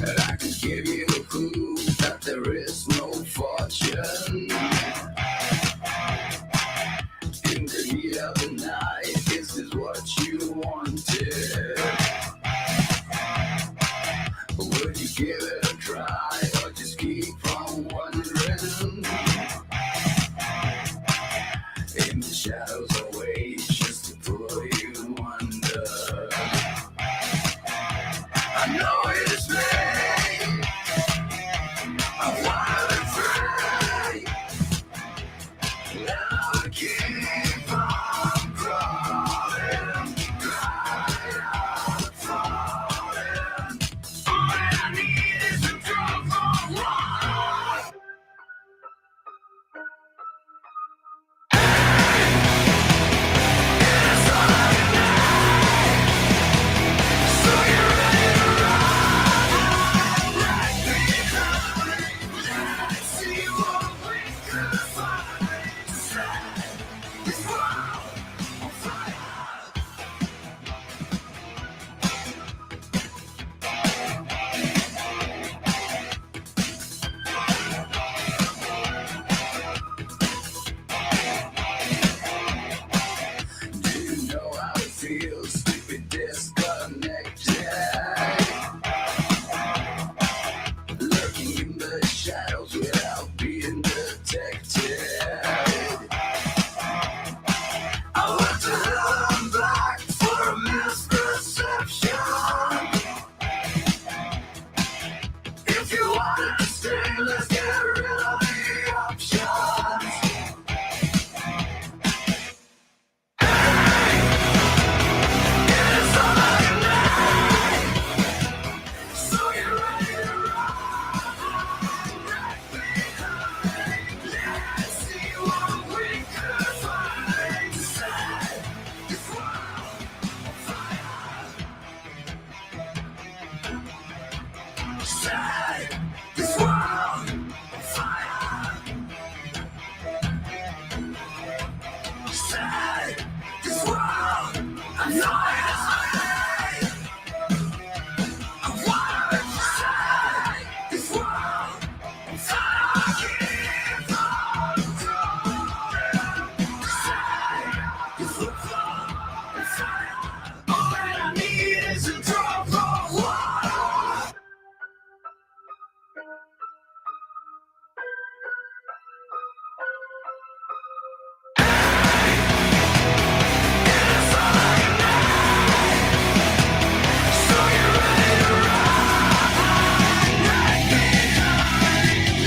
I can give you a clue that there is no fortune. In the heat of the night, is this what you wanted? Would you give it a try or just keep on wondering? In the shadows I wait just to pull you under. I know it is me. I wanna be free. Now I keep on crawling, falling. All I need is a drop of water. It's all I need. So you're ready to run. Right behind me. Let's see what we can find. Set this world on fire. Do you know how it feels to be disconnected? Lurking in the shadows without being detected. I want to run back for a misperception. If you want to stay, let's get rid of the options. It's all I need. So you're ready to run. Right behind. Let's see what we can find. Set this world on fire. Set this world on fire. Set this world. I know it's me. I wanna set this world on fire. Keep on crawling. Set this world on fire. All that I need is a drop of water. It's all I need. So you're ready to run. Right behind.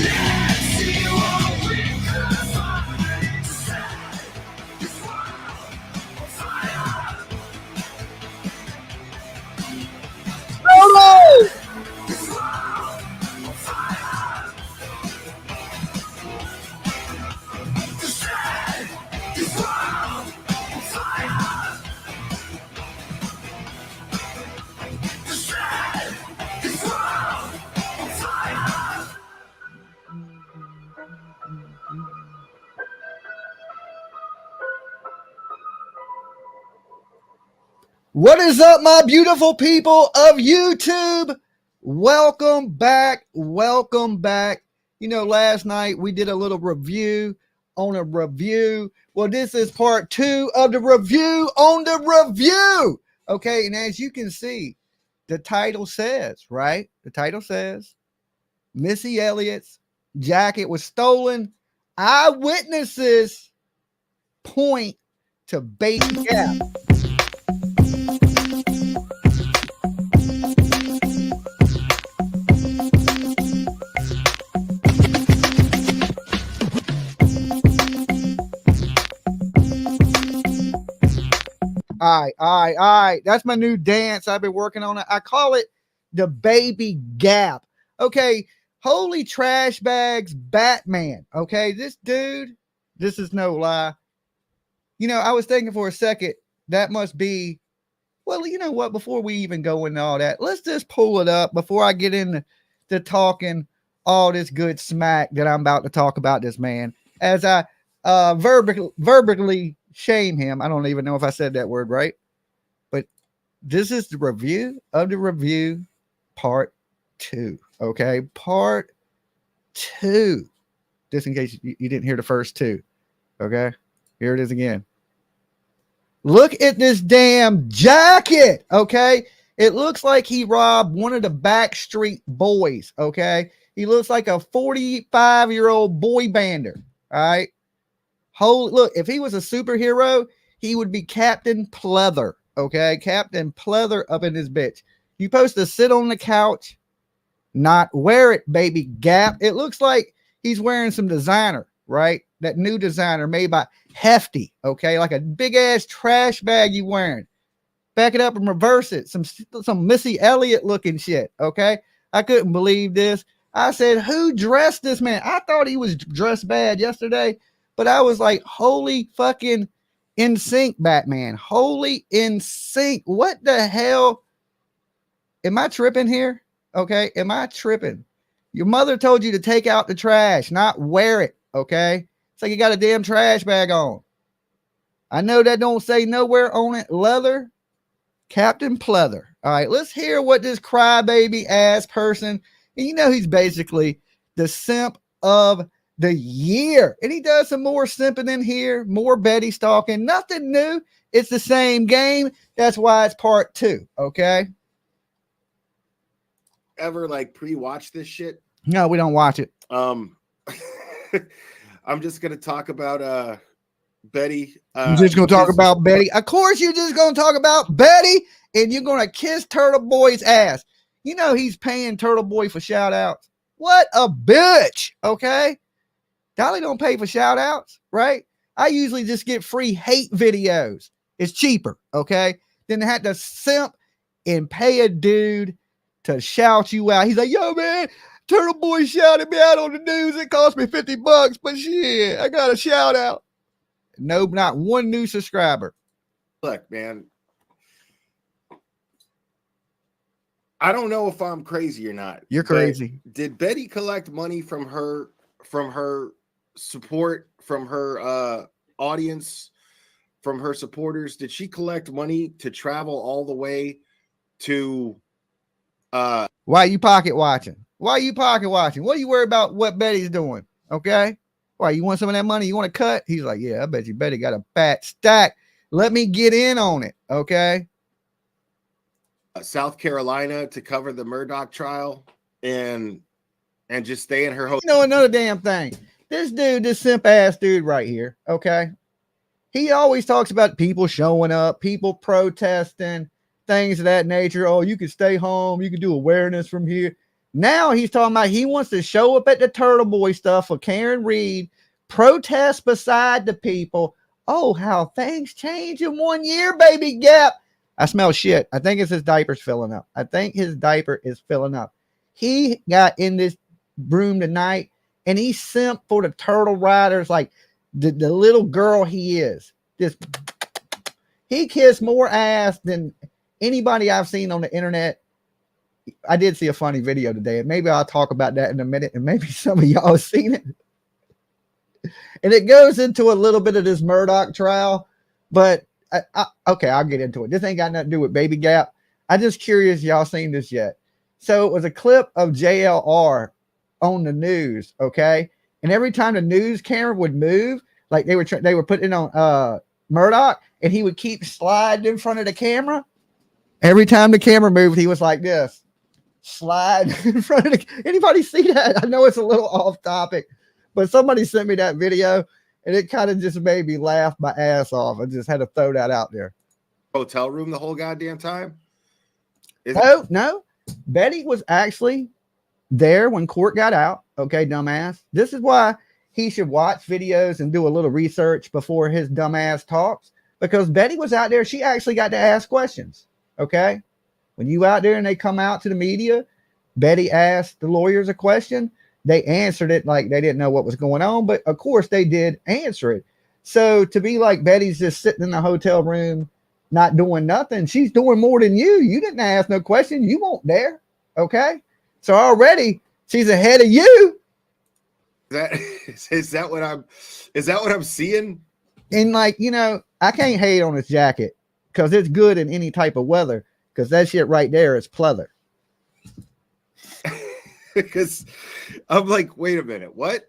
Let's see what we can find. Set this world on fire. DOLLY! This world on fire. Set this world on fire. Set this world on fire. What is up, my beautiful people of YouTube? Welcome back. Welcome back. You know, last night we did a little review on a review. Well, this is part 2 of the review on the review. Okay, and as you can see, the title says, right? The title says, Missy Elliot's jacket was stolen. Eyewitnesses point to baby gap. All right. That's my new dance. I've been working on it. I call it the baby gap. Okay. Holy trash bags, Batman. Okay. This dude, this is no lie. You know, I was thinking for a second, that must be, well, you know what? Before we even go into all that, let's just pull it up before I get into talking all this good smack that I'm about to talk about this man. As I verbally shame him. I don't even know if I said that word right, but this is the review of the review part 2. Okay, part 2. Just in case you didn't hear the first 2. Okay, here it is again. Look at this damn jacket. Okay, it looks like he robbed one of the Backstreet Boys. Okay, he looks like a 45-year-old boy bander. All right. Holy, look, if he was a superhero, he would be Captain Pleather. Okay, Captain Pleather up in this bitch. You supposed to sit on the couch, not wear it, baby Gap. It looks like he's wearing some designer, right? That new designer made by Hefty. Okay, like a big ass trash bag you wearing. Back it up and reverse it. Some Missy Elliott looking shit. Okay, I couldn't believe this. I said, who dressed this man? I thought he was dressed bad yesterday, but I was like, holy fucking in sync, Batman. Holy in sync. What the hell? Am I tripping here? Okay, am I tripping? Your mother told you to take out the trash, not wear it. Okay, it's like you got a damn trash bag on. I know that don't say nowhere on it. Leather, Captain Pleather. All right, let's hear what this crybaby ass person, and you know he's basically the simp of the year. And he does some more simping in here, more Betty stalking. Nothing new. It's the same game. That's why it's part 2. Okay. Ever like pre-watch this shit? No, we don't watch it. I'm just gonna talk about Betty. You're just gonna talk about Betty. Of course, you're just gonna talk about Betty, and you're gonna kiss Turtle Boy's ass. You know he's paying Turtle Boy for shout outs. What a bitch. Okay. Dolly don't pay for shout outs, right? I usually just get free hate videos. It's cheaper, okay? Than to have to simp and pay a dude to shout you out. He's like, yo, man, Turtle Boy shouted me out on the news. It cost me $50, but shit, I got a shout out. No, not one new subscriber. Look, man, I don't know if I'm crazy or not. You're crazy. Did Betty collect money from her support, from her audience, from her supporters? Did she collect money to travel all the way to why are you pocket watching? Why are you pocket watching? What are you worried about what Betty's doing? Okay. Why, you want some of that money? You want to cut? He's like, yeah, I bet you Betty got a fat stack. Let me get in on it. Okay. South Carolina to cover the Murdoch trial and just stay in her hotel. You know, another damn thing. This dude, this simp ass dude right here. Okay. He always talks about people showing up, people protesting, things of that nature. Oh, you can stay home. You can do awareness from here. Now he's talking about he wants to show up at the Turtle Boy stuff for Karen Reed, protest beside the people. Oh, how things change in 1 year, baby Gap. I smell shit. I think it's his diaper's filling up. I think his diaper is filling up. He got in this room tonight and he simped for the Turtle Riders like the little girl he is. He kissed more ass than anybody I've seen on the internet. I did see a funny video today, and maybe I'll talk about that in a minute, and maybe some of y'all have seen it. And it goes into a little bit of this Murdoch trial, but okay, I'll get into it. This ain't got nothing to do with Baby Gap. I'm just curious, y'all seen this yet? So it was a clip of JLR on the news, okay? And every time the news camera would move, like they were putting it on Murdoch, and he would keep sliding in front of the camera. Every time the camera moved, he was like this, slide in front of anybody see that? I know it's a little off topic, but somebody sent me that video and it kind of just made me laugh my ass off. I just had to throw that out there. Hotel room the whole goddamn time? No. Betty was actually there when court got out. Okay, dumbass. This is why he should watch videos and do a little research before his dumbass talks, because Betty was out there. She actually got to ask questions. Okay. When you out there and they come out to the media, Betty asked the lawyers a question. They answered it like they didn't know what was going on, but of course they did answer it. So to be like Betty's just sitting in the hotel room, not doing nothing, she's doing more than you. You didn't ask no question. You weren't there. Okay. So already she's ahead of you. Is that what I'm seeing? And like, you know, I can't hate on this jacket because it's good in any type of weather, because that shit right there is pleather. Because I'm like, wait a minute, what?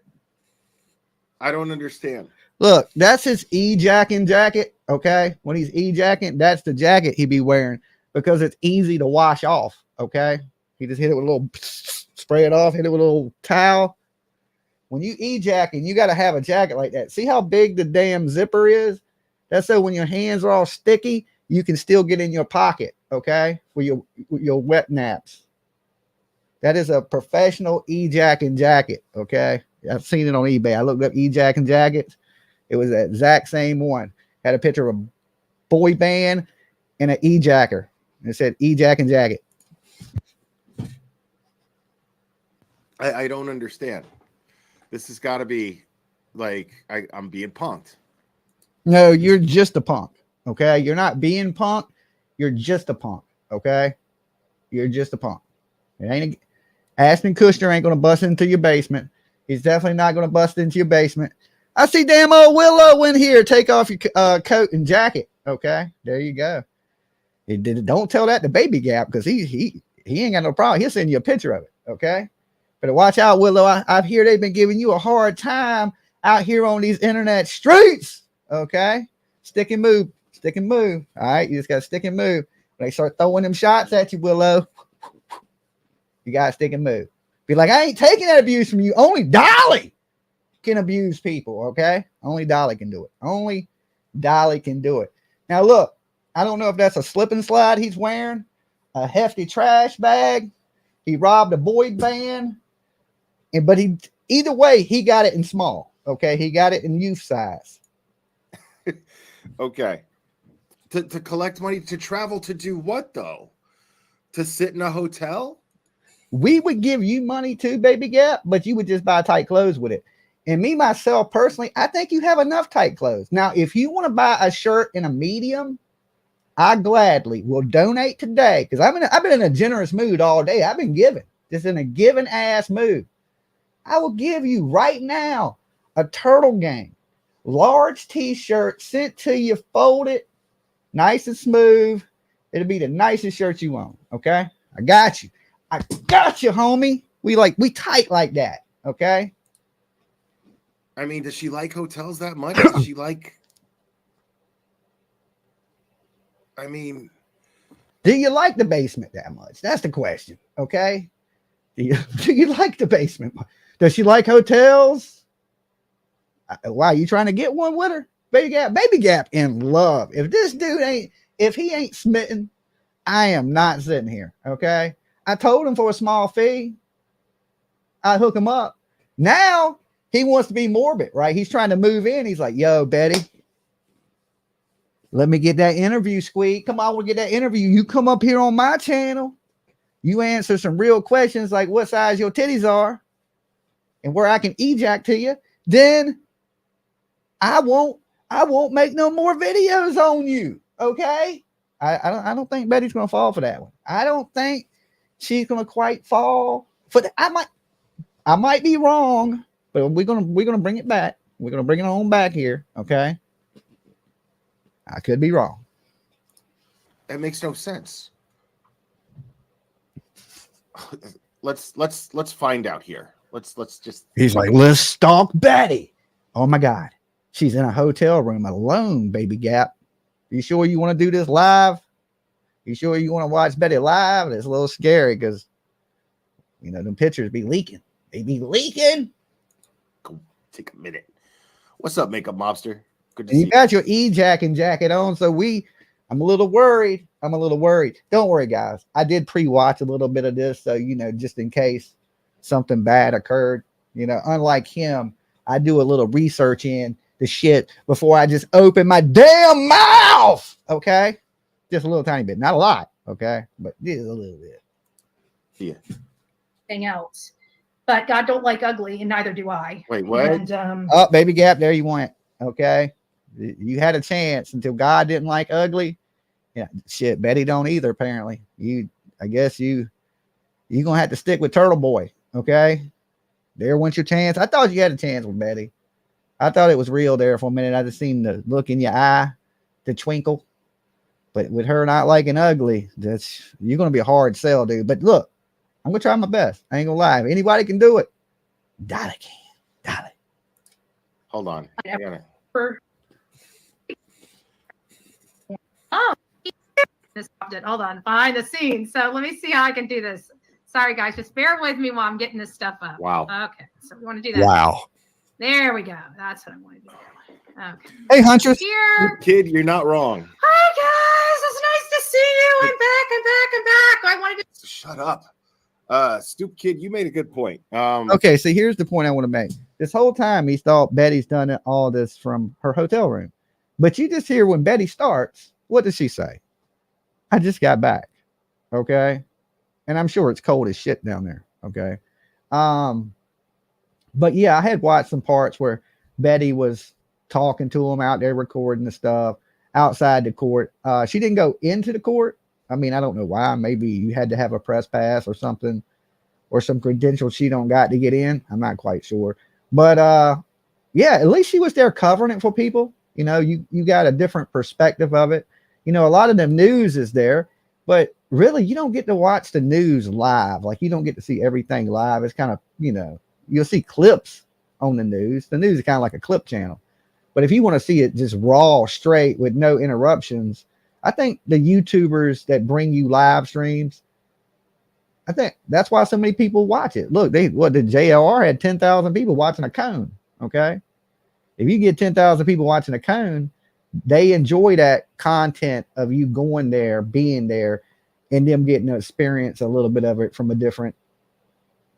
I don't understand. Look, that's his e-jacking jacket, okay? When he's e-jacking, that's the jacket he be wearing because it's easy to wash off, okay? He just hit it with a little, spray it off, hit it with a little towel. When you e-jacking, you got to have a jacket like that. See how big the damn zipper is? That's so when your hands are all sticky, you can still get in your pocket, okay? With your wet naps. That is a professional e-jacking jacket, okay? I've seen it on eBay. I looked up e-jacking jackets. It was the exact same one. Had a picture of a boy band and an e-jacker. It said e-jacking jacket. I don't understand. This has got to be like I'm being punked. No, you're just a punk, okay? You're not being punk. You're just a punk, okay? You're just a punk. It ain't Ashton Kutcher ain't going to bust into your basement. He's definitely not going to bust into your basement. I see damn old Willow in here. Take off your coat and jacket. Okay, there you go. Don't tell that to Baby Gap because he ain't got no problem. He'll send you a picture of it. Okay, but watch out, Willow. I hear they've been giving you a hard time out here on these internet streets. Okay, stick and move. Stick and move. All right, you just got to stick and move. When they start throwing them shots at you, Willow, you got to stick and move. Be like, I ain't taking that abuse from you. Only Dolly can abuse people, okay? Only Dolly can do it. Only Dolly can do it. Now, look, I don't know if that's a slip and slide he's wearing, a hefty trash bag. He robbed a boy band, but either way, he got it in small, okay? He got it in youth size. Okay. To collect money, to travel, to do what, though? To sit in a hotel? We would give you money too, Baby Gap, but you would just buy tight clothes with it. And me, myself, personally, I think you have enough tight clothes. Now, if you want to buy a shirt in a medium, I gladly will donate today because I've been in a generous mood all day. I've been giving, just in a giving ass mood. I will give you right now a Turtle Gang large t-shirt sent to you, folded, nice and smooth. It'll be the nicest shirt you own. Okay, I got you. I got you, homie. We tight like that. Okay. I mean, does she like hotels that much? Does she like? I mean, do you like the basement that much? That's the question. Okay. Do you like the basement? Does she like hotels? Why you trying to get one with her? Baby Gap in love. If he ain't smitten, I am not sitting here. Okay. I told him for a small fee, I'd hook him up. Now he wants to be morbid, right? He's trying to move in. He's like, yo, Betty, let me get that interview, Squeak. Come on, we'll get that interview. You come up here on my channel. You answer some real questions like what size your titties are and where I can ejac to you. Then I won't make no more videos on you. Okay. I don't think Betty's going to fall for that one. I don't think she's going to quite fall for that. I might be wrong, but we're gonna bring it back. We're gonna bring it on back here. Okay. I could be wrong. That makes no sense. Let's find out here. Let's just. He's like, let's stalk Betty. Oh my God, she's in a hotel room alone. Baby Gap. You sure you want to do this live? You sure you want to watch Betty live? It's a little scary because them pictures be leaking. They be leaking. Go take a minute. What's up, makeup mobster? Good to And see you got your e-jacking jacket on, so I'm a little worried. Don't worry, guys. I did pre-watch a little bit of this, so just in case something bad occurred. Unlike him, I do a little research in the shit before I just open my damn mouth. Okay, just a little tiny bit, not a lot. Okay, but just a little bit. Yeah. Thing else. But God don't like ugly, and neither do I. Wait, what? And, Oh, Baby Gap, there you went. Okay, you had a chance until God didn't like ugly. Yeah, shit. Betty don't either. Apparently, I guess you gonna have to stick with Turtle Boy. Okay, there went your chance. I thought you had a chance with Betty. I thought it was real there for a minute. I just seen the look in your eye, the twinkle. But with her not liking ugly, you're gonna be a hard sell, dude. But look, I'm gonna try my best. I ain't gonna lie. If anybody can do it, Dolly can. Dolly. Hold on. I gotta- Oh, this popped it. Hold on, behind the scenes. So let me see how I can do this. Sorry, guys, just bear with me while I'm getting this stuff up. Wow. Okay, so we want to do that. Wow. There we go. That's what I want to do. Okay. Hey, Huntress. Here. Kid, you're not wrong. Hi, guys. It's nice to see you. I'm back. I'm back. I'm back. I wanted to. Shut up. Stoop Kid, you made a good point. Okay, so here's the point I want to make. This whole time he thought Betty's done all this from her hotel room. But you just hear when Betty starts, what does she say? I just got back. Okay. And I'm sure it's cold as shit down there. Okay. But yeah, I had watched some parts where Betty was talking to him out there recording the stuff outside the court. She didn't go into the court. I mean, I don't know why. Maybe you had to have a press pass or something, or some credentials she don't got to get in. I'm not quite sure. But yeah, at least she was there covering it for people. You know, you got a different perspective of it. You know, a lot of the news is there, but really you don't get to watch the news live. Like, you don't get to see everything live. It's kind of, you know, you'll see clips on the news. The news is kind of like a clip channel. But if you want to see it just raw, straight, with no interruptions, I think the YouTubers that bring you live streams, I think that's why so many people watch it. Look, the JLR had 10,000 people watching a cone. Okay. If you get 10,000 people watching a cone, they enjoy that content of you going there, being there, and them getting to experience a little bit of it from a different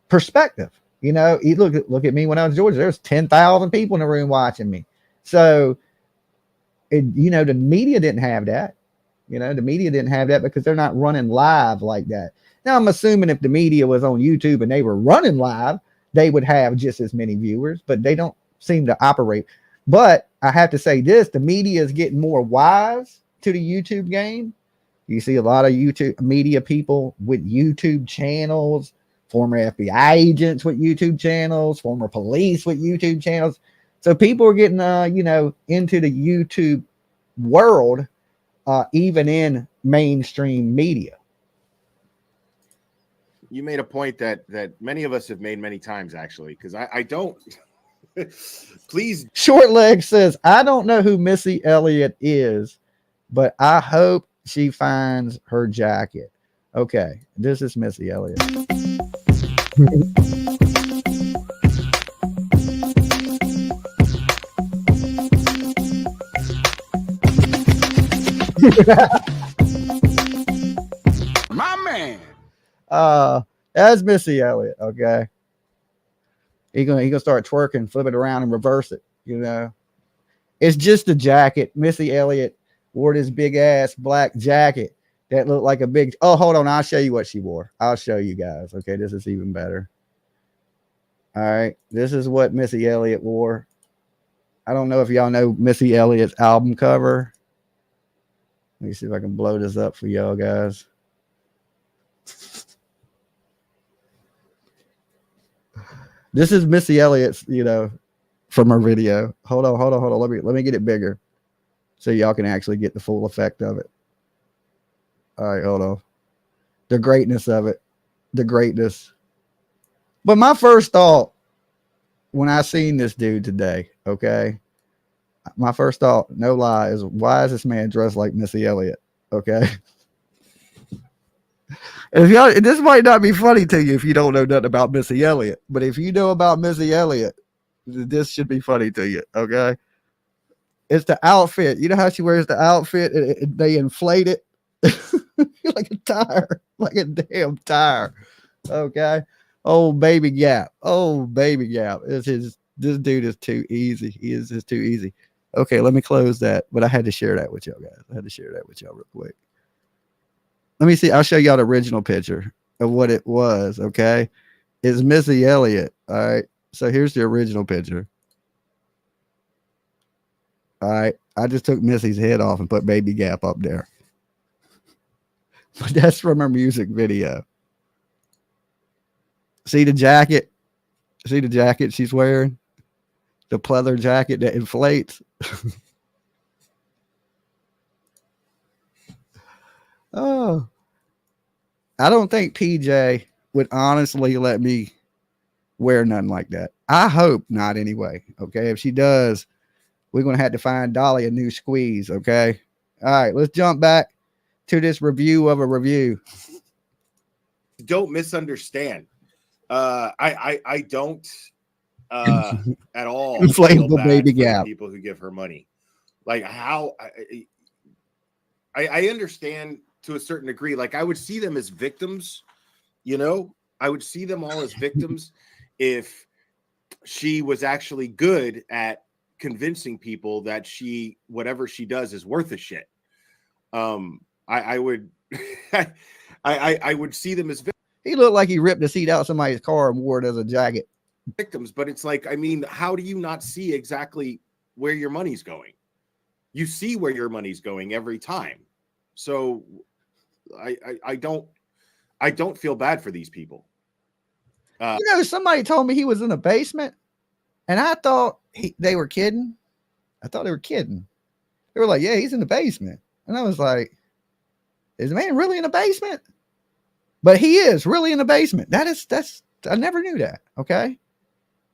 perspective. You know, you look at me when I was in Georgia, there's 10,000 people in the room watching me. So, you know, the media didn't have that. You know, the media didn't have that because they're not running live like that. Now, I'm assuming if the media was on YouTube and they were running live, they would have just as many viewers, but they don't seem to operate. But I have to say this, the media is getting more wise to the YouTube game. You see a lot of YouTube media people with YouTube channels, former FBI agents with YouTube channels, former police with YouTube channels. So people are getting, you know, into the YouTube world, even in mainstream media. You made a point that many of us have made many times, actually, because I don't. Please. Short Leg says, I don't know who Missy Elliott is, but I hope she finds her jacket. Okay, this is Missy Elliott. My man. That's Missy Elliott. Okay. He gonna start twerking, flip it around and reverse it. You know, it's just a jacket. Missy Elliott wore this big ass black jacket that looked like a big. Oh, hold on. I'll show you what she wore. I'll show you guys. Okay. This is even better. All right. This is what Missy Elliott wore. I don't know if y'all know Missy Elliott's album cover. Let me see if I can blow this up for y'all guys. This is Missy Elliott's, you know, from her video. Hold on. Let me get it bigger so y'all can actually get the full effect of it. All right, hold on. The greatness of it. The greatness. But my first thought when I seen this dude today, okay, my first thought, no lie, is why is this man dressed like Missy Elliott? Okay. If y'all, this might not be funny to you if you don't know nothing about Missy Elliott, but if you know about Missy Elliott, this should be funny to you. Okay. It's the outfit. You know how she wears the outfit? They inflate it like a tire, like a damn tire. Okay. Oh, baby Gap. Oh, baby Gap. This dude is too easy. He is just too easy. Okay, let me close that. But I had to share that with y'all guys. I had to share that with y'all real quick. Let me see. I'll show y'all the original picture of what it was. Okay. It's Missy Elliott. All right. So here's the original picture. All right. I just took Missy's head off and put Baby Gap up there. But that's from her music video. See the jacket? See the jacket she's wearing? The pleather jacket that inflates. Oh, I don't think PJ would honestly let me wear nothing like that. I hope not anyway. Okay. If she does, we're going to have to find Dolly a new squeeze. Okay. All right. Let's jump back to this review of a review. Don't misunderstand. I don't at all Inflatable feel bad baby for the gap. people who give her money. Like how I understand to a certain degree. Like I would see them as victims, you know, I would see them all as victims if she was actually good at convincing people that whatever she does is worth a shit. I would I would see them as victims. He looked like he ripped the seat out of somebody's car and wore it as a jacket. Victims, but it's like, I mean, how do you not see exactly where your money's going? You see where your money's going every time. So I don't feel bad for these people. Somebody told me he was in the basement, and I thought they were kidding. I thought they were kidding. They were like, yeah, he's in the basement. And I was like, is the man really in the basement? But he is really in the basement. I never knew that. Okay.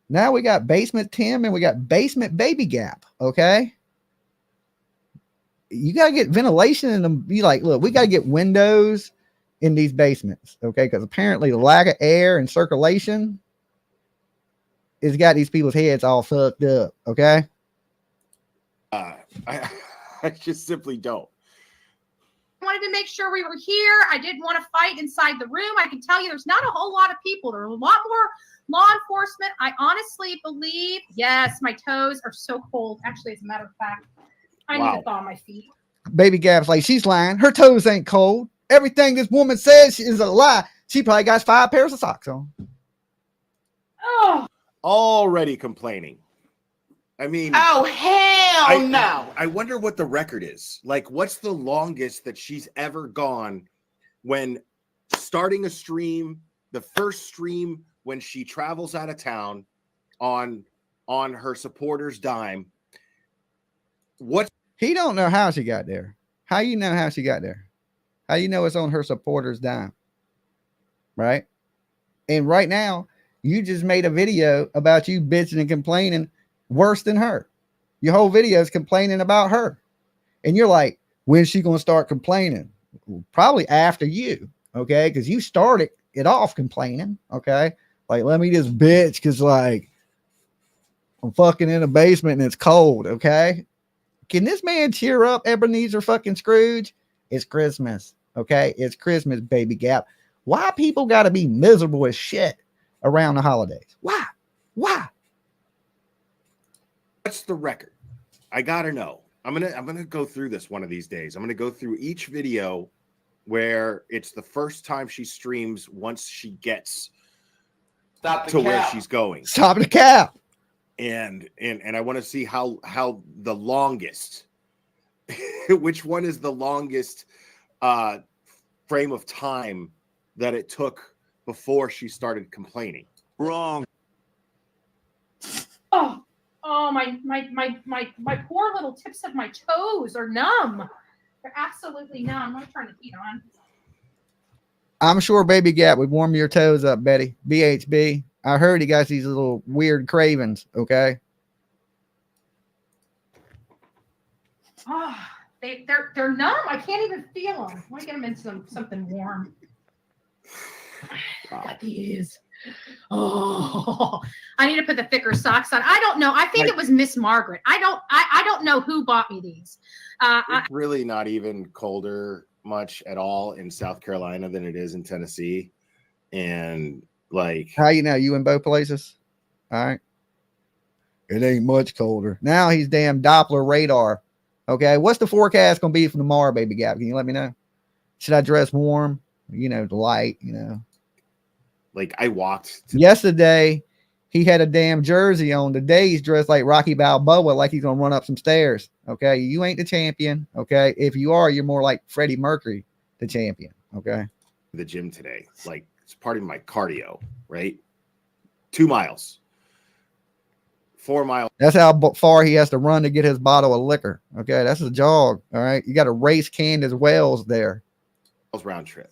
Now we got basement Tim and we got basement baby gap. Okay. You got to get ventilation in them. Be like, look, we got to get windows in these basements. Okay. Because apparently the lack of air and circulation has got these people's heads all fucked up. Okay. I just simply don't. Wanted to make sure we were here. I didn't want to fight inside the room. I can tell you there's not a whole lot of people. There are a lot more law enforcement. I honestly believe, yes, my toes are so cold. Actually, as a matter of fact, I need to thaw my feet. Baby Gap's like, she's lying. Her toes ain't cold. Everything this woman says is a lie. She probably got 5 pairs of socks on. Oh, already complaining. I mean, oh, hell no. I wonder what the record is. Like, what's the longest that she's ever gone when starting a stream, the first stream when she travels out of town on her supporters' dime? He don't know how she got there. How you know how she got there? How you know it's on her supporters' dime? Right? And right now, you just made a video about you bitching and complaining worse than her. Your whole video is complaining about her. And you're like, when's she going to start complaining? Probably after you. Okay. Because you started it off complaining. Okay. Like, let me just bitch because, like, I'm fucking in a basement and it's cold. Okay. Can this man cheer up, Ebenezer fucking Scrooge? It's Christmas. Okay. It's Christmas, baby Gap. Why people got to be miserable as shit around the holidays? Why? What's the record? I gotta know. I'm gonna go through this one of these days. I'm gonna go through each video where it's the first time she streams once she gets to where she's going. Stop the cap. And I want to see how the longest, which one is the longest frame of time that it took before she started complaining. Wrong. Oh, my poor little tips of my toes are numb. They're absolutely numb. I'm turning the heat on. I'm sure Baby Gap would warm your toes up, Betty. BHB. I heard he got these little weird cravings. Okay. Oh, they're numb. I can't even feel them. I want to get them in something warm. Wow. Got these. Oh, I need to put the thicker socks on. I don't know. I think it was Miss Margaret. I don't know who bought me these. It's really not even colder much at all in South Carolina than it is in Tennessee. And like, how you know you in both places? All right. It ain't much colder. Now he's damn Doppler radar. Okay. What's the forecast going to be for tomorrow, Baby Gap? Can you let me know? Should I dress warm? You know, the light, you know. Like I walked yesterday, he had a damn jersey on. Today he's dressed like Rocky Balboa, like he's gonna run up some stairs. Okay, you ain't the champion. Okay, if you are, you're more like Freddie Mercury, the champion. Okay, the gym today, like it's part of my cardio, right? 2 miles, 4 miles. That's how far he has to run to get his bottle of liquor. Okay, that's a jog. All right, you got to race Candace Wells there. Round trip,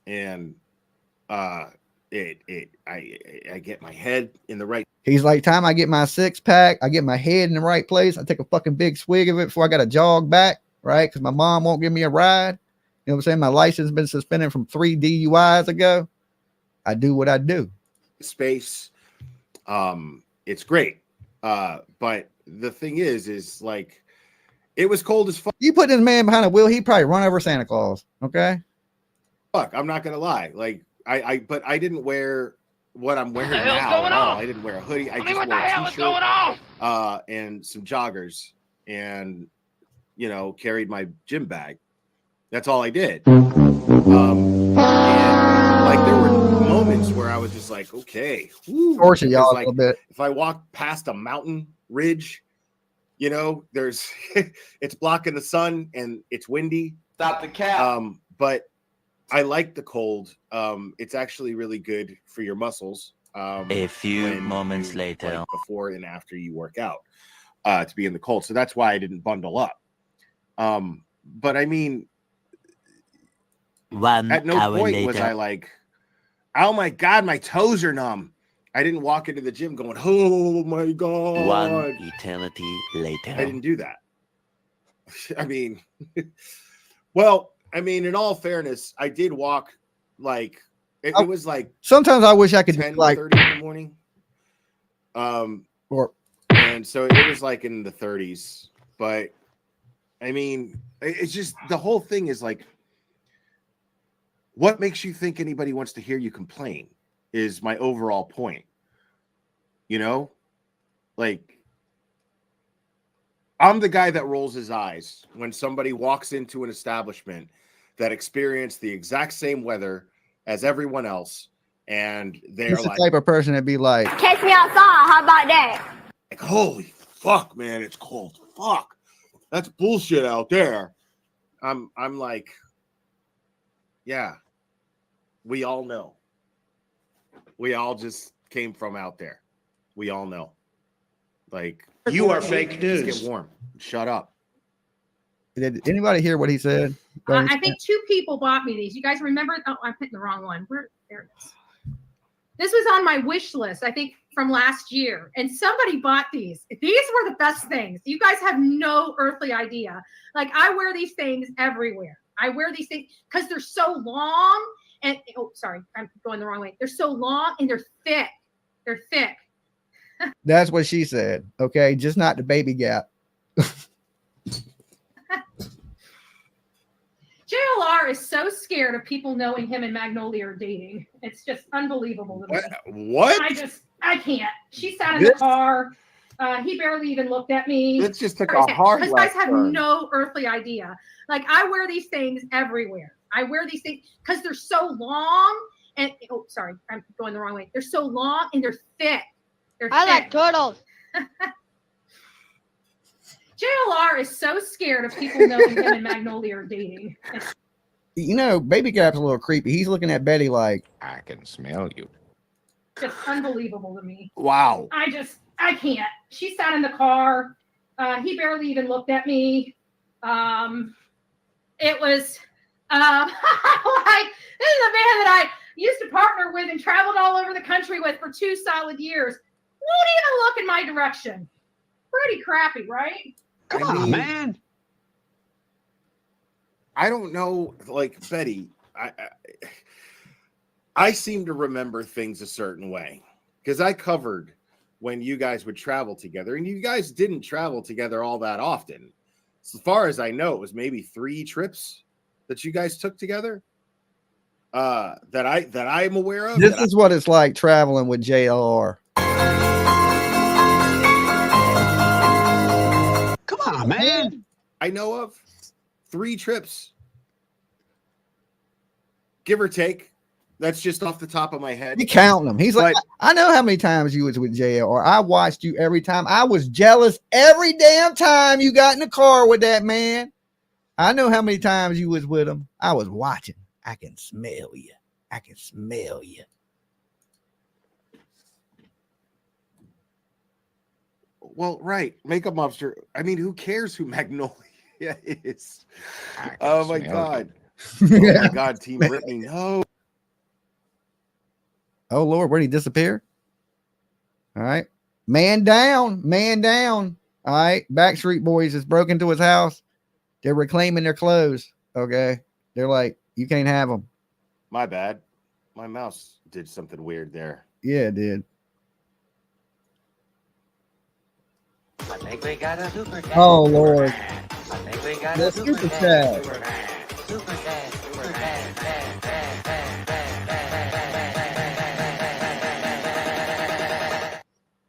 and I get my head in the right. He's like, time I get my 6-pack, I get my head in the right place. I take a fucking big swig of it before I got to jog back, right? Because my mom won't give me a ride. You know what I'm saying? My license has been suspended from 3 DUIs ago. I do what I do. Space. It's great. But the thing is like, it was cold as fuck. You put this man behind a wheel, he'd probably run over Santa Claus. Okay. I'm not gonna lie. Like but I didn't wear what I'm wearing now at all. I didn't wear a hoodie. I just wore a t-shirt and some joggers, and carried my gym bag. That's all I did. And like there were moments where I was just like, okay, torture y'all a little bit. If I walk past a mountain ridge, there's it's blocking the sun and it's windy. Stop the cap. But I like the cold. It's actually really good for your muscles. A few moments later, like before and after you work out, to be in the cold. So that's why I didn't bundle up. But I mean, 1 at no hour point later, was I like, oh my God, my toes are numb. I didn't walk into the gym going, oh my God. 1 eternity later. I didn't do that. I mean, well, I mean, in all fairness, I did walk like it was like sometimes I wish I could 10, like 30 in the morning. And so it was like in the 30s. But I mean, it's just the whole thing is like, what makes you think anybody wants to hear you complain is my overall point. Like, I'm the guy that rolls his eyes when somebody walks into an establishment that experienced the exact same weather as everyone else, and they're this is like, the type of person that'd be like, catch me outside. How about that? like, holy fuck, man, it's cold. Fuck, that's bullshit out there. I'm like, yeah, we all know. We all just came from out there. We all know. Like, You are fake news. Just get warm. Shut up. did anybody hear what he said? I think 2 people bought me these. You guys remember? Oh, I'm hitting the wrong one. There it is. This was on my wish list, I think, from last year. And somebody bought these. These were the best things. You guys have no earthly idea. Like, I wear these things everywhere. I wear these things because they're so long. And, oh, sorry, I'm going the wrong way. They're so long and they're thick. They're thick. That's what she said. Okay. Just not the baby gap. JLR is so scared of people knowing him and Magnolia are dating. It's just unbelievable to me. What? I can't. She sat in the car. He barely even looked at me. It just took a hard Because guys have no earthly idea. Like, I wear these things everywhere. I wear these things because they're so long. And, oh, sorry, I'm going the wrong way. They're so long and they're thick. I like turtles. JLR is so scared of people knowing him and Magnolia are dating. Baby Gap's a little creepy. He's looking at Betty like, I can smell you. Just unbelievable to me. Wow. I can't. She sat in the car. He barely even looked at me. It was like, this is a man that I used to partner with and traveled all over the country with for 2 solid years. Won't even look in my direction. Pretty crappy, right? Come on, man. I don't know, like, Betty, I seem to remember things a certain way because I covered when you guys would travel together, and you guys didn't travel together all that often. As far as I know, it was maybe 3 trips that you guys took together that I'm aware of. this is what it's like traveling with JLR. Come on, man. I know of 3 trips, give or take. That's just off the top of my head. He counting them. He's like, I know how many times you was with JLR. I watched you every time. I was jealous every damn time you got in the car with that man. I know how many times you was with him. I was watching. I can smell you. I can smell you. Well, right. Makeup Monster. I mean, who cares who Magnolia is? Oh my God. Oh my God, Team Brittany. No. Oh Lord, where'd he disappear? All right. Man down. All right. Backstreet Boys just broke into his house. They're reclaiming their clothes. Okay. They're like, you can't have them. My bad. My mouse did something weird there. Yeah, it did. I think we got a super chat. Oh Lord. I think we got The a super super chat. chat. Super chat. Super chat.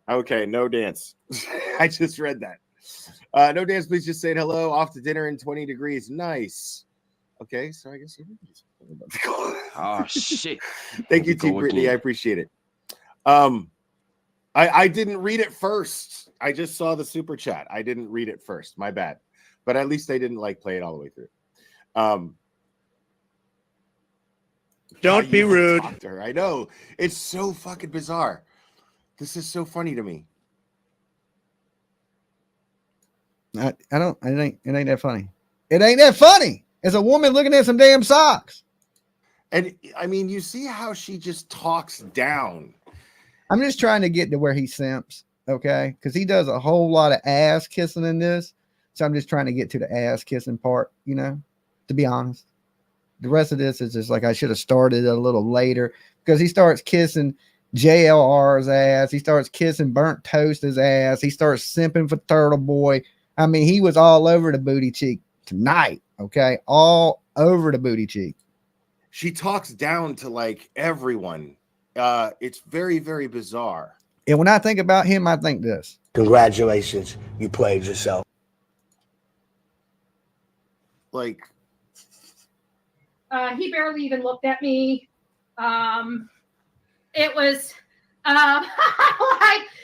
Okay, no dance. I just read that. No dance, please just say hello. Off to dinner in 20 degrees. Nice. Okay, so I guess Oh shit. Thank you, Here we T. go Brittany. again. I appreciate it. I didn't read it first. I just saw the super chat. I didn't read it first. My bad. But at least I didn't like play it all the way through. Don't be rude. Talk to her. I know. It's so fucking bizarre. This is so funny to me. It ain't that funny. It ain't that funny. It's a woman looking at some damn socks. And I mean, you see how she just talks down. I'm just trying to get to where he simps, okay? Because he does a whole lot of ass kissing in this. So I'm just trying to get to the ass kissing part, you know, to be honest. The rest of this is just like I should have started a little later because he starts kissing JLR's ass. He starts kissing Burnt Toast's ass. He starts simping for Turtle Boy. I mean, he was all over the booty cheek tonight, okay? All over the booty cheek. She talks down to like everyone. It's very, very bizarre. And when I think about him, I think this. Congratulations, you played yourself. Like, He barely even looked at me. It was like,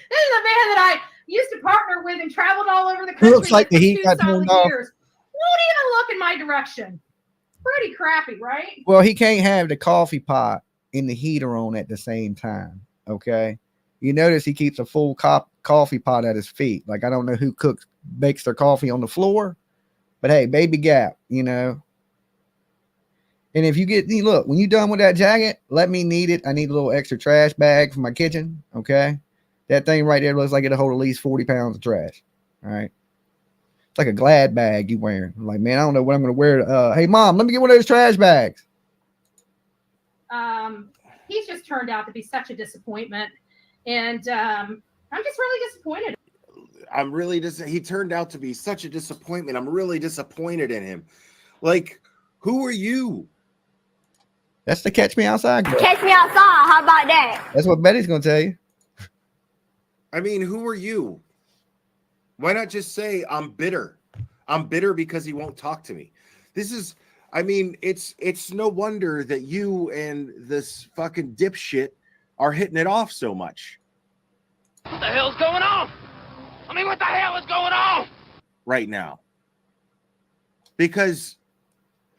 this is a man that I used to partner with and traveled all over the country. Looks like with the heat for 2 got solid turned off. years. Won't even look in my direction. Pretty crappy, right? Well, he can't have the coffee pot and the heater on at the same time, okay? You notice he keeps a full coffee pot at his feet. Like, I don't know who bakes their coffee on the floor, but hey, baby gap, you know. And if you look, when you're done with that jacket, let me need it. I need a little extra trash bag for my kitchen, okay? That thing right there looks like it'll hold at least 40 pounds of trash, all right? It's like a Glad bag you wearing. I'm like, man, I don't know what I'm going to wear. Hey, Mom, let me get one of those trash bags. He's just turned out to be such a disappointment. And I'm just really disappointed. I'm really he turned out to be such a disappointment. I'm really disappointed in him. Like, who are you? That's the catch me outside girl. Catch me outside. How about that? That's what Betty's going to tell you. I mean, who are you? Why not just say I'm bitter? I'm bitter because he won't talk to me. This is, I mean, it's no wonder that you and this fucking dipshit are hitting it off so much. What the hell's going on? I mean, what the hell is going on? Right now. Because,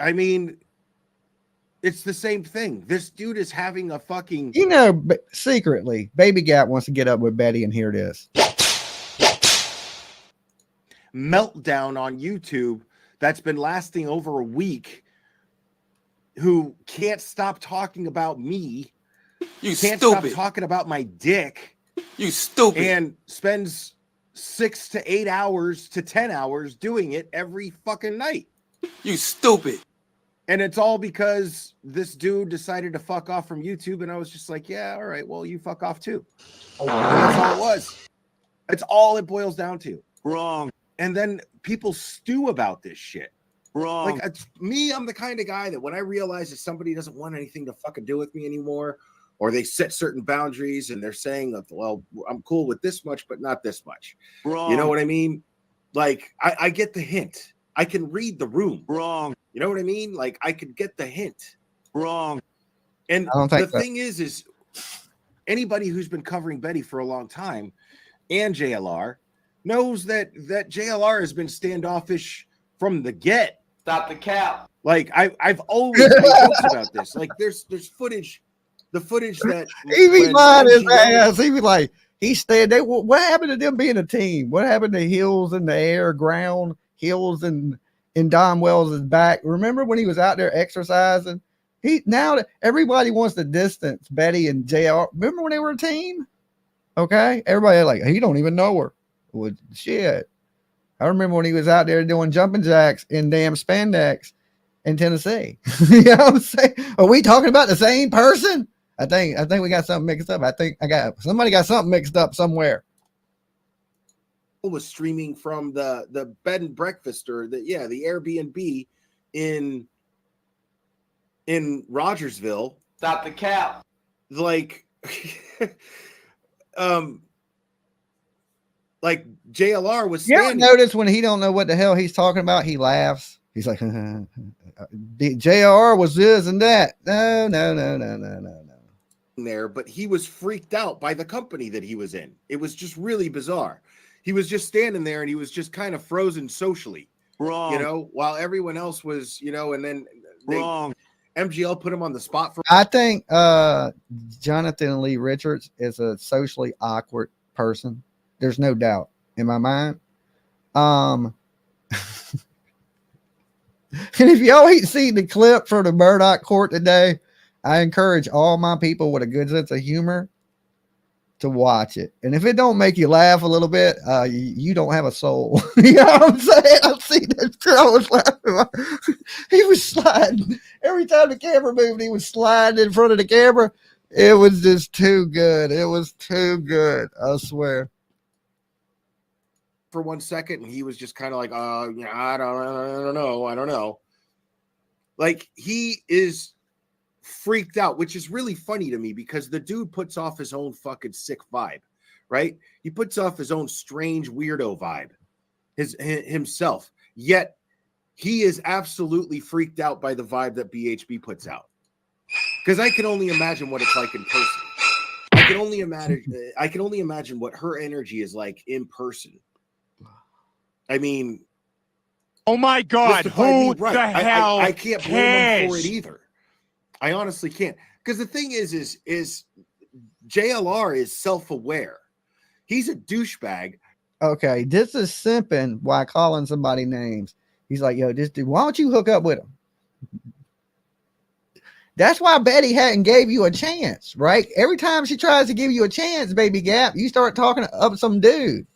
I mean, it's the same thing. This dude is having a fucking... You know, secretly, Baby Gap wants to get up with Betty and hear this. meltdown on YouTube that's been lasting over a week, who can't stop talking about me. You can't stupid. stop talking about my dick. You stupid. And spends 6 to 8 hours to 10 hours doing it every fucking night. You stupid. And it's all because this dude decided to fuck off from YouTube. And I was just like, yeah, all right, well, you fuck off too. And that's all it was. That's all it boils down to. Wrong. And then people stew about this shit. Wrong. Like, me, I'm the kind of guy that when I realize that somebody doesn't want anything to fucking do with me anymore, or they set certain boundaries and they're saying that, well, I'm cool with this much, but not this much. Wrong. You know what I mean? Like, I get the hint. I can read the room. Wrong. You know what I mean? Like, I could get the hint. Wrong. And I don't think the thing is anybody who's been covering Betty for a long time and JLR knows that JLR has been standoffish from the get. Stop the cap. Like, I've always made jokes about this. Like, there's footage, the footage that He be when lying his NGO ass. He be like, he stayed. What happened to them being a team? What happened to Hills in the air, ground, Hills and Don Wells' back? Remember when he was out there exercising Now that everybody wants to distance Betty and JR. Remember when they were a team? Okay, everybody like he don't even know her. Well, shit. I remember when he was out there doing jumping jacks in damn spandex in Tennessee. You know what I'm saying? Are we talking about the same person? I think we got something mixed up. I think somebody got something mixed up somewhere. Was streaming from the bed and breakfast or the Airbnb in Rogersville. Stop the cap. Like like JLR was standing. You ever notice when he don't know what the hell he's talking about, he laughs. He's like, JR was this and that. No. There, but he was freaked out by the company that he was in. It was just really bizarre. He was just standing there and he was just kind of frozen socially. Wrong. You know, while everyone else was, you know, and then Wrong. MGL put him on the spot for. I think Jonathan Lee Richards is a socially awkward person. There's no doubt in my mind. And if y'all ain't seen the clip for the Murdoch court today, I encourage all my people with a good sense of humor to watch it. And if it don't make you laugh a little bit, you don't have a soul. You know what I'm saying? I've seen that girl was laughing. He was sliding. Every time the camera moved, he was sliding in front of the camera. It was just too good. It was too good. I swear. For 1 second, and he was just kind of like, yeah, I don't know. Like, he is freaked out, which is really funny to me because the dude puts off his own fucking sick vibe, right? He puts off his own strange weirdo vibe, himself. Yet he is absolutely freaked out by the vibe that BHB puts out. Because I can only imagine what it's like in person. I can only imagine what her energy is like in person. I mean, Oh my God! Who the hell I can't blame him for it either. I honestly can't, because the thing is JLR is self-aware. He's a douchebag. Okay, this is simping while calling somebody names. He's like, yo, this dude, why don't you hook up with him? That's why Betty hadn't gave you a chance, right? Every time she tries to give you a chance, baby Gap, you start talking up some dude.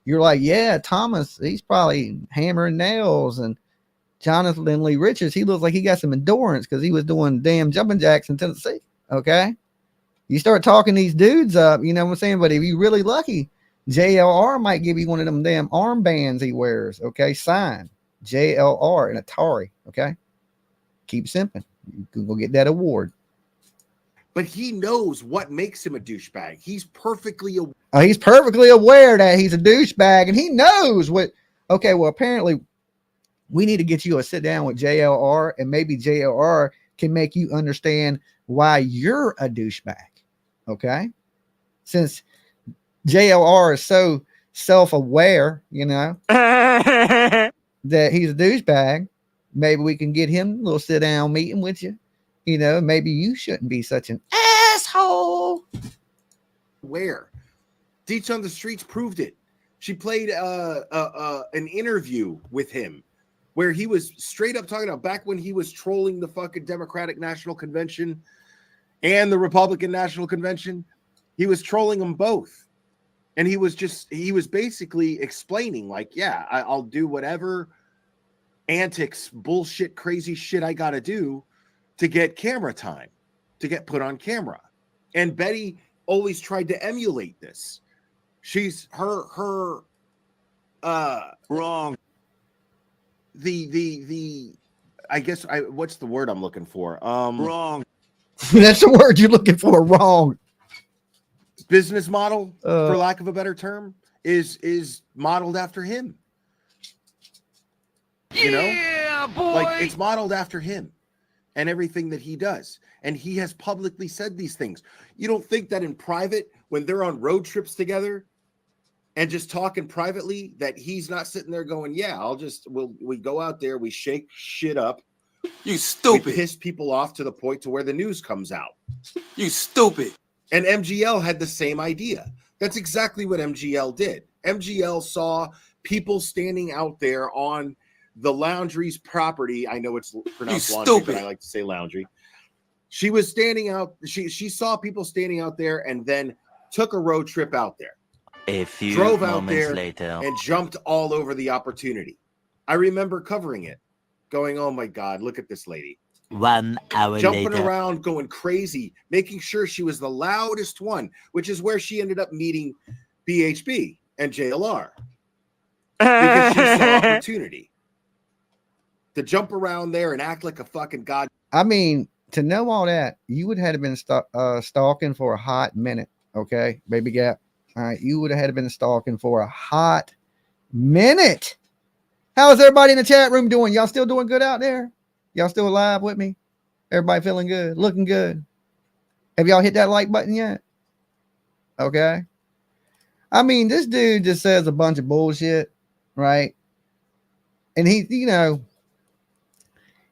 You're like, yeah, Thomas, he's probably hammering nails, and Jonathan Lee Richards, he looks like he got some endurance because he was doing damn jumping jacks in Tennessee. Okay. You start talking these dudes up, you know what I'm saying? But if you're really lucky, JLR might give you one of them damn armbands he wears. Okay. Sign JLR and Atari. Okay. Keep simping. You can go get that award. But he knows what makes him a douchebag. He's perfectly aware that he's a douchebag, and he knows what. Okay. Well, apparently, we need to get you a sit down with JLR, and maybe JLR can make you understand why you're a douchebag. Okay. Since JLR is so self-aware, you know, that he's a douchebag, maybe we can get him a little sit down meeting with you. You know, maybe you shouldn't be such an asshole. Where? Deets on the Streets proved it. She played an interview with him where he was straight up talking about back when he was trolling the fucking Democratic National Convention and the Republican National Convention. He was trolling them both. And he was basically explaining like, yeah, I'll do whatever antics, bullshit, crazy shit I got to do to get camera time, to get put on camera. And Betty always tried to emulate this. She's her wrong. I guess what's the word I'm looking for? Wrong. That's the word you're looking for. Wrong. Business model, for lack of a better term, is modeled after him. You know, boy. Like it's modeled after him and everything that he does. And he has publicly said these things. You don't think that in private, when they're on road trips together and just talking privately, that he's not sitting there going, yeah, we go out there, we shake shit up. You stupid. We piss people off to the point to where the news comes out. You stupid. And MGL had the same idea. That's exactly what MGL did. MGL saw people standing out there on the Laundry's property. I know it's pronounced laundry, but I like to say Laundry. She was standing out. She saw people standing out there and then took a road trip out there. A few Drove out moments there later. and jumped all over the opportunity. I remember covering it, going, "Oh my God, look at this lady." 1 hour Jumping later. around, going crazy, making sure she was the loudest one, which is where she ended up meeting BHB and JLR. Because she saw opportunity to jump around there and act like a fucking god. I mean, to know all that, you would have been stalking for a hot minute. Okay, baby Gap. All right, you would have been stalking for a hot minute. How's everybody in the chat room doing? Y'all still doing good out there? Y'all still alive with me? Everybody feeling good, looking good. Have y'all hit that like button yet? Okay. I mean, this dude just says a bunch of bullshit, right? And he, you know,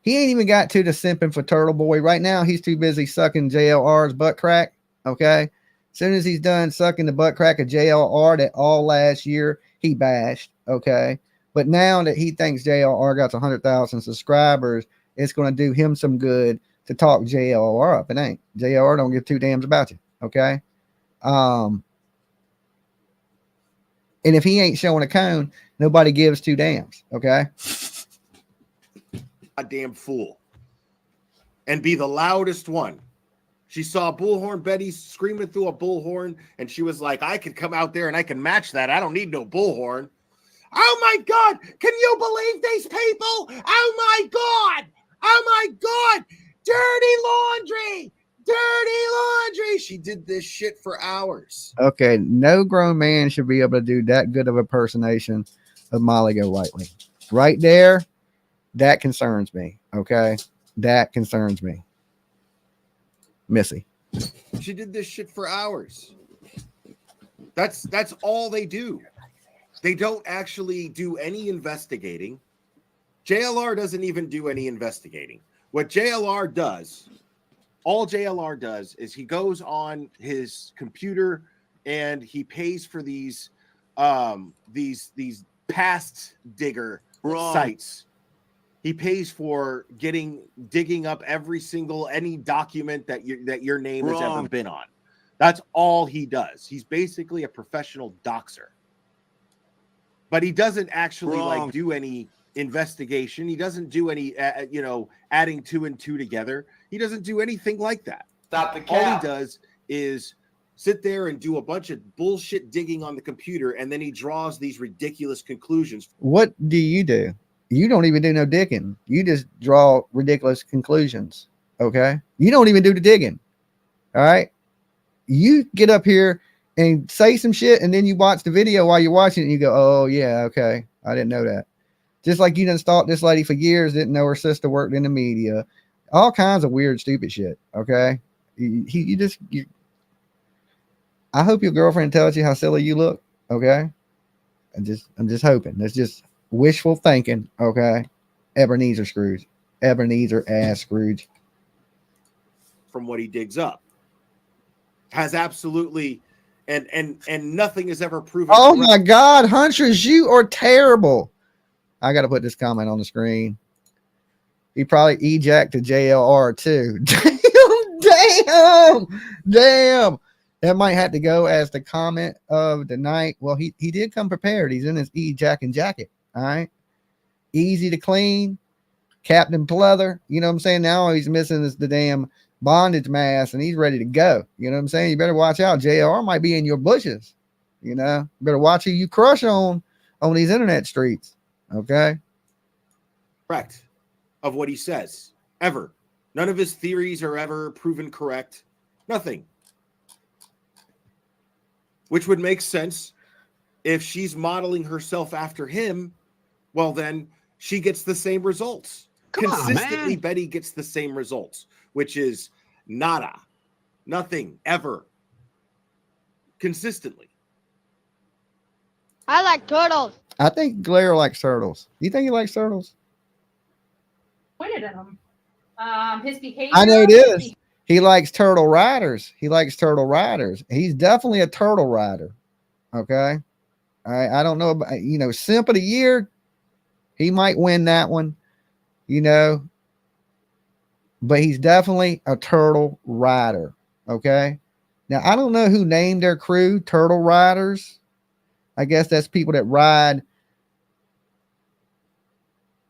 he ain't even got to the simping for Turtle Boy. Right now, he's too busy sucking JLR's butt crack. Okay. As soon as he's done sucking the butt crack of JLR that all last year he bashed. Okay. But now that he thinks JLR got 100,000 subscribers, it's going to do him some good to talk JLR up. It ain't. JLR don't give two damns about you. Okay. And if he ain't showing a cone, nobody gives two damns. Okay. A damn fool. And be the loudest one. She saw Bullhorn Betty screaming through a bullhorn, and she was like, I could come out there and I can match that. I don't need no bullhorn. Oh my God. Can you believe these people? Oh my God. Oh my God. Dirty laundry. Dirty laundry. She did this shit for hours. Okay. No grown man should be able to do that good of a impersonation of Molly Golightly. Right there. That concerns me. Okay. That concerns me. Missy. She did this shit for hours. That's all they do. They don't actually do any investigating. JLR doesn't even do any investigating. What JLR does, all JLR does is he goes on his computer and he pays for these past digger sites. He pays for digging up any document that your name has ever been on. That's all he does. He's basically a professional doxer. But he doesn't actually like do any investigation. He doesn't do any adding two and two together. He doesn't do anything like that. Stop the All cap. he does is sit there and do a bunch of bullshit digging on the computer, and then he draws these ridiculous conclusions. What do? You don't even do no digging. You just draw ridiculous conclusions. Okay. You don't even do the digging. All right. You get up here and say some shit, and then you watch the video while you're watching it and you go, oh yeah, okay. I didn't know that. Just like you done stalked this lady for years, didn't know her sister worked in the media. All kinds of weird, stupid shit. Okay. I hope your girlfriend tells you how silly you look. Okay. I'm just hoping. That's just wishful thinking. Okay. Ebenezer Scrooge. Ebenezer ass Scrooge. From what he digs up. Has absolutely and nothing is ever proven. Oh my God, Huntress, you are terrible. I got to put this comment on the screen. He probably ejacked to JLR too. Damn. That might have to go as the comment of the night. Well, he did come prepared. He's in his ejack jacket. All right. Easy to clean. Captain Pleather. You know what I'm saying? Now he's missing the damn bondage mask and he's ready to go. You know what I'm saying? You better watch out. JR might be in your bushes. You know, you better watch who you crush on these internet streets. Okay. Correct of what he says ever. None of his theories are ever proven correct. Nothing. Which would make sense if she's modeling herself after him. Well, then she gets the same results. Consistently, Betty gets the same results, which is nada, nothing, ever. Consistently. I like turtles. I think Blair likes turtles. You think he likes turtles? Pointed at him. His behavior. I know it is. He likes turtle riders. He's definitely a turtle rider. Okay. I don't know about, simp of the year. He might win that one. but he's definitely a turtle rider. Okay. Now, I don't know who named their crew Turtle Riders. I guess that's people that ride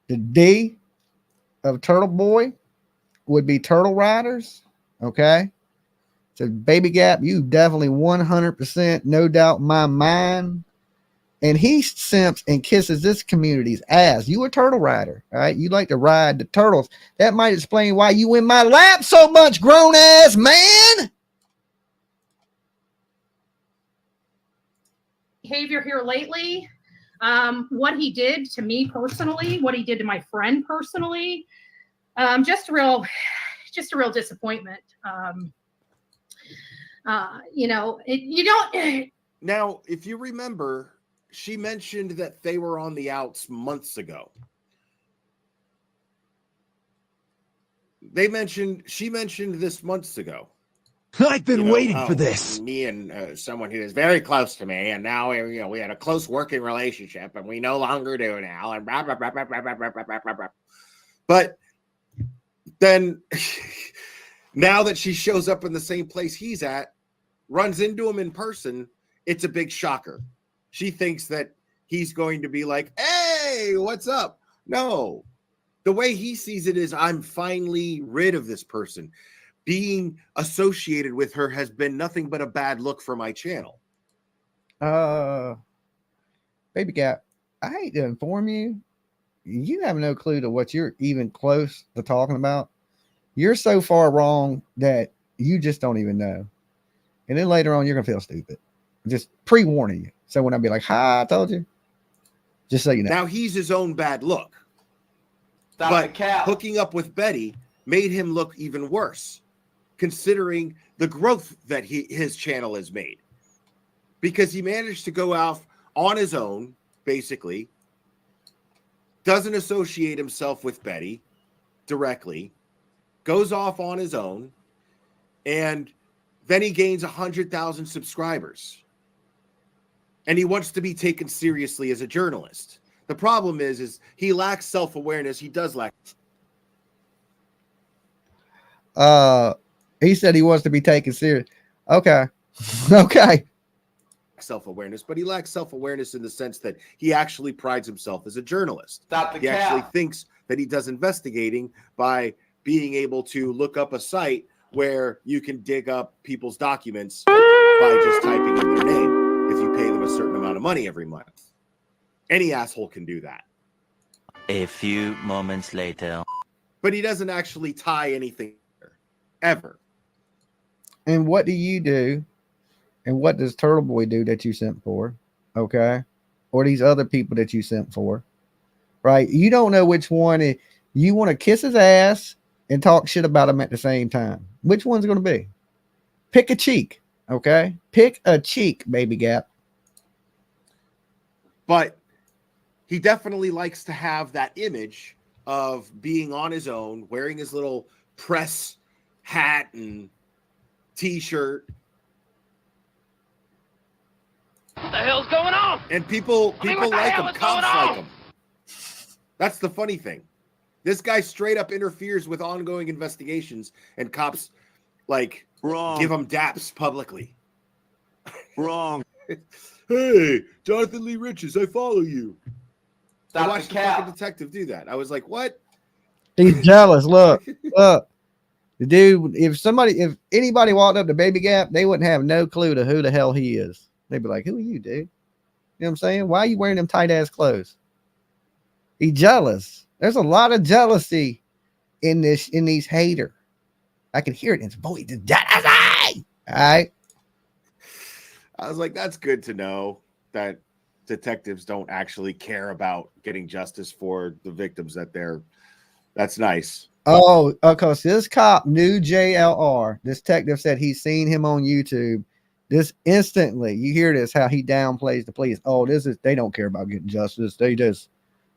the D of Turtle Boy would be Turtle Riders. Okay. So, Baby Gap, you definitely 100%, no doubt in my mind. And he simps and kisses this community's ass. You a turtle rider, all right? You like to ride the turtles. That might explain why you in my lap so much, grown ass man. Behavior here lately, what he did to me personally, what he did to my friend personally, just a real disappointment. You know, you don't. Now, if you remember, she mentioned that they were on the outs months ago. She mentioned this months ago. I've been waiting for this. Me and someone who is very close to me, and now we had a close working relationship, and we no longer do now. And blah, blah, blah, blah, blah, blah, blah, blah, blah, blah. But then, now that she shows up in the same place he's at, runs into him in person, it's a big shocker. She thinks that he's going to be like, "Hey, what's up?" No, the way he sees it is, I'm finally rid of this person. Being associated with her has been nothing but a bad look for my channel. Baby Gap, I hate to inform you, you have no clue to what you're even close to talking about. You're so far wrong that you just don't even know. And then later on, you're going to feel stupid. Just pre-warning you. So when I be like, "Hi, I told you," just so you know. Now he's his own bad look. But hooking up with Betty made him look even worse, considering the growth that his channel has made. Because he managed to go out on his own, basically, doesn't associate himself with Betty directly, goes off on his own, and then he gains 100,000 subscribers. And he wants to be taken seriously as a journalist. The problem is he lacks self-awareness. He does lack. He said he wants to be taken serious. Okay. Okay. Self-awareness, but he lacks self-awareness in the sense that he actually prides himself as a journalist. He actually thinks that he does investigating by being able to look up a site where you can dig up people's documents by just typing in their name if you pay them a certain amount of money every month. Any asshole can do that. A few moments later. But he doesn't actually tie anything ever. And what do you do? And what does Turtle Boy do that you sent for? Okay. Or these other people that you sent for, right? You don't know which one. You want to kiss his ass and talk shit about him at the same time. Which one's going to be? Pick a cheek. Okay. Pick a cheek, Baby Gap. But he definitely likes to have that image of being on his own, wearing his little press hat and t-shirt. What the hell's going on? And people like him, cops like him. That's the funny thing. This guy straight up interferes with ongoing investigations, and cops give him daps publicly. Wrong. Hey, Jonathan Lee Riches, I follow you. I watched the fucking detective do that. I was like, what? He's jealous. Look. The dude, if anybody walked up to Baby Gap, they wouldn't have no clue to who the hell he is. They'd be like, "Who are you, dude?" You know what I'm saying? Why are you wearing them tight ass clothes? He's jealous. There's a lot of jealousy in these haters. I can hear it in his voice. Jealousy. All right. I was like, that's good to know that detectives don't actually care about getting justice for the victims that's nice. Oh, because this cop knew JLR. This detective said he's seen him on YouTube. This instantly, you hear this, how he downplays the police. Oh, they don't care about getting justice. They just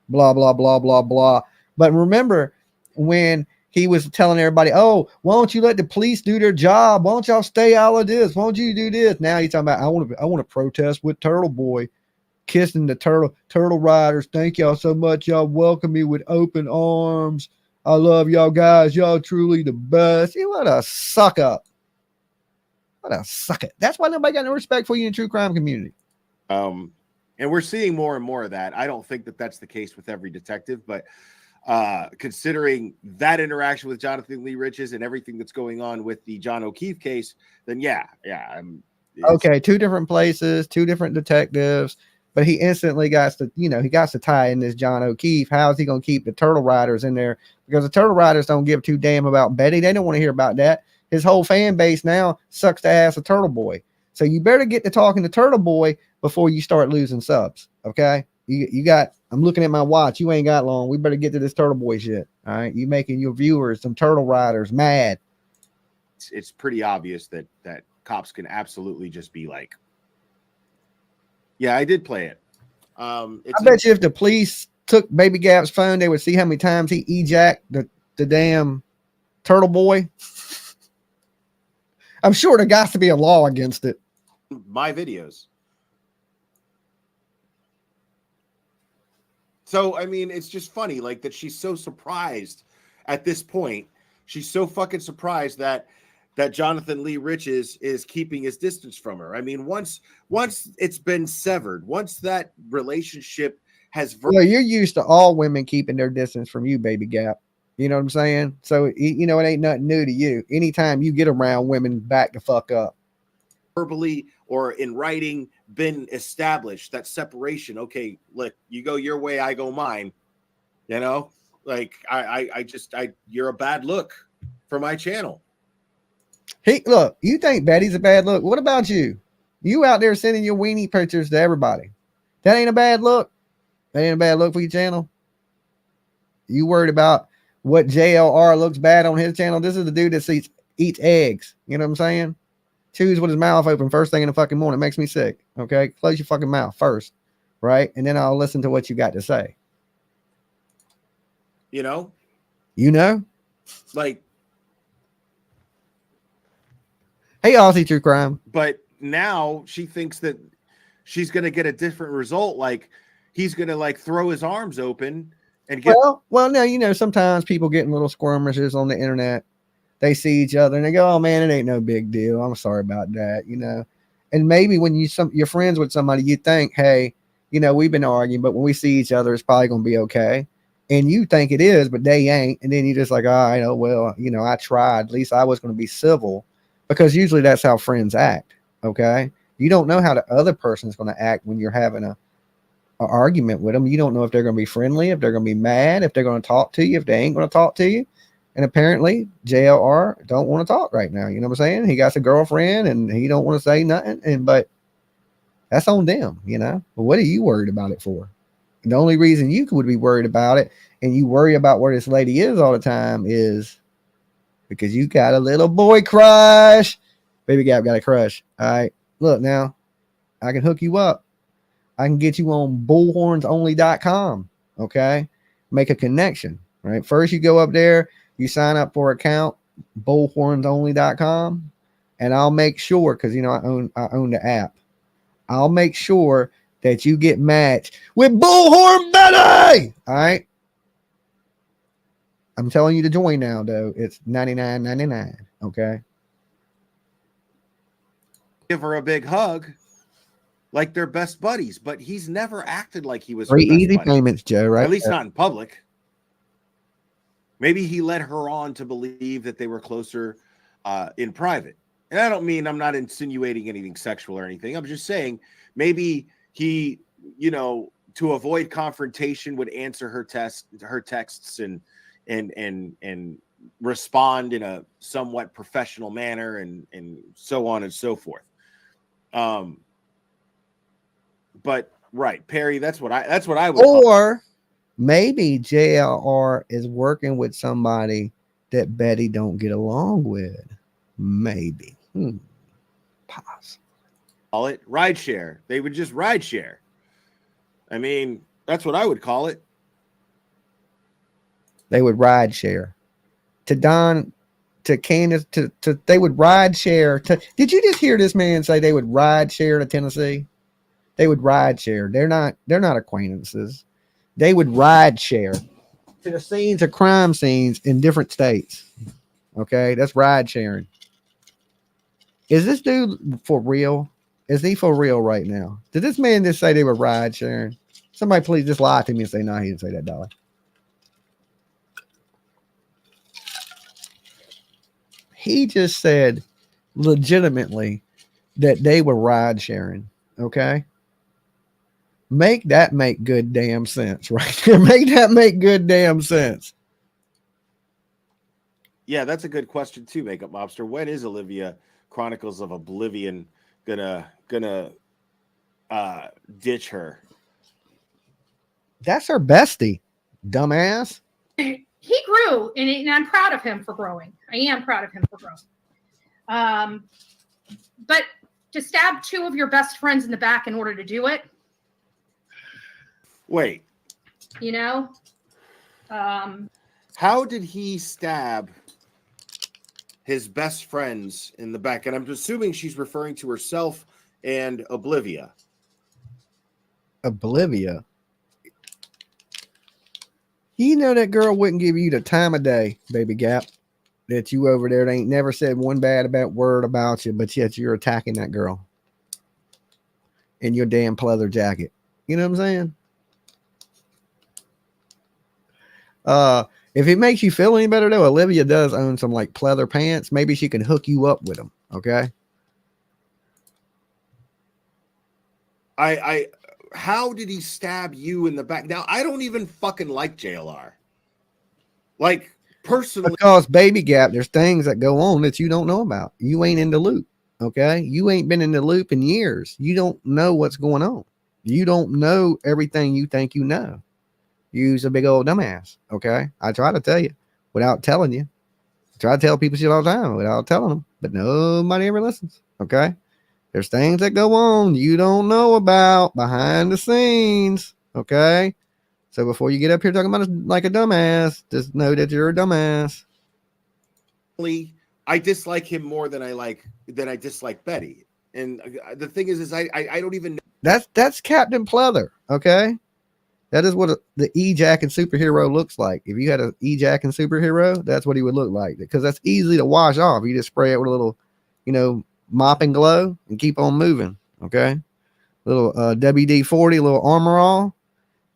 blah, blah, blah, blah, blah. But remember when he was telling everybody, "Oh, why don't you let the police do their job? Why don't y'all stay out of this? Why don't you do this?" Now he's talking about, I want to protest with Turtle Boy, kissing the turtle riders. Thank y'all so much. Y'all welcome me with open arms. I love y'all guys. Y'all truly the best. You what a suck up. What a suck it. That's why nobody got no respect for you in the true crime community. And we're seeing more and more of that. I don't think that that's the case with every detective, but considering that interaction with Jonathan Lee Riches and everything that's going on with the John O'Keefe case, then yeah. Okay, two different places, two different detectives, but he instantly got to, he got to tie in this John O'Keefe. How is he going to keep the Turtle Riders in there? Because the Turtle Riders don't give two damn about Betty. They don't want to hear about that. His whole fan base now sucks the ass of Turtle Boy. So you better get to talking to Turtle Boy before you start losing subs. Okay. You got, I'm looking at my watch. You ain't got long. We better get to this Turtle Boy shit. All right. You making your viewers, some Turtle Riders mad. It's pretty obvious that cops can absolutely just be like, yeah, I did play it. I bet you if the police took Baby Gap's phone, they would see how many times he ejacked the damn Turtle Boy. I'm sure there got to be a law against it. My videos. So, I mean, it's just funny, like that she's so surprised at this point. She's so fucking surprised that Jonathan Lee Riches is keeping his distance from her. I mean, once it's been severed, once that relationship has... Well, you're used to all women keeping their distance from you, Baby Gap. You know what I'm saying? So, it ain't nothing new to you. Anytime you get around women, back the fuck up. Verbally or in writing been established, that separation. Okay, look, you go your way, I go mine. Like you're a bad look for my channel. Hey, look, you think Betty's a bad look? What about you? You out there sending your weenie pictures to everybody. That ain't a bad look. That ain't a bad look for your channel. You worried about what JLR looks bad on his channel? This is the dude that eats eggs. You know what I'm saying? Chews with his mouth open first thing in the fucking morning. It makes me sick. Okay? Close your fucking mouth first. Right? And then I'll listen to what you got to say. Like, hey, Aussie True Crime. But now she thinks that she's going to get a different result. Like he's going to like throw his arms open and get. Well, now, sometimes people get in little skirmishes on the internet. They see each other and they go, oh man, it ain't no big deal. I'm sorry about that. And maybe when you're friends with somebody, you think, hey, we've been arguing, but when we see each other, it's probably going to be okay. And you think it is, but they ain't. And then you just like, I know, well, I tried. At least I was going to be civil. Because usually that's how friends act, okay? You don't know how the other person's going to act when you're having an argument with them. You don't know if they're going to be friendly, if they're going to be mad, if they're going to talk to you, if they ain't going to talk to you. And apparently JLR don't want to talk right now. You know what I'm saying? He got a girlfriend and he don't want to say nothing. But that's on them, But what are you worried about it for? The only reason you would be worried about it and you worry about where this lady is all the time is because you got a little boy crush. Baby Gap got a crush. All right. Look, now I can hook you up. I can get you on bullhornsonly.com. Okay. Make a connection. Right. First, you go up there, you sign up for an account, bullhornsonly.com. And I'll make sure, because I own the app. I'll make sure that you get matched with Bullhorn Betty. All right. I'm telling you to join now, though. It's $99.99. Okay. Give her a big hug, like they're best buddies, but he's never acted like he was. Very easy payments, Joe. Right? At least not in public. Maybe he led her on to believe that they were closer in private. And I don't mean, I'm not insinuating anything sexual or anything. I'm just saying maybe he, to avoid confrontation, would answer her texts and respond in a somewhat professional manner and so on and so forth. But right, Perry, that's what I would. Or maybe JLR is working with somebody that Betty don't get along with. Maybe. Possible. Call it ride share. They would just ride share. I mean, that's what I would call it. They would ride share. To Don, to Candace, to they would ride share. Did you just hear this man say they would ride share to Tennessee? They would ride share. They're not acquaintances. They would ride share. to the scenes of crime scenes in different states. Okay, that's ride sharing. Is this dude for real? Is he for real right now? Did this man just say they were ride sharing? Somebody please just lie to me and say, no, he didn't say that, Dolly. He just said legitimately that they were ride sharing. Okay. Make that make good damn sense, right there. Make that make good damn sense. Yeah, that's a good question too, Makeup Mobster. When is Olivia Chronicles of Oblivion gonna ditch her? That's her bestie, dumbass. He grew, and I'm proud of him for growing. I am proud of him for growing. But to stab two of your best friends in the back in order to do it. Wait. You know? How did he stab his best friends in the back? And I'm assuming she's referring to herself and Oblivia. Oblivia. You know that girl wouldn't give you the time of day, baby Gap. That you over there ain't never said one bad word about you, but yet you're attacking that girl in your damn pleather jacket. You know what I'm saying? If it makes you feel any better though, Olivia does own some like pleather pants. Maybe she can hook you up with them. Okay. How did he stab you in the back? Now, I don't even fucking like JLR. Like, personally. Because, baby Gap, there's things that go on that you don't know about. You ain't in the loop, okay? You ain't been in the loop in years. You don't know what's going on. You don't know everything you think you know. You's a big old dumbass, okay? I try to tell you without telling you. I try to tell people shit all the time without telling them, but nobody ever listens, okay? There's things that go on you don't know about behind the scenes, okay? So before you get up here talking about it like a dumbass, just know that you're a dumbass. I dislike him more than I dislike Betty. And the thing is I don't even know. That's Captain Pleather, okay? That is what the E-Jacking superhero looks like. If you had an E-Jacking superhero, that's what he would look like. Because that's easy to wash off. You just spray it with a little, mop and glow and keep on moving, okay? Little WD-40, little armor all,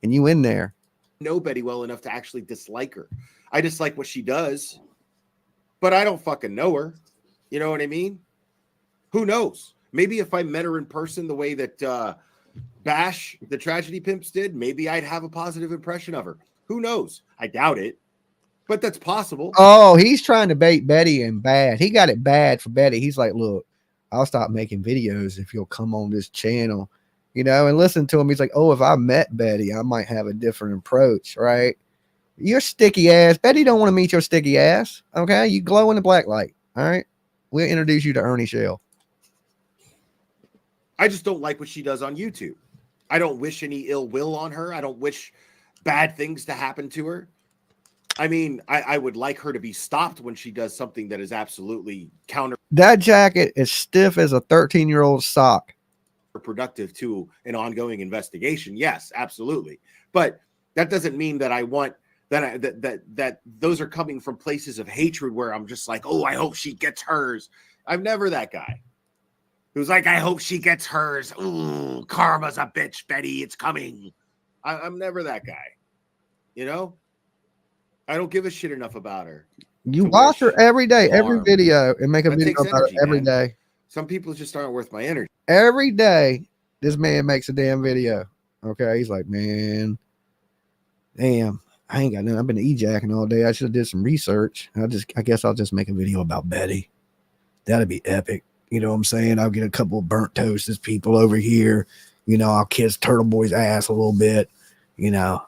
and you in there. Know Betty well enough to actually dislike her. I dislike what she does, but I don't fucking know her. You know what I mean? Who knows? Maybe if I met her in person the way that Bash, the Tragedy Pimps, did, maybe I'd have a positive impression of her. Who knows? I doubt it, but that's possible. Oh, he's trying to bait Betty and bad. He got it bad for Betty. He's like, look, I'll stop making videos if you'll come on this channel, and listen to him. He's like, oh, if I met Betty, I might have a different approach, right? You're sticky ass. Betty don't want to meet your sticky ass, okay? You glow in the black light, all right? We'll introduce you to Ernie Shell. I just don't like what she does on YouTube. I don't wish any ill will on her. I don't wish bad things to happen to her. I mean, I would like her to be stopped when she does something that is absolutely counter. That jacket is stiff as a 13-year-old sock. Productive to an ongoing investigation. Yes, absolutely. But that doesn't mean that I want that those are coming from places of hatred where I'm just like, oh, I hope she gets hers. I'm never that guy who's like, I hope she gets hers. Ooh, karma's a bitch, Betty. It's coming. I'm never that guy. I don't give a shit enough about her. You watch her every day, every video, and make a video about it every day. Some people just aren't worth my energy. Every day, this man makes a damn video. Okay, he's like, man, damn, I ain't got nothing. I've been E-jacking all day. I should have did some research. I guess I'll just make a video about Betty. That'd be epic. You know what I'm saying? I'll get a couple of burnt toasts people over here. I'll kiss Turtle Boy's ass a little bit.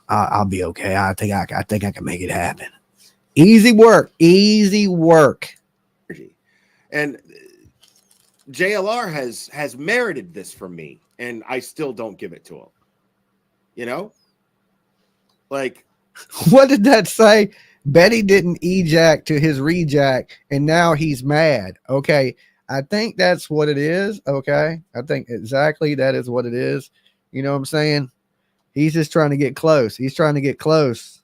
I'll be okay. I think I can make it happen. Easy work. And JLR has merited this from me, and I still don't give it to him. Like, what did that say? Betty didn't ejack to his rejack, and now he's mad. Okay, I think that's what it is. Okay, I think exactly that is what it is. You know what I'm saying? He's just trying to get close. He's trying to get close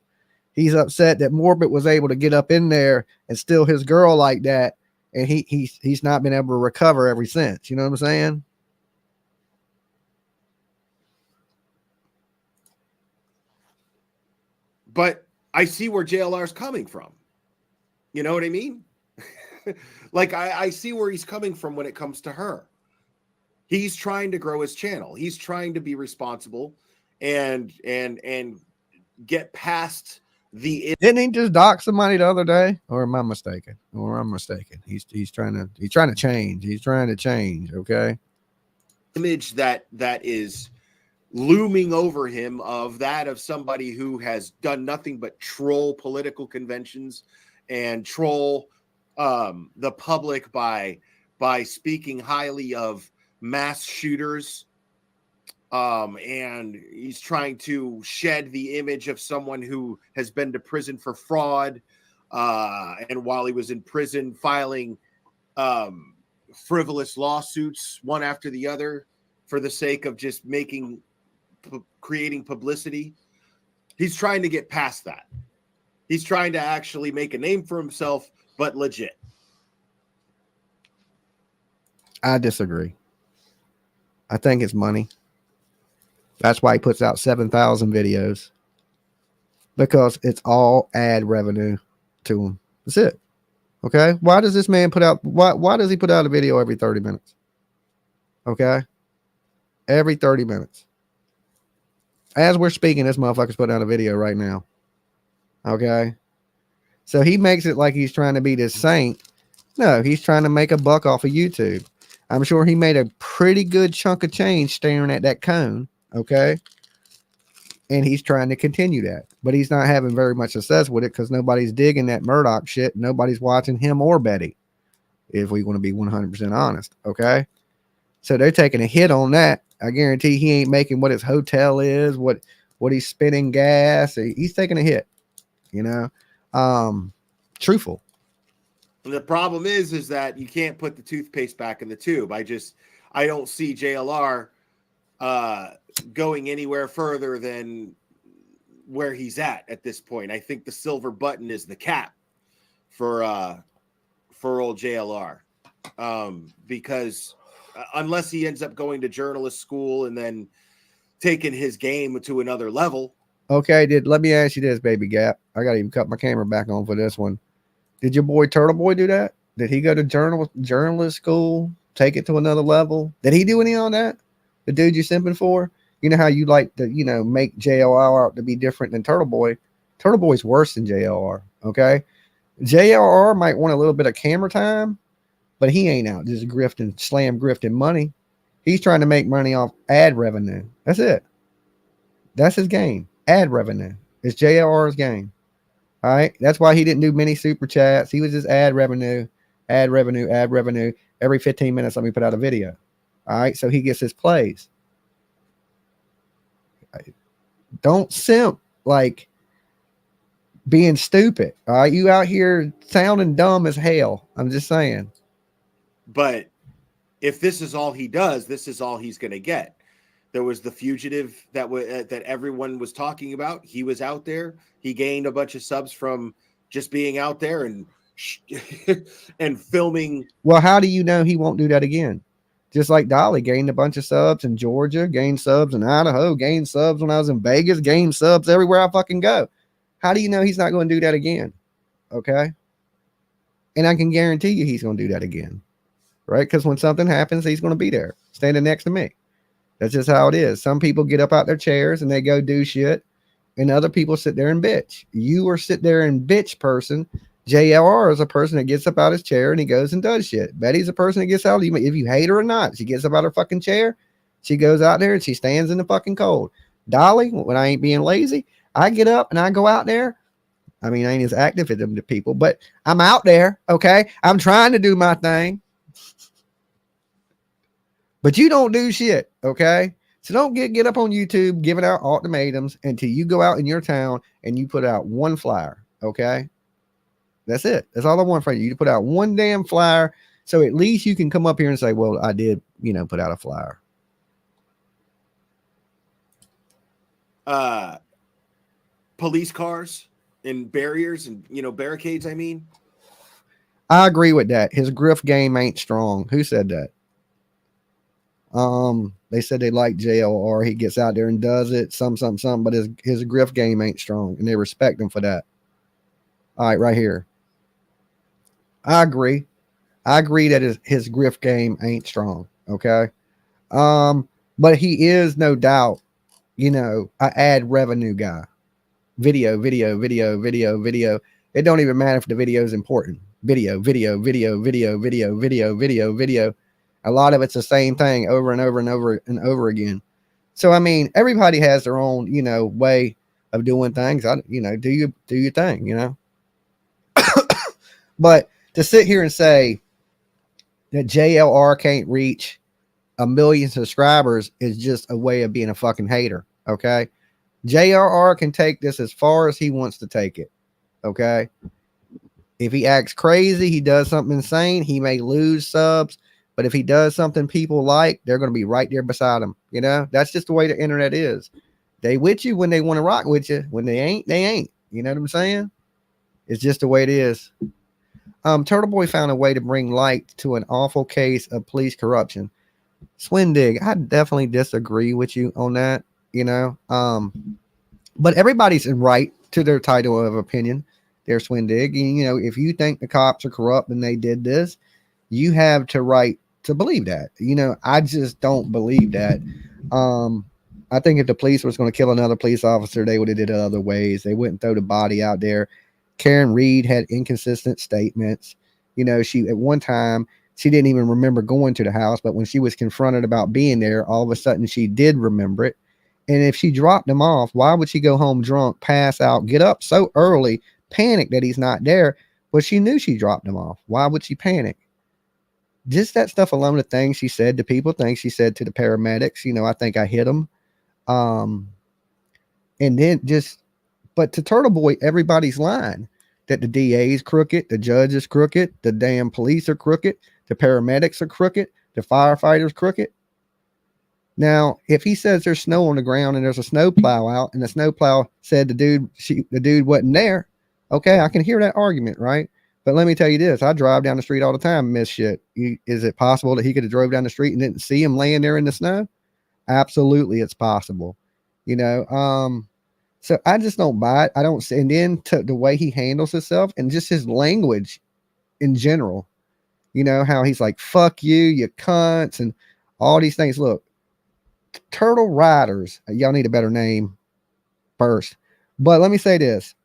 He's upset that Morbid was able to get up in there and steal his girl like that, and he's not been able to recover ever since. You know what I'm saying? But I see where JLR's coming from. You know what I mean? Like I see where he's coming from when it comes to her. He's trying to grow his channel. He's trying to be responsible and get past the. Didn't he just dock somebody the other day? Or am I mistaken? Or I'm mistaken. He's trying to change. He's trying to change. Okay. Image that is looming over him of somebody who has done nothing but troll political conventions and troll the public by speaking highly of mass shooters, and he's trying to shed the image of someone who has been to prison for fraud, and while he was in prison filing frivolous lawsuits one after the other for the sake of just creating publicity. He's trying to get past that. He's trying to actually make a name for himself, but legit. I disagree. I think it's money. That's why he puts out 7,000 videos, because it's all ad revenue to him. That's it. Okay. Why does this man put out, why does he put out a video every 30 minutes? Okay. Every 30 minutes. As we're speaking, this motherfucker's putting out a video right now. Okay. So he makes it like he's trying to be this saint. No, he's trying to make a buck off of YouTube. I'm sure he made a pretty good chunk of change staring at that cone. Okay. And he's trying to continue that, but he's not having very much success with it because nobody's digging that Murdoch shit. Nobody's watching him or Betty, if we want to be 100% honest. Okay. So they're taking a hit on that. I guarantee he ain't making what his hotel is, what he's spending gas. He's taking a hit, you know. Truthful. And the problem is that you can't put the toothpaste back in the tube. I don't see JLR going anywhere further than where he's at this point. I think the silver button is the cap for old JLR, because unless he ends up going to journalist school and then taking his game to another level. Okay, let me ask you this, baby Gap. I gotta even cut my camera back on for this one. Did your boy Turtle Boy do that? Did he go to journalist school, take it to another level? Did he do any on that? The dude you simping for? You know how you like to, you know, make JLR out to be different than Turtle Boy. Turtle Boy's worse than JLR. Okay, JLR might want a little bit of camera time, but he ain't out just grifting money. He's trying to make money off ad revenue. That's it. That's his game. Ad revenue. It's JLR's game. All right. That's why he didn't do many super chats. He was just ad revenue. Every 15 minutes, let me put out a video. All right. So he gets his plays. Don't simp like being stupid. All right. You out here sounding dumb as hell. I'm just saying. But if this is all he does, this is all he's going to get. There was the fugitive that everyone was talking about. He was out there. He gained a bunch of subs from just being out there and filming. Well, how do you know he won't do that again? Just like Dolly gained a bunch of subs in Georgia, gained subs in Idaho, gained subs when I was in Vegas, gained subs everywhere I fucking go. How do you know he's not going to do that again? Okay. And I can guarantee you he's going to do that again. Right? Because when something happens, he's going to be there standing next to me. That's just how it is. Some people get up out their chairs and they go do shit, and other people sit there and bitch. You are sit there and bitch person. JLR is a person that gets up out his chair and he goes and does shit. Betty's a person that gets out, if you hate her or not, she gets up out her fucking chair. She goes out there and she stands in the fucking cold. Dolly, when I ain't being lazy, I get up and I go out there. I mean, I ain't as active as them to people, but I'm out there. Okay. I'm trying to do my thing. But you don't do shit, okay? So don't get up on YouTube giving out ultimatums until you go out in your town and you put out one flyer, okay? That's it. That's all I want from you. You put out one damn flyer, so at least you can come up here and say, well, I did, put out a flyer. Police cars and barriers and, you know, barricades. I mean, I agree with that. His grift game ain't strong. Who said that? They said they like JLR. He gets out there and does it, some, but his grift game ain't strong, and they respect him for that. All right, right here. I agree that his grift game ain't strong. Okay. But he is no doubt, you know, an ad revenue guy. Video. It don't even matter if the video is important. Video. A lot of it's the same thing over and over again. So, I mean, everybody has their own, you know, way of doing things. You know, do your thing, you know. But to sit here and say that JLR can't reach 1 million subscribers is just a way of being a fucking hater. Okay. JRR can take this as far as he wants to take it. Okay. If he acts crazy, he does something insane, he may lose subs. But if he does something people like, they're going to be right there beside him. You know, that's just the way the internet is. They with you when they want to rock with you. When they ain't, they ain't. You know what I'm saying? It's just the way it is. Turtle Boy found a way to bring light to an awful case of police corruption. Swindig, I definitely disagree with you on that. You know, but everybody's right to their title of opinion. They're Swindig. You know, if you think the cops are corrupt and they did this, you have the right to believe that. You know, I just don't believe that. I think if the police was going to kill another police officer, they would have did it other ways. They wouldn't throw the body out there. Karen Reed had inconsistent statements. You know, she at one time, she didn't even remember going to the house, but when she was confronted about being there, all of a sudden she did remember it. And if she dropped him off, why would she go home drunk, pass out, get up so early, panic that he's not there? But she knew she dropped him off. Why would she panic? Just that stuff alone, the things she said to people, things she said to the paramedics, you know, I think I hit them. And then but to Turtle Boy, everybody's lying that the DA is crooked, the judge is crooked, the damn police are crooked, the paramedics are crooked, the firefighters crooked. Now, if he says there's snow on the ground and there's a snow plow out, and the snow plow said the dude wasn't there, okay, I can hear that argument, right? But let me tell you this, I drive down the street all the time and miss shit. Is it possible that he could have drove down the street and didn't see him laying there in the snow? Absolutely, it's possible. You know, so I just don't buy it. I don't see, and then to the way he handles himself and just his language in general, you know, how he's like, fuck you, you cunts, and all these things. Look, Turtle Riders, y'all need a better name first. But let me say this.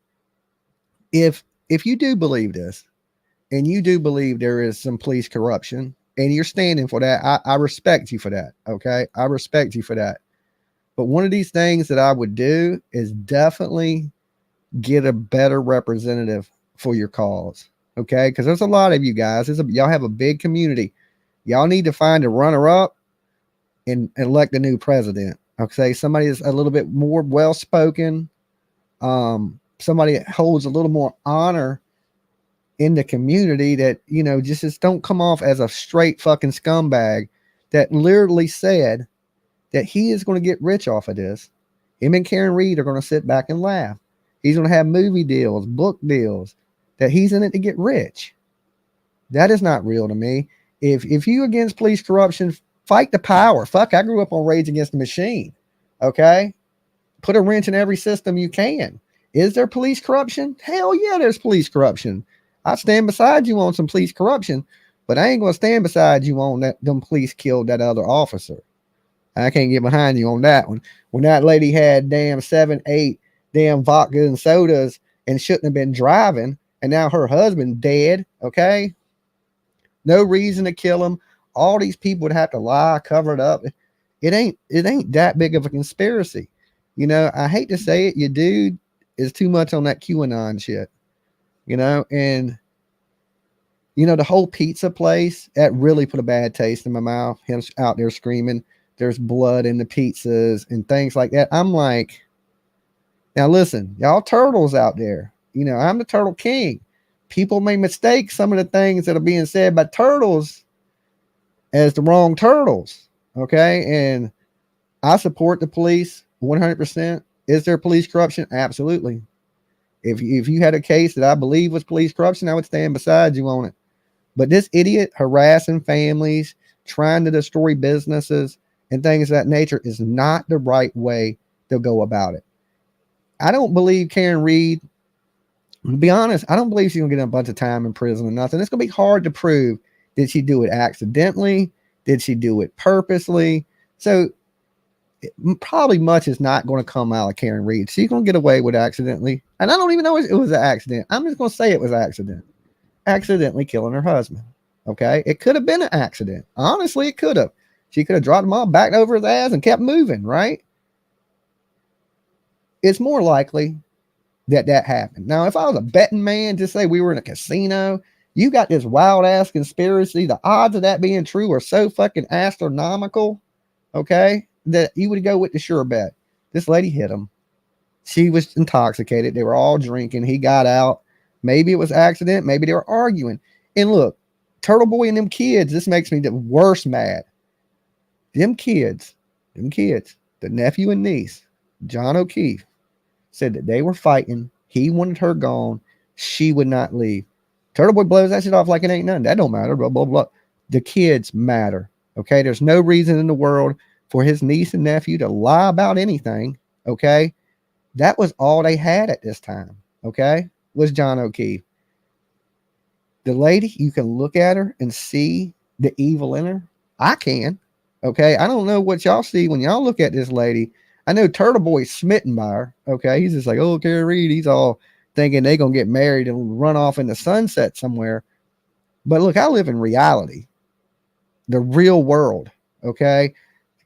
If you do believe this, and you do believe there is some police corruption, and you're standing for that, I respect you for that. Okay. I respect you for that. But one of these things that I would do is definitely get a better representative for your cause. Okay. Because there's a lot of you guys. Y'all have a big community. Y'all need to find a runner-up and elect a new president. Okay. Somebody is a little bit more well-spoken. Somebody that holds a little more honor in the community, that, you know, just don't come off as a straight fucking scumbag that literally said that he is going to get rich off of this. Him and Karen Reed are going to sit back and laugh. He's going to have movie deals, book deals, that he's in it to get rich. That is not real to me. If you against police corruption, fight the power. Fuck, I grew up on Rage Against the Machine. Okay? Put a wrench in every system you can. Is there police corruption? Hell yeah, there's police corruption. I stand beside you on some police corruption, but I ain't going to stand beside you on that them police killed that other officer. I can't get behind you on that one. When that lady had damn 7, 8 damn vodka and sodas and shouldn't have been driving, and now her husband dead, okay? No reason to kill him. All these people would have to lie, cover it up. It ain't that big of a conspiracy. You know, I hate to say it, your dude is too much on that QAnon shit. You know, and you know, the whole pizza place, that really put a bad taste in my mouth. Him out there screaming, there's blood in the pizzas and things like that. I'm like, now listen, y'all turtles out there, you know, I'm the turtle king. People may mistake some of the things that are being said by turtles as the wrong turtles. Okay. And I support the police 100%. Is there police corruption? Absolutely. If you had a case that I believe was police corruption, I would stand beside you on it. But this idiot harassing families, trying to destroy businesses and things of that nature is not the right way to go about it. I don't believe Karen Reed, to be honest, I don't believe she's going to get a bunch of time in prison or nothing. It's going to be hard to prove. Did she do it accidentally? Did she do it purposely? So probably much is not going to come out of Karen Reed. She's going to get away with accidentally. And I don't even know if it was an accident. I'm just going to say it was an accident. Accidentally killing her husband. Okay. It could have been an accident. Honestly, it could have. She could have dropped him off, backed over his ass and kept moving, right? It's more likely that happened. Now, if I was a betting man, just say we were in a casino, you got this wild ass conspiracy. The odds of that being true are so fucking astronomical, okay, that you would go with the sure bet. This lady hit him. She was intoxicated. They were all drinking. He got out. Maybe it was accident. Maybe they were arguing. And look, Turtle Boy and them kids, this makes me the worst mad. Them kids, the nephew and niece, John O'Keefe, said that they were fighting. He wanted her gone. She would not leave. Turtle Boy blows that shit off like it ain't nothing. That don't matter. Blah, blah, blah. The kids matter. Okay. There's no reason in the world for his niece and nephew to lie about anything. Okay. That was all they had at this time. Okay. Was John O'Keefe. The lady, you can look at her and see the evil in her. I can. Okay. I don't know what y'all see when y'all look at this lady. I know Turtle Boy's smitten by her. Okay. He's just like, oh, Karen Reed. He's all thinking they're going to get married and run off in the sunset somewhere. But look, I live in reality, the real world. Okay.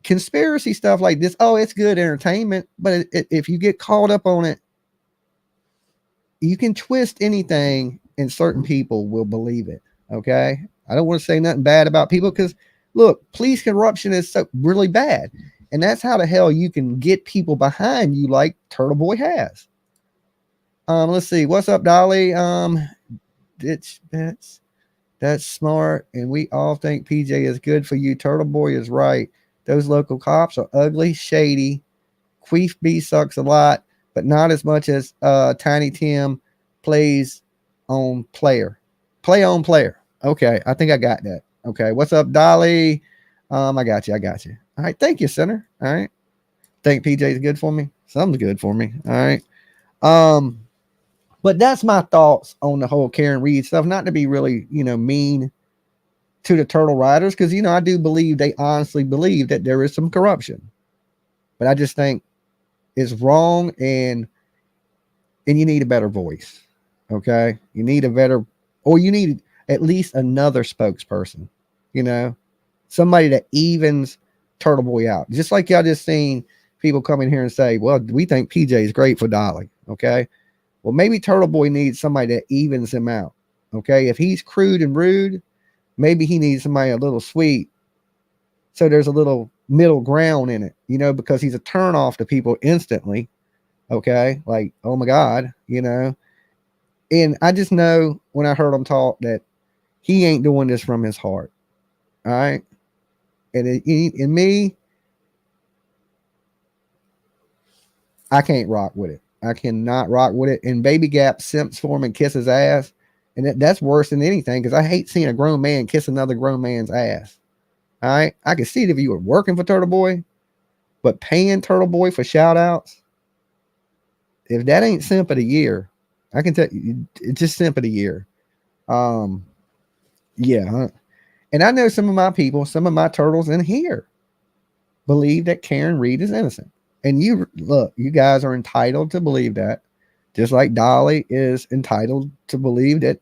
Conspiracy stuff like this. Oh, it's good entertainment. But if you get caught up on it, you can twist anything and certain people will believe it. Okay. I don't want to say nothing bad about people because look, police corruption is so really bad. And that's how the hell you can get people behind you like Turtle Boy has. Let's see. What's up, Dolly? Ditch bets. That's smart. And we all think PJ is good for you. Turtle Boy is right. Those local cops are ugly, shady. Queef B sucks a lot, but not as much as Tiny Tim plays on player. Play on player. Okay. I think I got that. Okay. What's up, Dolly? I got you. All right. Thank you, Senator. All right. Think PJ is good for me. Something's good for me. All right. But that's my thoughts on the whole Karen Reed stuff. Not to be really, mean to the Turtle Riders, because, I do believe they honestly believe that there is some corruption. But I just think it's wrong, and you need a better voice. Okay? You need you need at least another spokesperson, somebody that evens Turtle Boy out. Just like y'all just seen people come in here and say, well, we think PJ is great for Dolly. Okay? Well, maybe Turtle Boy needs somebody that evens him out. Okay? If he's crude and rude, maybe he needs somebody a little sweet. So there's a little middle ground in it, because he's a turn off to people instantly. Okay? Like, oh my God, And I just know when I heard him talk that he ain't doing this from his heart. All right? And in me, I can't rock with it. I cannot rock with it. And Baby Gap simps for him and kiss his ass. And that's worse than anything, because I hate seeing a grown man kiss another grown man's ass. All right? I can see it if you were working for Turtle Boy, but paying Turtle Boy for shout outs, if that ain't simp of the year, I can tell you, it's just simp of the year. Yeah. And I know some of my people, some of my turtles in here believe that Karen Reed is innocent. And you guys are entitled to believe that, just like Dolly is entitled to believe that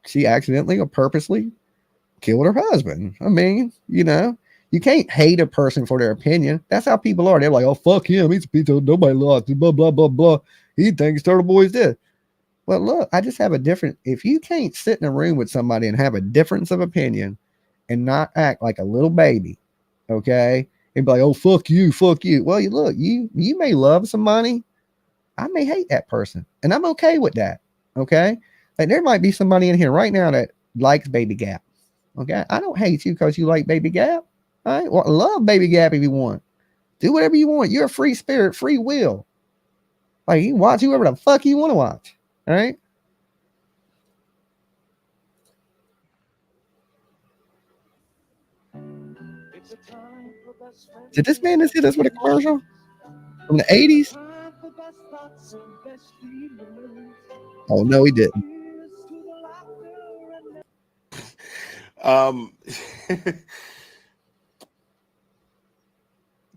she accidentally or purposely killed her husband. I mean, you can't hate a person for their opinion. That's how people are. They're like, oh, fuck him. He's a piece of nobody lost. Blah, blah, blah, blah. He thinks Turtle Boy's dead. Well, look, I just have if you can't sit in a room with somebody and have a difference of opinion and not act like a little baby, okay? And be like, oh, fuck you. Well, you may love somebody. I may hate that person. And I'm okay with that. Okay. Like there might be somebody in here right now that likes Baby Gap. Okay. I don't hate you because you like Baby Gap. All right. Well, love Baby Gap if you want. Do whatever you want. You're a free spirit, free will. Like you watch whoever the fuck you want to watch. All right. Did this man just hit us with a commercial from the 80s? Oh, no, he didn't.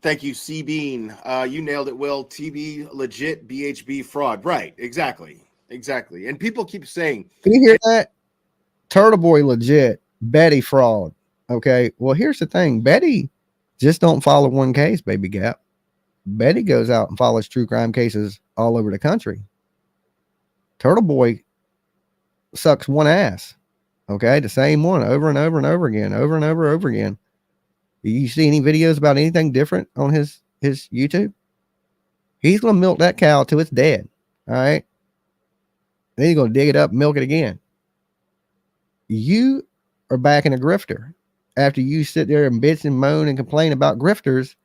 Thank you, C Bean. You nailed it, Will. TB legit, BHB fraud. Right, exactly. And people keep saying, can you hear that? Turtle Boy legit, Betty fraud. Okay, well, here's the thing. Betty just don't follow one case, baby Gap. Betty goes out and follows true crime cases all over the country. Turtle Boy sucks one ass. Okay, the same one over and over and over again, over and over again. You see any videos about anything different on his YouTube? He's gonna milk that cow till it's dead. All right. Then he's gonna dig it up, and milk it again. You are backing a grifter. After you sit there and bitch and moan and complain about grifters,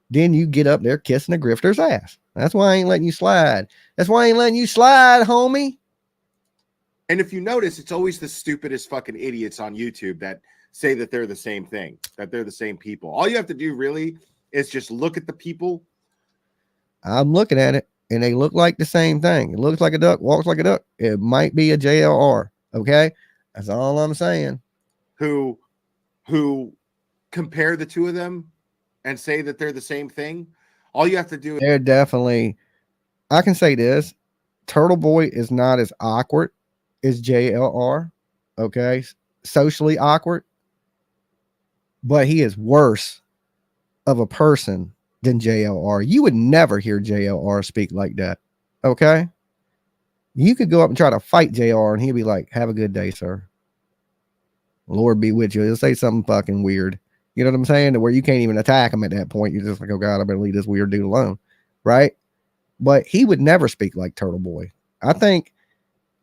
then you get up there kissing a grifter's ass. That's why I ain't letting you slide. That's why I ain't letting you slide, homie. And if you notice, it's always the stupidest fucking idiots on YouTube that say that they're the same thing, that they're the same people. All you have to do really is just look at the people. I'm looking at it, and they look like the same thing. It looks like a duck, walks like a duck. It might be a JLR. Okay, that's all I'm saying. Who compare the two of them and say that they're the same thing. All you have to do is they're definitely. I can say this: Turtle Boy is not as awkward as JLR. Okay, socially awkward, but he is worse of a person than JLR. You would never hear JLR speak like that. Okay. You could go up and try to fight JR and he'd be like, have a good day, sir. Lord be with you. He'll say something fucking weird. You know what I'm saying? To where you can't even attack him at that point. You're just like, oh God, I better leave this weird dude alone. Right. But he would never speak like Turtle Boy. I think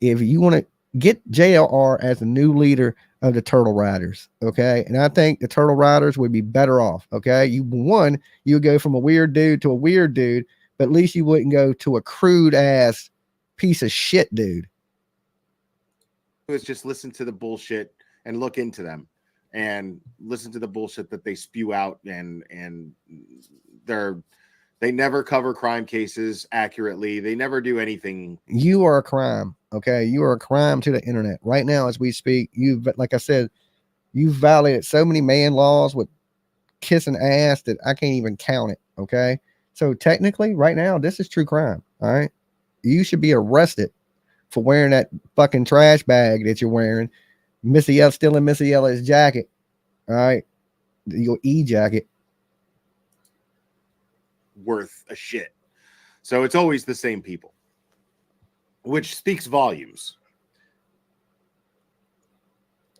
if you want to get JLR as the new leader of the Turtle Riders, okay, and I think the Turtle Riders would be better off, okay. You would go from a weird dude to a weird dude, but at least you wouldn't go to a crude ass piece of shit dude. is just listen to the bullshit and look into them and listen to the bullshit that they spew out, and they never cover crime cases accurately. They never do anything. You are a crime. Okay. You are a crime to the internet right now. As we speak, like I said, you've violated so many man laws with kissing ass that I can't even count it. Okay. So technically right now, this is true crime. All right. You should be arrested for wearing that fucking trash bag that you're wearing. Missy Elliott, still in Missy Elliot's jacket. All right. Your jacket. Worth a shit. So it's always the same people, which speaks volumes.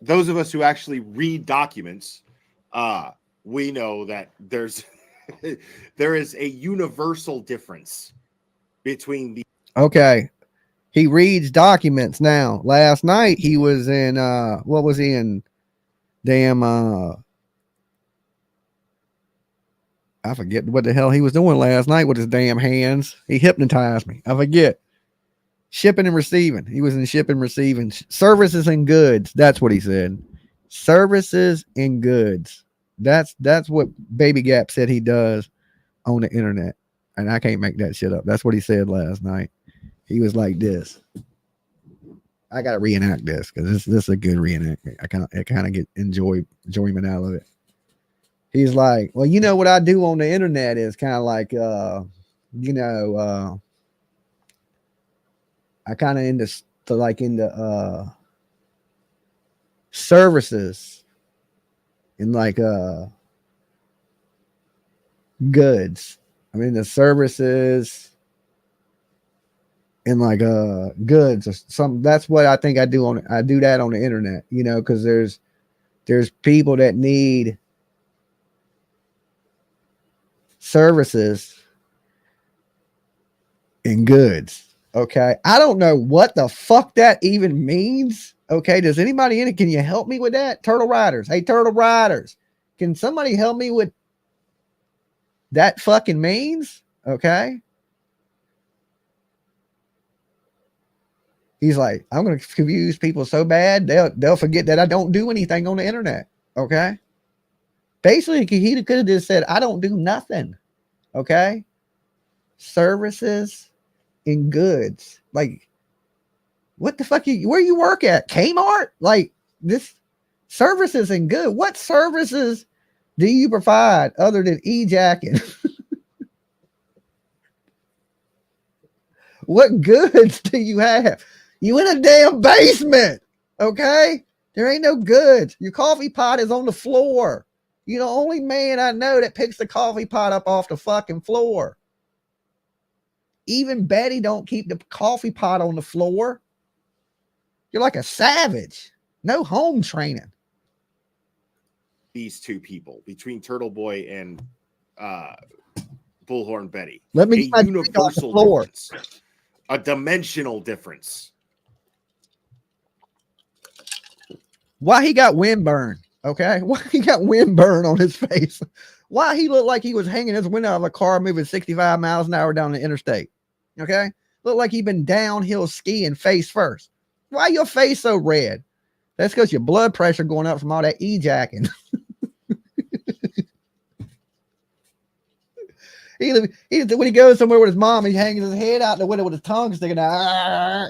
Those of us who actually read documents, we know that there is a universal difference between the. Okay. He reads documents now. Last night he was in what was he in? Damn I forget what the hell he was doing last night with his damn hands. He hypnotized me. I forget. Shipping and receiving. He was in shipping and receiving. Services and goods. That's what he said. Services and goods. That's what Baby Gap said he does on the internet. And I can't make that shit up. That's what he said last night. He was like this. I gotta reenact this because this is a good reenactment. I kind of get enjoyment out of it. He's like, well, you know what I do on the internet is kind of like, I kind of into services and like goods. I mean the services and like goods or something. That's what I think I do I do that on the internet, you know, because there's people that need services and goods. Okay. I don't know what the fuck that even means. Okay. Does anybody in it? Can you help me with that? Turtle Riders. Hey, Turtle Riders. Can somebody help me with that fucking means? Okay. He's like, I'm going to confuse people so bad they'll forget that I don't do anything on the internet. Okay. Basically, he could have just said, I don't do nothing. Okay. Services and goods. Like, what the fuck? Where you work at? Kmart? Like, this services and good. What services do you provide other than e-jacking? What goods do you have? You in a damn basement, okay? There ain't no goods. Your coffee pot is on the floor. You're the only man I know that picks the coffee pot up off the fucking floor. Even Betty don't keep the coffee pot on the floor. You're like a savage. No home training. These two people, between Turtle Boy and Bullhorn Betty. Let me a universal difference. A dimensional difference. Why he got windburn? Okay, why he got windburn on his face? Why he looked like he was hanging his window out of a car moving 65 miles an hour down the interstate? Okay, looked like he'd been downhill skiing face first. Why your face so red? That's because your blood pressure going up from all that e-jacking. When he goes somewhere with his mom, he hangs his head out the window with his tongue sticking out.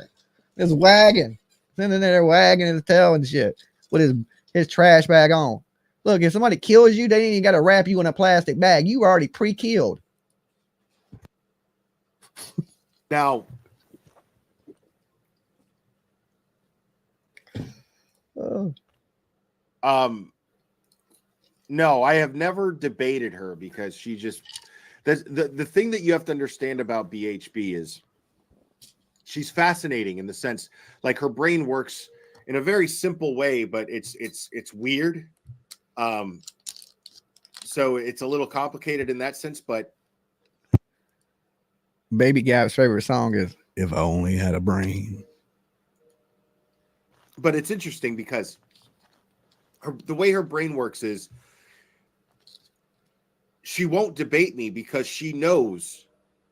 It's wagging. Then they're wagging his tail and shit with his trash bag on. Look, if somebody kills you, they ain't even got to wrap you in a plastic bag. You already pre-killed. Now, no, I have never debated her because she just the thing that you have to understand about BHB is she's fascinating in the sense like her brain works in a very simple way, but it's weird. So it's a little complicated in that sense, but Baby Gap's favorite song is If I Only Had a Brain. But it's interesting because the way her brain works is she won't debate me because she knows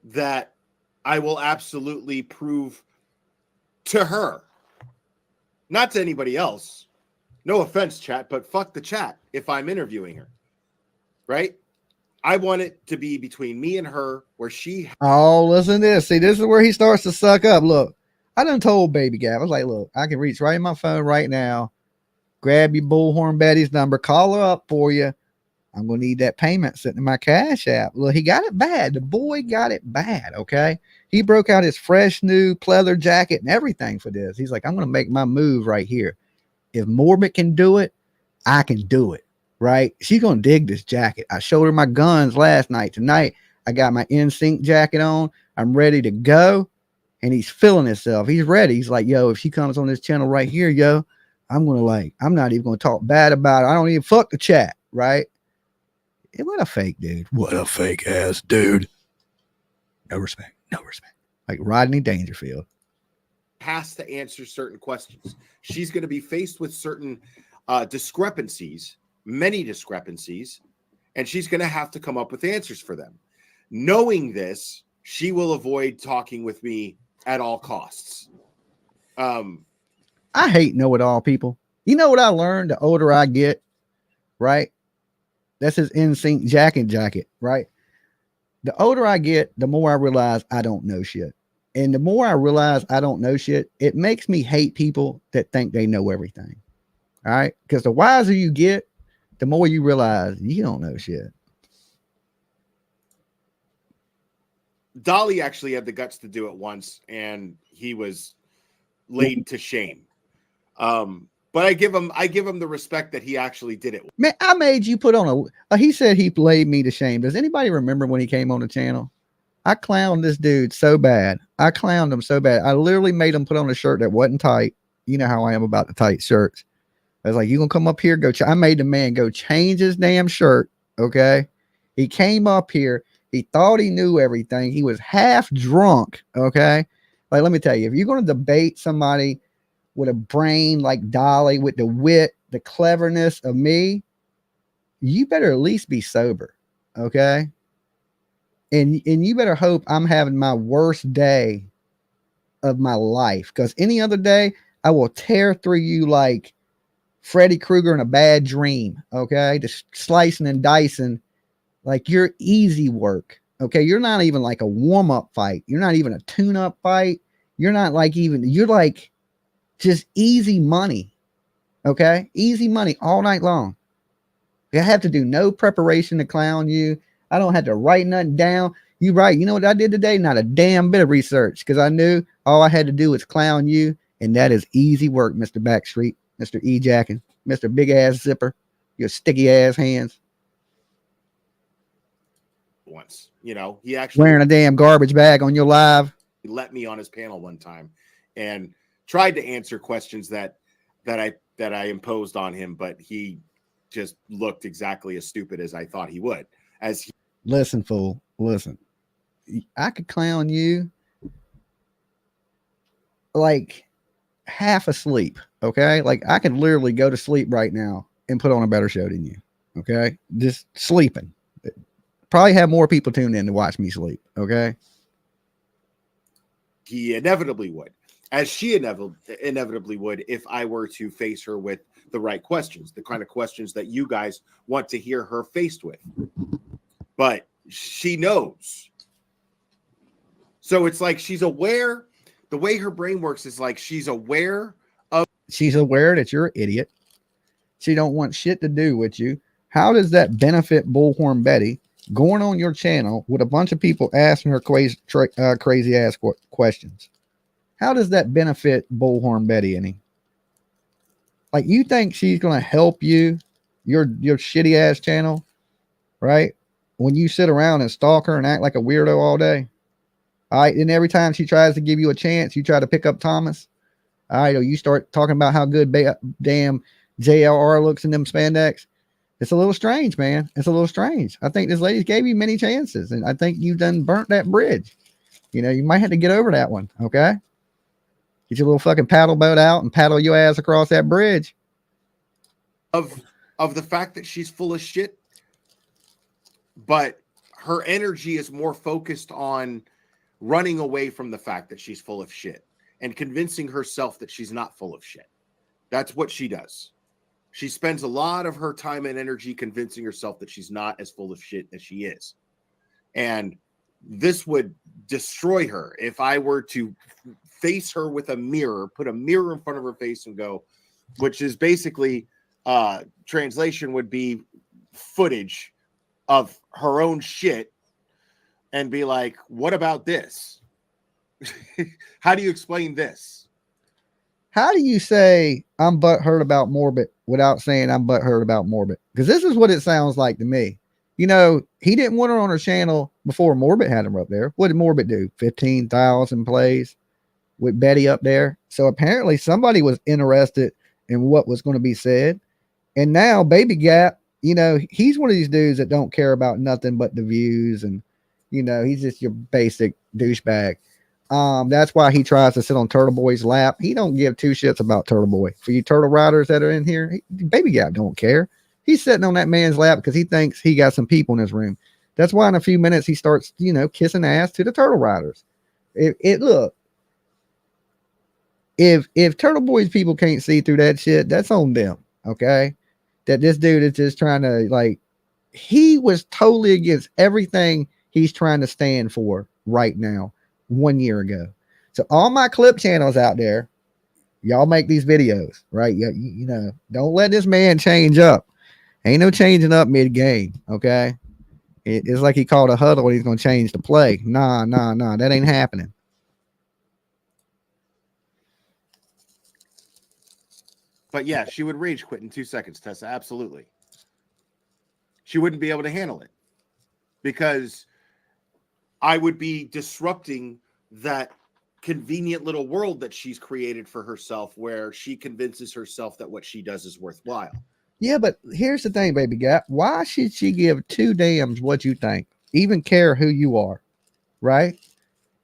that I will absolutely prove to her, not to anybody else. No offense, chat, but fuck the chat if I'm interviewing her, right? I want it to be between me and her where she... Oh, listen to this. See, this is where he starts to suck up. Look, I done told Baby Gap. I was like, look, I can reach right in my phone right now. Grab your Bullhorn Betty's number. Call her up for you. I'm going to need that payment sitting in my Cash App. Look, he got it bad. The boy got it bad, okay? He broke out his fresh new pleather jacket and everything for this. He's like, I'm going to make my move right here. If Morbid can do it, I can do it. Right? She's gonna dig this jacket. I showed her my guns last night. Tonight, I got my NSYNC jacket on. I'm ready to go. And he's feeling himself. He's ready. He's like, yo, if she comes on this channel right here, yo, I'm not even gonna talk bad about it. I don't even fuck the chat, right? What a fake dude. What a fake ass dude. No respect. No respect. Like Rodney Dangerfield. Has to answer certain questions. She's gonna be faced with certain discrepancies. Many discrepancies, and she's going to have to come up with answers for them. Knowing this, she will avoid talking with me at all costs. I hate know-it-all people. You know what I learned the older I get, right? That's his NSYNC jacket, right? The older I get, the more I realize I don't know shit. And the more I realize I don't know shit, it makes me hate people that think they know everything. All right? Because the wiser you get, the more you realize you don't know shit. Dolly actually had the guts to do it once, and he was laid to shame. But I give him the respect that he actually did it. Man, I made you put on he said he laid me to shame. Does anybody remember when he came on the channel? I clowned this dude so bad. I clowned him so bad. I literally made him put on a shirt that wasn't tight. You know how I am about the tight shirts. I was like, you gonna come up here? I made the man go change his damn shirt. Okay. He came up here. He thought he knew everything. He was half drunk. Okay. Like, let me tell you, if you're going to debate somebody with a brain like Dolly, with the wit, the cleverness of me, you better at least be sober. Okay. And you better hope I'm having my worst day of my life, because any other day I will tear through you like Freddy Krueger in a bad dream. Okay, just slicing and dicing like you're easy work. Okay, you're not even like a warm-up fight. You're not even a tune-up fight. You're not like you're like just easy money. Okay, easy money all night long. I have to do no preparation to clown you. I don't have to write nothing down. You right. You know what I did today? Not a damn bit of research, because I knew all I had to do was clown you, and that is easy work, Mr. Backstreet, Mr. E-Jacking, Mr. Big Ass Zipper, your sticky ass hands. Once, you know, he actually wearing a damn garbage bag on your live. He let me on his panel one time and tried to answer questions that I imposed on him, but he just looked exactly as stupid as I thought he would. Listen, fool, listen. I could clown you like half asleep, okay? Like I could literally go to sleep right now and put on a better show than you, okay? Just sleeping. Probably have more people tuned in to watch me sleep, okay? He inevitably would, as she inevitably would if I were to face her with the right questions, the kind of questions that you guys want to hear her faced with. But she knows. So it's like she's aware. The way her brain works is like she's aware that you're an idiot. She don't want shit to do with you. How does that benefit Bullhorn Betty going on your channel with a bunch of people asking her crazy ass questions? How does that benefit Bullhorn Betty any? Like, you think she's going to help you, your shitty ass channel, right? When you sit around and stalk her and act like a weirdo all day. All right. And every time she tries to give you a chance, you try to pick up Thomas. All right. Or you start talking about how good damn JLR looks in them spandex. It's a little strange, man. It's a little strange. I think this lady gave you many chances, and I think you've done burnt that bridge. You know, you might have to get over that one. Okay. Get your little fucking paddle boat out and paddle your ass across that bridge. Of the fact that she's full of shit, but her energy is more focused on running away from the fact that she's full of shit and convincing herself that she's not full of shit. That's what she does. She spends a lot of her time and energy convincing herself that she's not as full of shit as she is. And this would destroy her if I were to face her with a mirror, put a mirror in front of her face and go, which is basically translation would be footage of her own shit, and be like, what about this? How do you explain this? How do you say I'm butthurt about Morbid without saying I'm butthurt about Morbid? Because this is what it sounds like to me. You know, he didn't want her on her channel before Morbid had him up there. What did Morbid do? 15,000 plays with Betty up there. So apparently somebody was interested in what was going to be said. And now Baby Gap, you know, he's one of these dudes that don't care about nothing but the views, and you know, he's just your basic douchebag. That's why he tries to sit on Turtle Boy's lap. He don't give two shits about Turtle Boy. For you Turtle Riders that are in here, Baby Gap don't care. He's sitting on that man's lap because he thinks he got some people in his room. That's why in a few minutes he starts, you know, kissing ass to the Turtle Riders. Look, if Turtle Boy's people can't see through that shit, that's on them. Okay, that this dude is just trying to, like, he was totally against everything he's trying to stand for right now 1 year ago. So all my clip channels out there, y'all make these videos, right? You know, don't let this man change up. Ain't no changing up mid-game, okay? It's like he called a huddle and he's going to change the play. Nah, that ain't happening. But yeah, she would rage quit in 2 seconds, Tessa. Absolutely. She wouldn't be able to handle it because I would be disrupting that convenient little world that she's created for herself, where she convinces herself that what she does is worthwhile. Yeah, but here's the thing, Baby Gap. Why should she give two damns what you think? Even care who you are, right?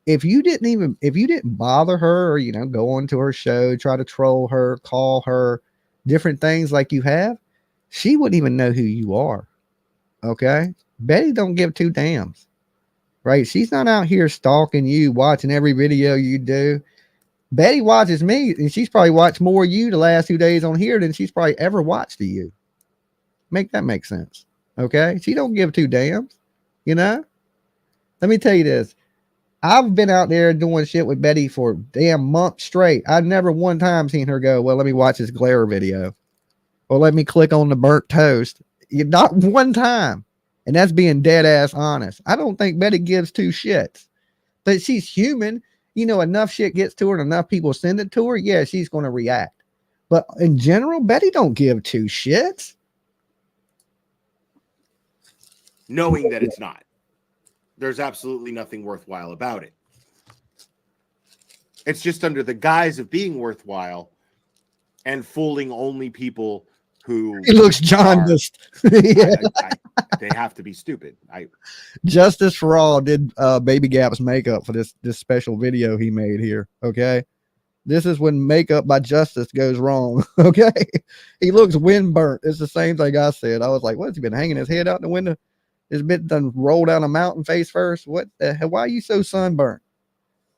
If you didn't bother her, or, you know, go onto her show, try to troll her, call her different things like you have, she wouldn't even know who you are. Okay? Betty don't give two damns, right? She's not out here stalking you, watching every video you do. Betty watches me, and she's probably watched more of you the last 2 days on here than she's probably ever watched of you. Make that make sense. Okay. She don't give two damns, you know? Let me tell you this. I've been out there doing shit with Betty for damn months straight. I've never one time seen her go, well, let me watch this glare video. Or let me click on the burnt toast. Not one time. And that's being dead ass honest. I don't think Betty gives two shits. But she's human. You know, enough shit gets to her and enough people send it to her. Yeah, she's going to react. But in general, Betty don't give two shits. Knowing that it's not. There's absolutely nothing worthwhile about it. It's just under the guise of being worthwhile and fooling only people who He looks jaundiced. Yeah. They have to be stupid. Justice for All did Baby Gap's makeup for this special video he made here. Okay. This is when makeup by Justice goes wrong. Okay. He looks wind burnt. It's the same thing I said. I was like, what's he been hanging his head out the window? This bit done roll down a mountain face first. What the hell? Why are you so sunburnt?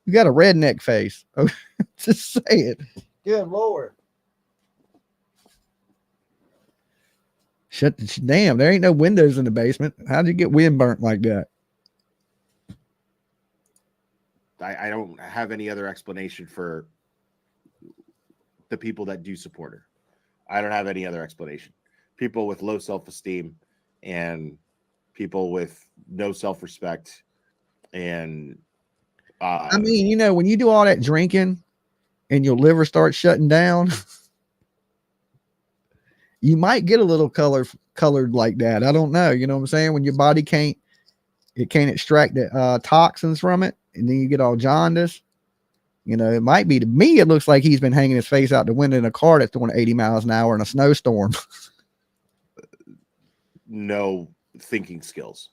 You got a redneck face. Just say it. Good Lord. Damn, there ain't no windows in the basement. How'd you get wind burnt like that? I don't have any other explanation for the people that do support her. I don't have any other explanation. People with low self-esteem and people with no self-respect. And I mean, you know, when you do all that drinking and your liver starts shutting down, you might get a little colored like that. I don't know. You know what I'm saying? When your body can't extract the toxins from it, and then you get all jaundice. You know, it might be. To me, it looks like he's been hanging his face out the window in a car that's doing 80 miles an hour in a snowstorm. No thinking skills.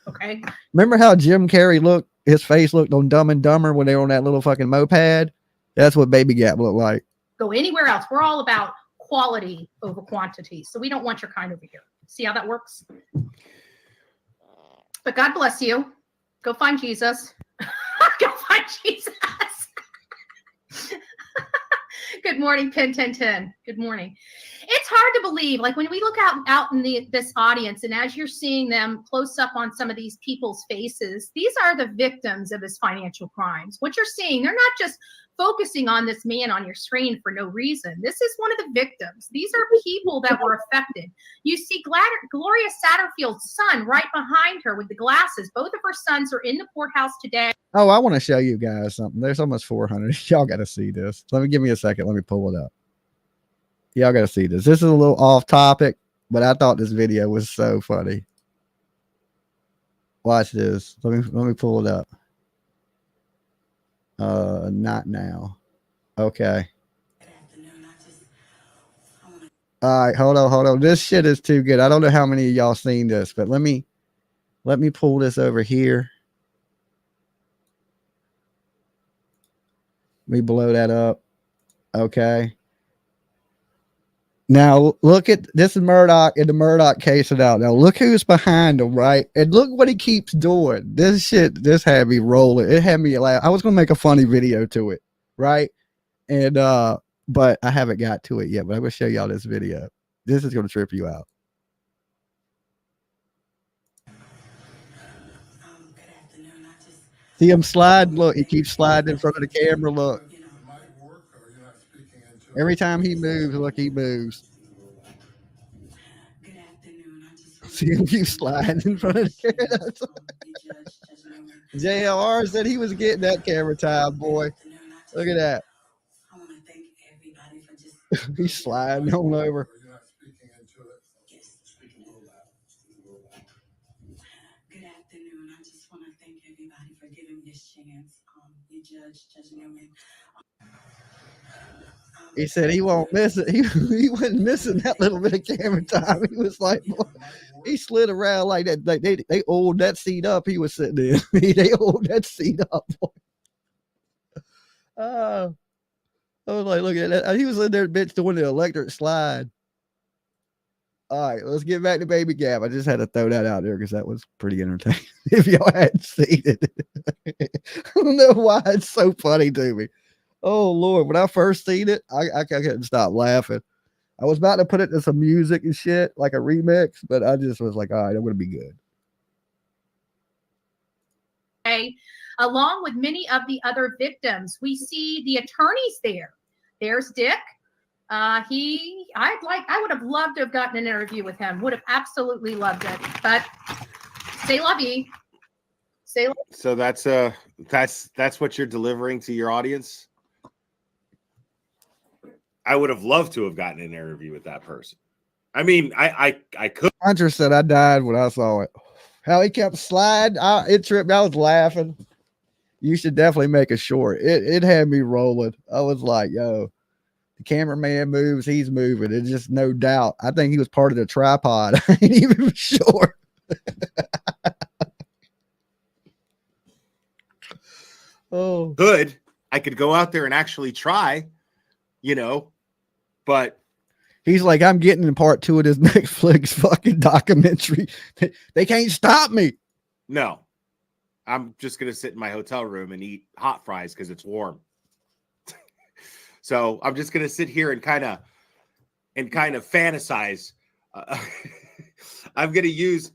Okay. Remember how Jim Carrey looked? His face looked on Dumb and Dumber when they were on that little fucking moped. That's what Baby Gap looked like. Go anywhere else. We're all about quality over quantity. So we don't want your kind over here. See how that works? But God bless you. Go find Jesus. Go find Jesus. Good morning, Pin 1010. Good morning. It's hard to believe, like when we look out in this audience, and as you're seeing them close up on some of these people's faces, these are the victims of his financial crimes. What you're seeing, they're not just focusing on this man on your screen for no reason. This is one of the victims. These are people that were affected. You see Gloria Satterfield's son right behind her with the glasses. Both of her sons are in the courthouse today. Oh, I want to show you guys something. There's almost 400. Y'all got to see this. Give me a second. Let me pull it up. Y'all got to see this. This is a little off topic, but I thought this video was so funny. Watch this. Let me pull it up. Not now. Okay. All right, hold on. This shit is too good. I don't know how many of y'all seen this, but let me pull this over here. Let me blow that up. Okay. Now look at this is Murdoch in the Murdoch case it out. Now look who's behind him, right? And look what he keeps doing. This had me rolling. It had me laugh. I was gonna make a funny video to it, right? And but I haven't got to it yet. But I'm gonna show y'all this video. This is gonna trip you out. See him slide? Look, he keeps sliding in front of the camera. Look. Every time he moves, look, he moves. See him keep sliding in front of the camera. JLR said he was getting that camera time, boy. Look at that. He's sliding on over. Good afternoon. I just want to thank everybody for giving me this chance. You Judge Newman. He said he won't miss it. He wasn't missing that little bit of camera time. He was like, boy, he slid around like that. Like they oiled that seat up. He was sitting there. They oiled that seat up. I was like, look at that. He was in there, bitch, doing the electric slide. All right, let's get back to Baby Gap. I just had to throw that out there because that was pretty entertaining. If y'all hadn't seen it, I don't know why it's so funny to me. Oh Lord, when I first seen it, I couldn't stop laughing. I was about to put it to some music and shit, like a remix, but I just was like, all right, I'm gonna be good. Okay. Along with many of the other victims, we see the attorneys there. There's Dick. I would have loved to have gotten an interview with him. Would have absolutely loved it. But say la vie. Say la vie. So that's what you're delivering to your audience. I would have loved to have gotten an interview with that person. I mean, I could. Hunter said I died when I saw it. How he kept sliding, it tripped. I was laughing. You should definitely make a short. It had me rolling. I was like, yo, the cameraman moves, he's moving. It's just no doubt. I think he was part of the tripod. I ain't even sure. Oh, good. I could go out there and actually try, but he's like, I'm getting in part 2 of this Netflix fucking documentary. They can't stop me. No, I'm just going to sit in my hotel room and eat hot fries because it's warm. So I'm just going to sit here and kind of fantasize. I'm going to use.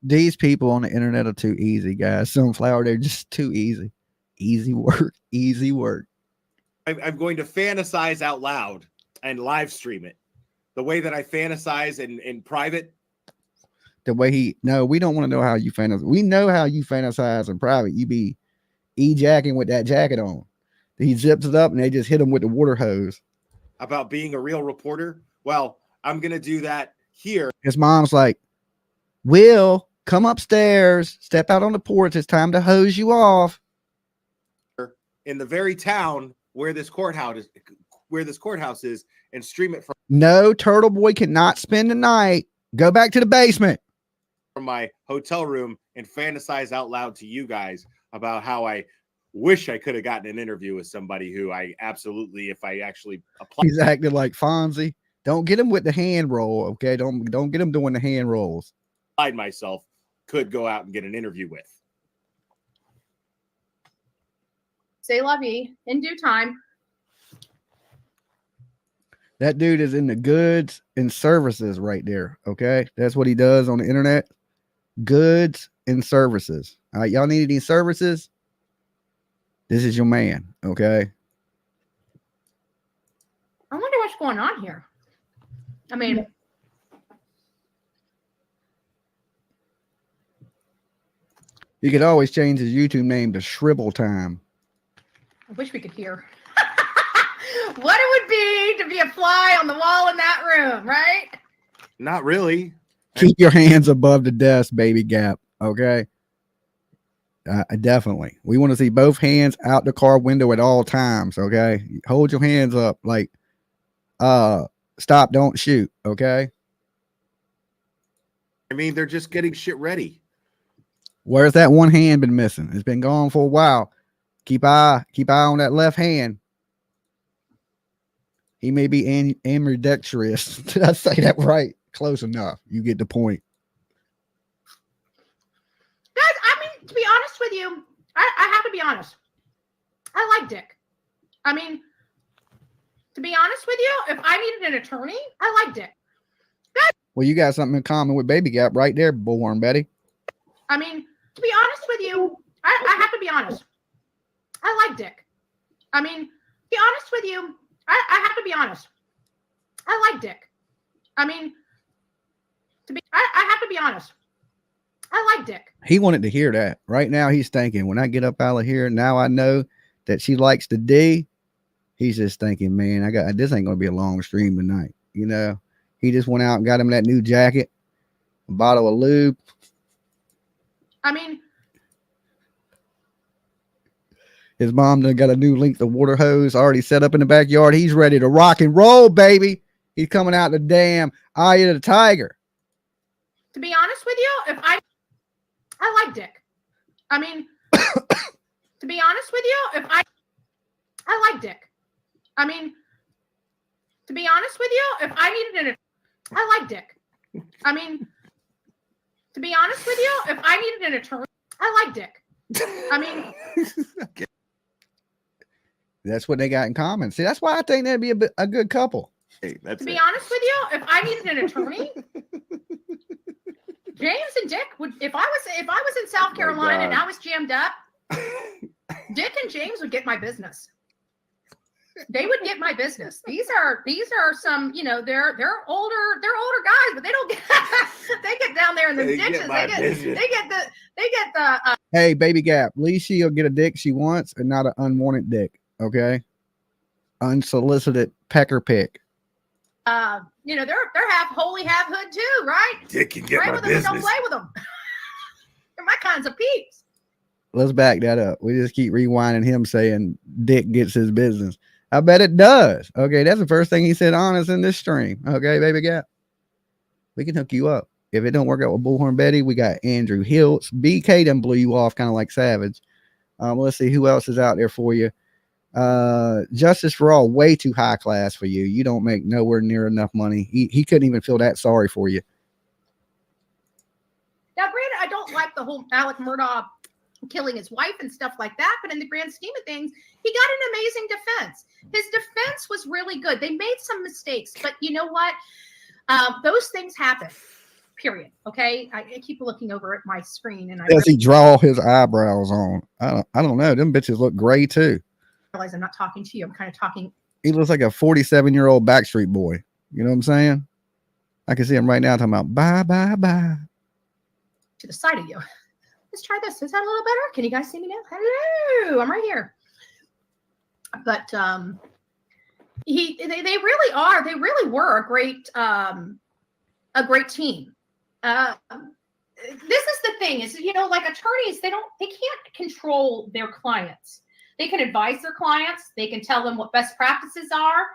These people on the internet are too easy, guys. Sunflower, they're just too easy. Easy work. Easy work. I'm going to fantasize out loud and live stream it. The way that I fantasize in private. The way we don't want to know how you fantasize. We know how you fantasize in private. You be e-jacking with that jacket on. He zips it up and they just hit him with the water hose. About being a real reporter? Well, I'm going to do that here. His mom's like, Will, come upstairs. Step out on the porch. It's time to hose you off. In the very town where this courthouse is, and stream it from. No, Turtle Boy cannot spend the night. Go back to the basement. From my hotel room and fantasize out loud to you guys about how I wish I could have gotten an interview with somebody who I absolutely, if I actually apply. He's acting like Fonzie. Don't get him with the hand roll, okay? Don't get him doing the hand rolls. Myself could go out and get an interview with. Say la vie in due time. That dude is in the goods and services right there. Okay. That's what he does on the internet. Goods and services. All right. Y'all need any services? This is your man. Okay. I wonder what's going on here. I mean, you could always change his YouTube name to Shribble Time. I wish we could hear what it would be to be a fly on the wall in that room, right? Not really. Keep your hands above the desk, baby Gap. Okay. Definitely. We want to see both hands out the car window at all times. Okay. Hold your hands up. Like, stop, don't shoot. Okay. I mean, they're just getting shit ready. Where's that one hand been missing? It's been gone for a while. Keep eye on that left hand. He may be ambidextrous. Did I say that right? Close enough. You get the point. Guys, I mean, to be honest with you, I have to be honest. I like Dick. I mean, to be honest with you, if I needed an attorney, I like Dick. Guys, well, you got something in common with Baby Gap right there, Bullhorn Betty. I mean, to be honest with you, I have to be honest. I like Dick. I mean, to be honest with you, I have to be honest. I like Dick. I mean, I have to be honest. I like Dick. He wanted to hear that. Right now, he's thinking, when I get up out of here, now I know that she likes the D. He's just thinking, man, this ain't gonna be a long stream tonight. You know, he just went out and got him that new jacket, a bottle of lube. I mean, his mom done got a new length of water hose already set up in the backyard. He's ready to rock and roll, baby. He's coming out the damn eye of the tiger. To be honest with you, if I like Dick. I mean, to be honest with you, if I like Dick. I mean, to be honest with you, if I needed I like Dick. I mean, to be honest with you, if I needed an attorney, I like Dick. I mean, That's what they got in common. See, that's why I think that'd be a good couple. Hey, that's To be it. honest with you, if I needed an attorney, James and Dick would. If I was in South Carolina and I was jammed up, Dick and James would get my business. They would get my business. These are some, you know, they're older guys, but they don't get they get down there in the ditches. They get the Hey, baby Gap, at least she'll get a dick she wants and not an unwanted dick. Okay. Unsolicited pecker pick. you know, they're half holy, half hood too, right? Dick can get Play my with them and don't business. play with them. They're my kinds of peeps. Let's back that up. We just keep rewinding him saying Dick gets his business. I bet it does. Okay, that's the first thing he said on us in this stream. Okay, baby Gap. We can hook you up. If it don't work out with Bullhorn Betty, we got Andrew Hiltz. BK done blew you off kind of like Savage. Let's see who else is out there for you. Justice for All, way too high class for you. You don't make nowhere near enough money. He couldn't even feel that sorry for you. Now, granted, I don't like the whole Alec Murdoch killing his wife and stuff like that, but in the grand scheme of things, he got an amazing defense. His defense was really good. They made some mistakes, but you know what? Those things happen. Period. Okay, I keep looking over at my screen, and Does he draw his eyebrows on? I don't know. Them bitches look gray too. realize I'm not talking to you. I'm kind of talking. He looks like a 47-year-old Backstreet Boy. You know what I'm saying? I can see him right now talking about bye, bye, bye. To the side of you. Let's try this. Is that a little better? Can you guys see me now? Hello, I'm right here. But they really are. They really were a great team. This is the thing is, you know, like attorneys, they can't control their clients. They can advise their clients. They can tell them what best practices are.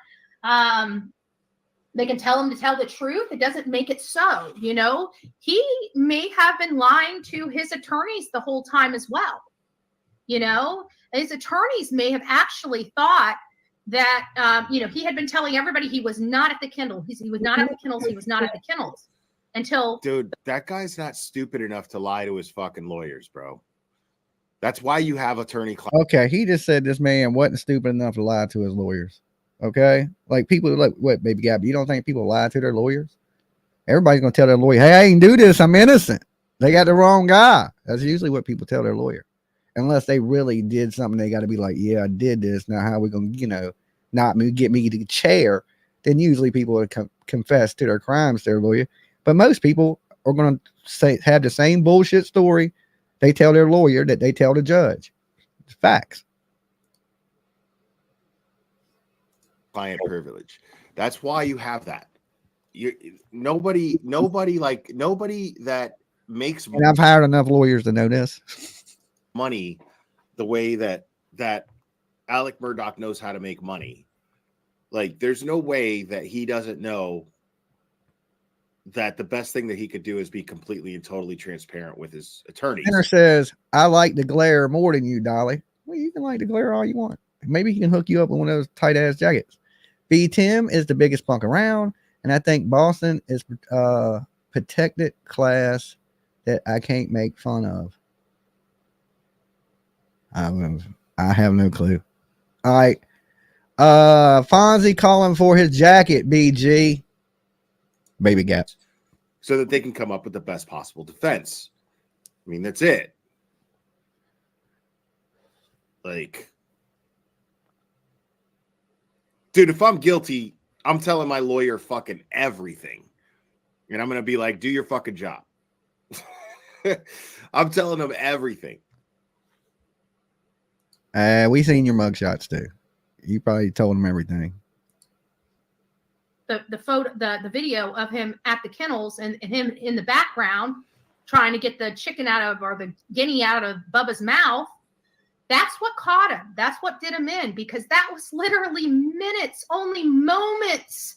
They can tell them to tell the truth. It doesn't make it so, you know. He may have been lying to his attorneys the whole time as well. You know, his attorneys may have actually thought that, you know, he had been telling everybody he was not at the Kindle. He was not at the Kindles. He was not at the Kindles until. Dude, that guy's not stupid enough to lie to his fucking lawyers, bro. That's why you have attorney clients. Okay, he just said this man wasn't stupid enough to lie to his lawyers. Okay, like people like, what, baby Gab? You don't think people lie to their lawyers? Everybody's gonna tell their lawyer, "Hey, I didn't do this. I'm innocent." They got the wrong guy. That's usually what people tell their lawyer, unless they really did something. They got to be like, "Yeah, I did this. Now, how are we gonna, you know, not me get me to the chair?" Then usually people would confess to their crimes to their lawyer. But most people are gonna have the same bullshit story they tell their lawyer that they tell the judge. It's facts. Client privilege. That's why you have that. Nobody that makes And I've hired enough lawyers to know this. money the way that Alec Murdoch knows how to make money. Like, there's no way that he doesn't know that the best thing that he could do is be completely and totally transparent with his attorneys. Tanner says, "I like the glare more than you, Dolly." Well, you can like the glare all you want. Maybe he can hook you up with one of those tight ass jackets. B. Tim is the biggest punk around, and I think Boston is protected class that I can't make fun of. I have no clue. All right. Fonzie calling for his jacket, BG. Baby Gap. So that they can come up with the best possible defense. I mean, that's it. Like, dude, if I'm guilty, I'm telling my lawyer fucking everything. And I'm going to be like, do your fucking job. I'm telling them everything. We seen your mugshots too. You probably told him everything. The photo, the video of him at the kennels and him in the background trying to get the chicken out of, or the guinea out of Bubba's mouth. That's what caught him. That's what did him in, because that was literally minutes, only moments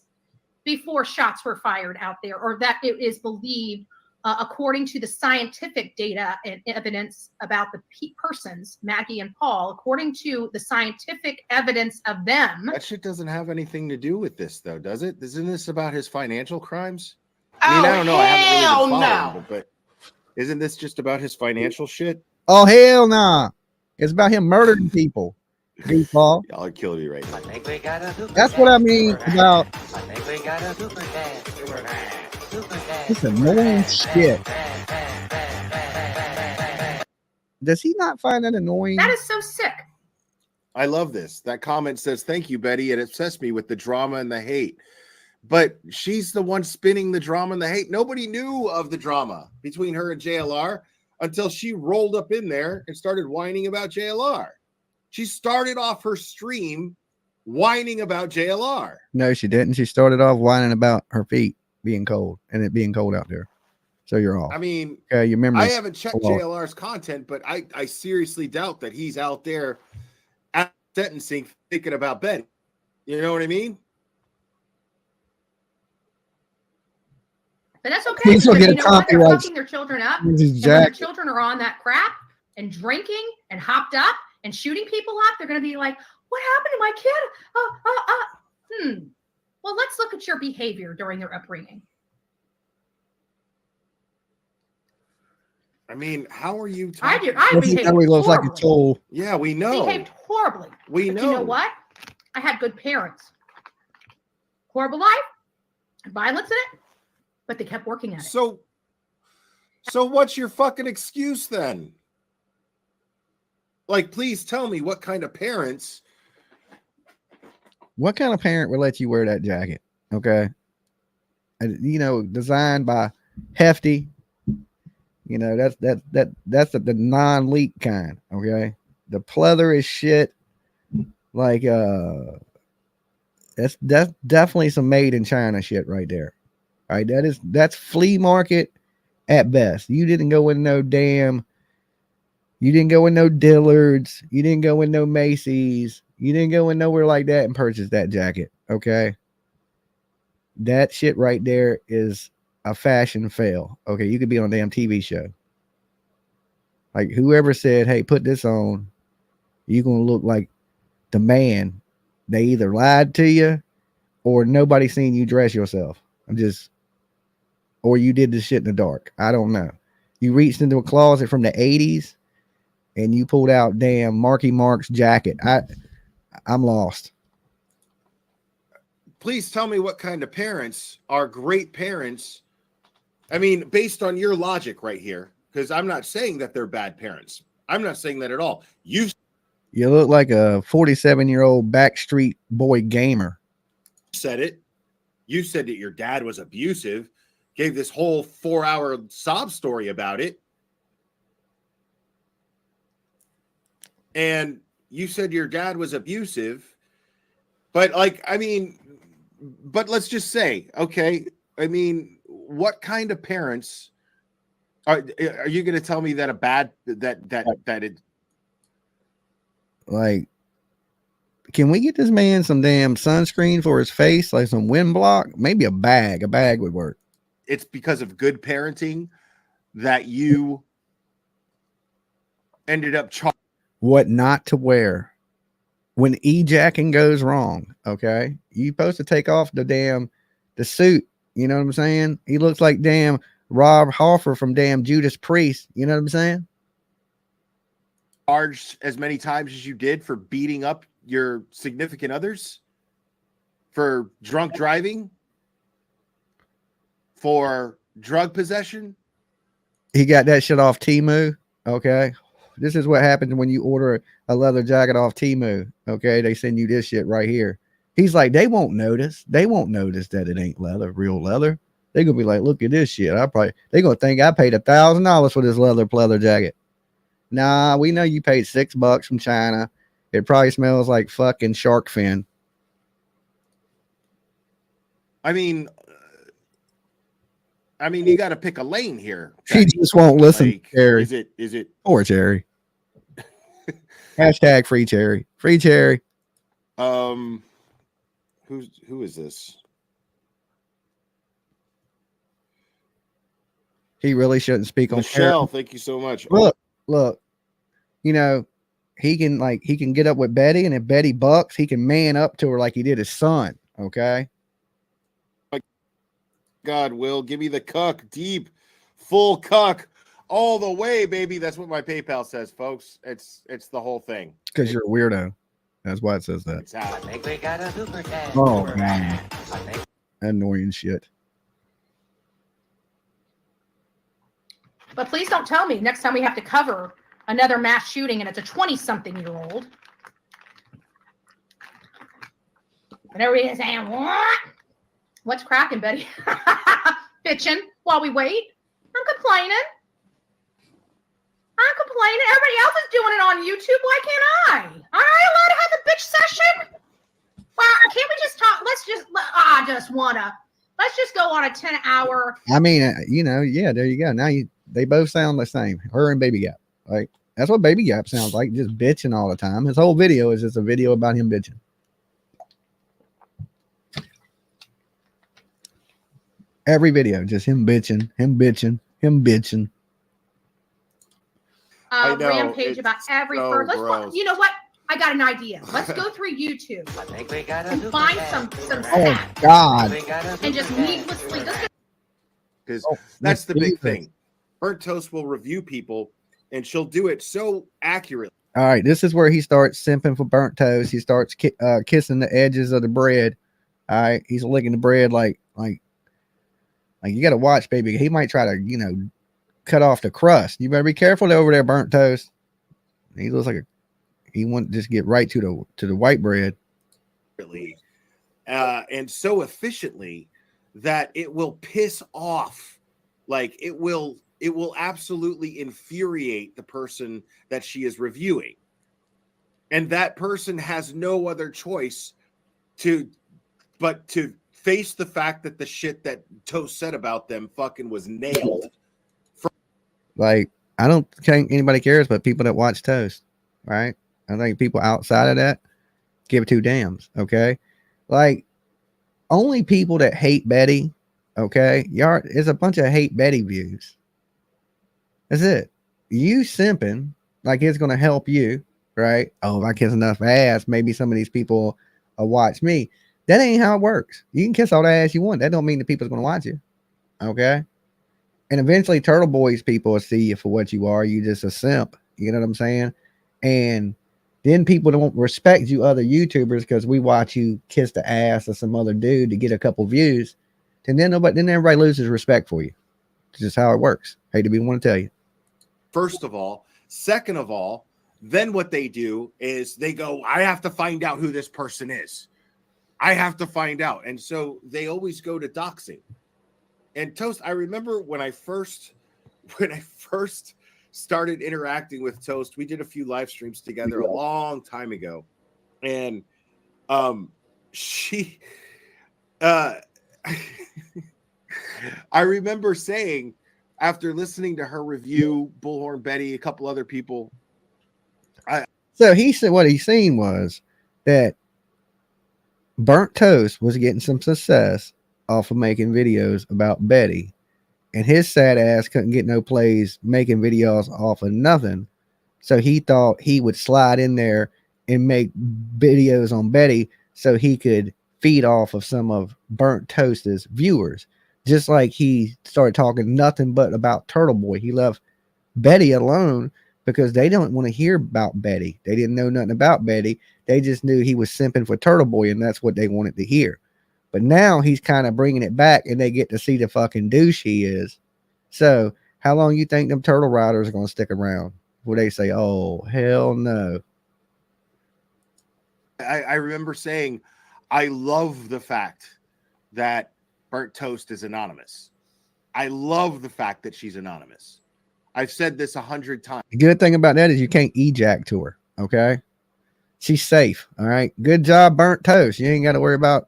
before shots were fired out there, or that it is believed, according to the scientific data and evidence about the persons, Maggie and Paul, according to the scientific evidence of them. That shit doesn't have anything to do with this, though, does it? Isn't this about his financial crimes? I mean, I don't know. I haven't really been following him, but isn't this just about his financial shit? Oh, hell nah. It's about him murdering people. Goofball. Y'all are killing me right now. I think we got a super That's what I dad. mean about I think we got a super dad. Super dad. Super dad. this annoying shit. Does he not find that annoying? That is so sick. I love this. That comment says, "Thank you, Betty. It obsessed me with the drama and the hate." But she's the one spinning the drama and the hate. Nobody knew of the drama between her and JLR until she rolled up in there and started whining about JLR. She started off her stream whining about JLR. No, she didn't. She started off whining about her feet being cold and it being cold out there. So you're off. I mean, okay, you remember? I haven't checked JLR's content, but I seriously doubt that he's out there at sentencing thinking about Betty. You know what I mean? But that's okay. Please don't Because get you a know what? They're copyright. fucking their children up. This And is when Jack. their children are on that crap and drinking and hopped up and shooting people up, they're going to be like, what happened to my kid? Well, let's look at your behavior during their upbringing. I mean, how are you I talking? do. I behaved He looks like a horribly. tool. Yeah, we know. Behaved horribly. We But know. you know what? I had good parents. Horrible life, violence in it, but they kept working at it. So what's your fucking excuse then? Like, please tell me what kind of parents. What kind of parent would let you wear that jacket? Okay. You know, designed by Hefty. You know, that's the non-leak kind. Okay. The pleather is shit. Like that's definitely some made in China shit right there. All right, that's flea market at best. You didn't go in no Dillards, you didn't go in no Macy's, you didn't go in nowhere like that and purchase that jacket. Okay. That shit right there is a fashion fail. Okay, you could be on a damn TV show. Like whoever said, hey, put this on, you're gonna look like the man. They either lied to you or nobody seen you dress yourself. Or you did this shit in the dark. I don't know. You reached into a closet from the 80s and you pulled out damn Marky Mark's jacket. I'm lost. Please tell me what kind of parents are great parents. I mean, based on your logic right here, because I'm not saying that they're bad parents. I'm not saying that at all. You look like a 47-year-old Backstreet Boy gamer. said it. You said that your dad was abusive, gave this whole 4-hour sob story about it. And you said your dad was abusive. But like, I mean, but let's just say, okay, I mean, what kind of parents are you going to tell me that a bad that it Like, can we get this man some damn sunscreen for his face, like some wind block? Maybe a bag would work. it's because of good parenting that you ended up What not to wear when ejacking goes wrong? Okay, you supposed to take off the suit. You know what I'm saying? He looks like damn Rob Hoffer from damn Judas Priest. You know what I'm saying? charged as many times as you did for beating up your significant others, for drunk driving, for drug possession. He got that shit off Temu. Okay, this is what happens when you order a leather jacket off Temu. Okay, they send you this shit right here. He's like, they won't notice. They won't notice that it ain't leather, real leather. They're gonna be like, look at this shit. They're gonna think I paid $1,000 for this leather pleather jacket. Nah, we know you paid $6 from China. It probably smells like fucking shark fin. I mean, you got to pick a lane here. She just won't listen. Like, Cherry. Is it? Poor Cherry. Hashtag free Cherry. Free Cherry. Who is this? He really shouldn't speak on Michelle. Thank you so much. Look, you know, he can get up with Betty, and if Betty bucks, he can man up to her like he did his son. Okay. God, Will, give me the cuck, deep, full cuck, all the way, baby. That's what my PayPal says, folks. It's the whole thing. Because you're a weirdo. That's why it says that. It's out. I think we got a super cat. Oh, man. I think Annoying shit. But please don't tell me next time we have to cover another mass shooting and it's a 20-something-year-old. And everybody's saying, what? What's cracking, Betty? Bitching while we wait. I'm complaining. Everybody else is doing it on YouTube. Why can't I? Aren't I allowed to have a bitch session? Well, can't we just talk? Let's just go on a 10-hour. I mean, you know, yeah, there you go. Now they both sound the same. Her and Baby Gap. Like, that's what Baby Gap sounds like, just bitching all the time. His whole video is just a video about him bitching. Every video, just him bitching. I know, Rampage about every so person. gross. You know what? I got an idea. Let's go through YouTube I think we got a and super find cat. some Oh, stats God. We got a and just super cat. needlessly. Because Oh, that's the big Jesus. thing. Burnt Toast will review people, and she'll do it so accurately. All right, this is where he starts simping for Burnt Toast. He starts kissing the edges of the bread. All right, he's licking the bread like you got to watch, baby. He might try to, cut off the crust. You better be careful over there, Burnt Toast. He looks like he wants to just get right to the white bread. And so efficiently that it will piss off. Like it will absolutely infuriate the person that she is reviewing. And that person has no other choice but to face the fact that the shit that Toast said about them fucking was nailed. Like, I don't think anybody cares, but people that watch Toast, right? I think people outside of that give two dams, okay? Like, only people that hate Betty, okay? It's a bunch of hate Betty views. That's it. You simping like it's gonna help you, right? Oh, if I kiss enough ass, maybe some of these people will watch me. That ain't how it works. You can kiss all the ass you want. That don't mean the people's gonna watch you, okay? And eventually, Turtle Boys people will see you for what you are. You just a simp. You know what I'm saying? And then people don't respect you, other YouTubers, because we watch you kiss the ass of some other dude to get a couple views. And then everybody loses respect for you. It's just how it works. Hate to be one to tell you. First of all. Second of all, then what they do is they go, I have to find out who this person is. I have to find out. And so they always go to doxing. And Toast, I remember when I first started interacting with Toast, we did a few live streams together a long time ago. And she I remember saying, after listening to her review, Bullhorn Betty, a couple other people. So he said what he seen was that Burnt Toast was getting some success off of making videos about Betty, and his sad ass couldn't get no plays making videos off of nothing. So he thought he would slide in there and make videos on Betty so he could feed off of some of Burnt Toast's viewers. Just like he started talking nothing but about Turtle Boy. He left Betty alone because they don't want to hear about Betty. They didn't know nothing about Betty. They just knew he was simping for Turtle Boy, and that's what they wanted to hear. But now he's kind of bringing it back, and they get to see the fucking douche he is. So how long you think them Turtle Riders are going to stick around? Will they say, oh, hell no? I remember saying, I love the fact that Burnt Toast is anonymous. I love the fact that she's anonymous. I've said this 100 times. The good thing about that is you can't ejac to her, okay? She's safe, all right? Good job, Burnt Toast. You ain't got to worry about,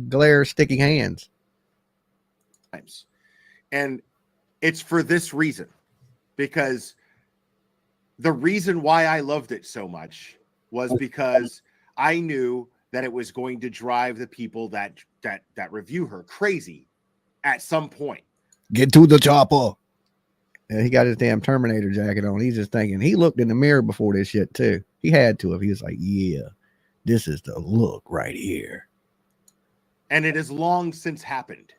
glare sticky hands. And it's for this reason, because the reason why I loved it so much was because I knew that it was going to drive the people that review her crazy at some point. Get to the chopper. And he got his damn Terminator jacket on. He's just thinking, he looked in the mirror before this shit too. He had to have. He was like, yeah, this is the look right here. And it has long since happened.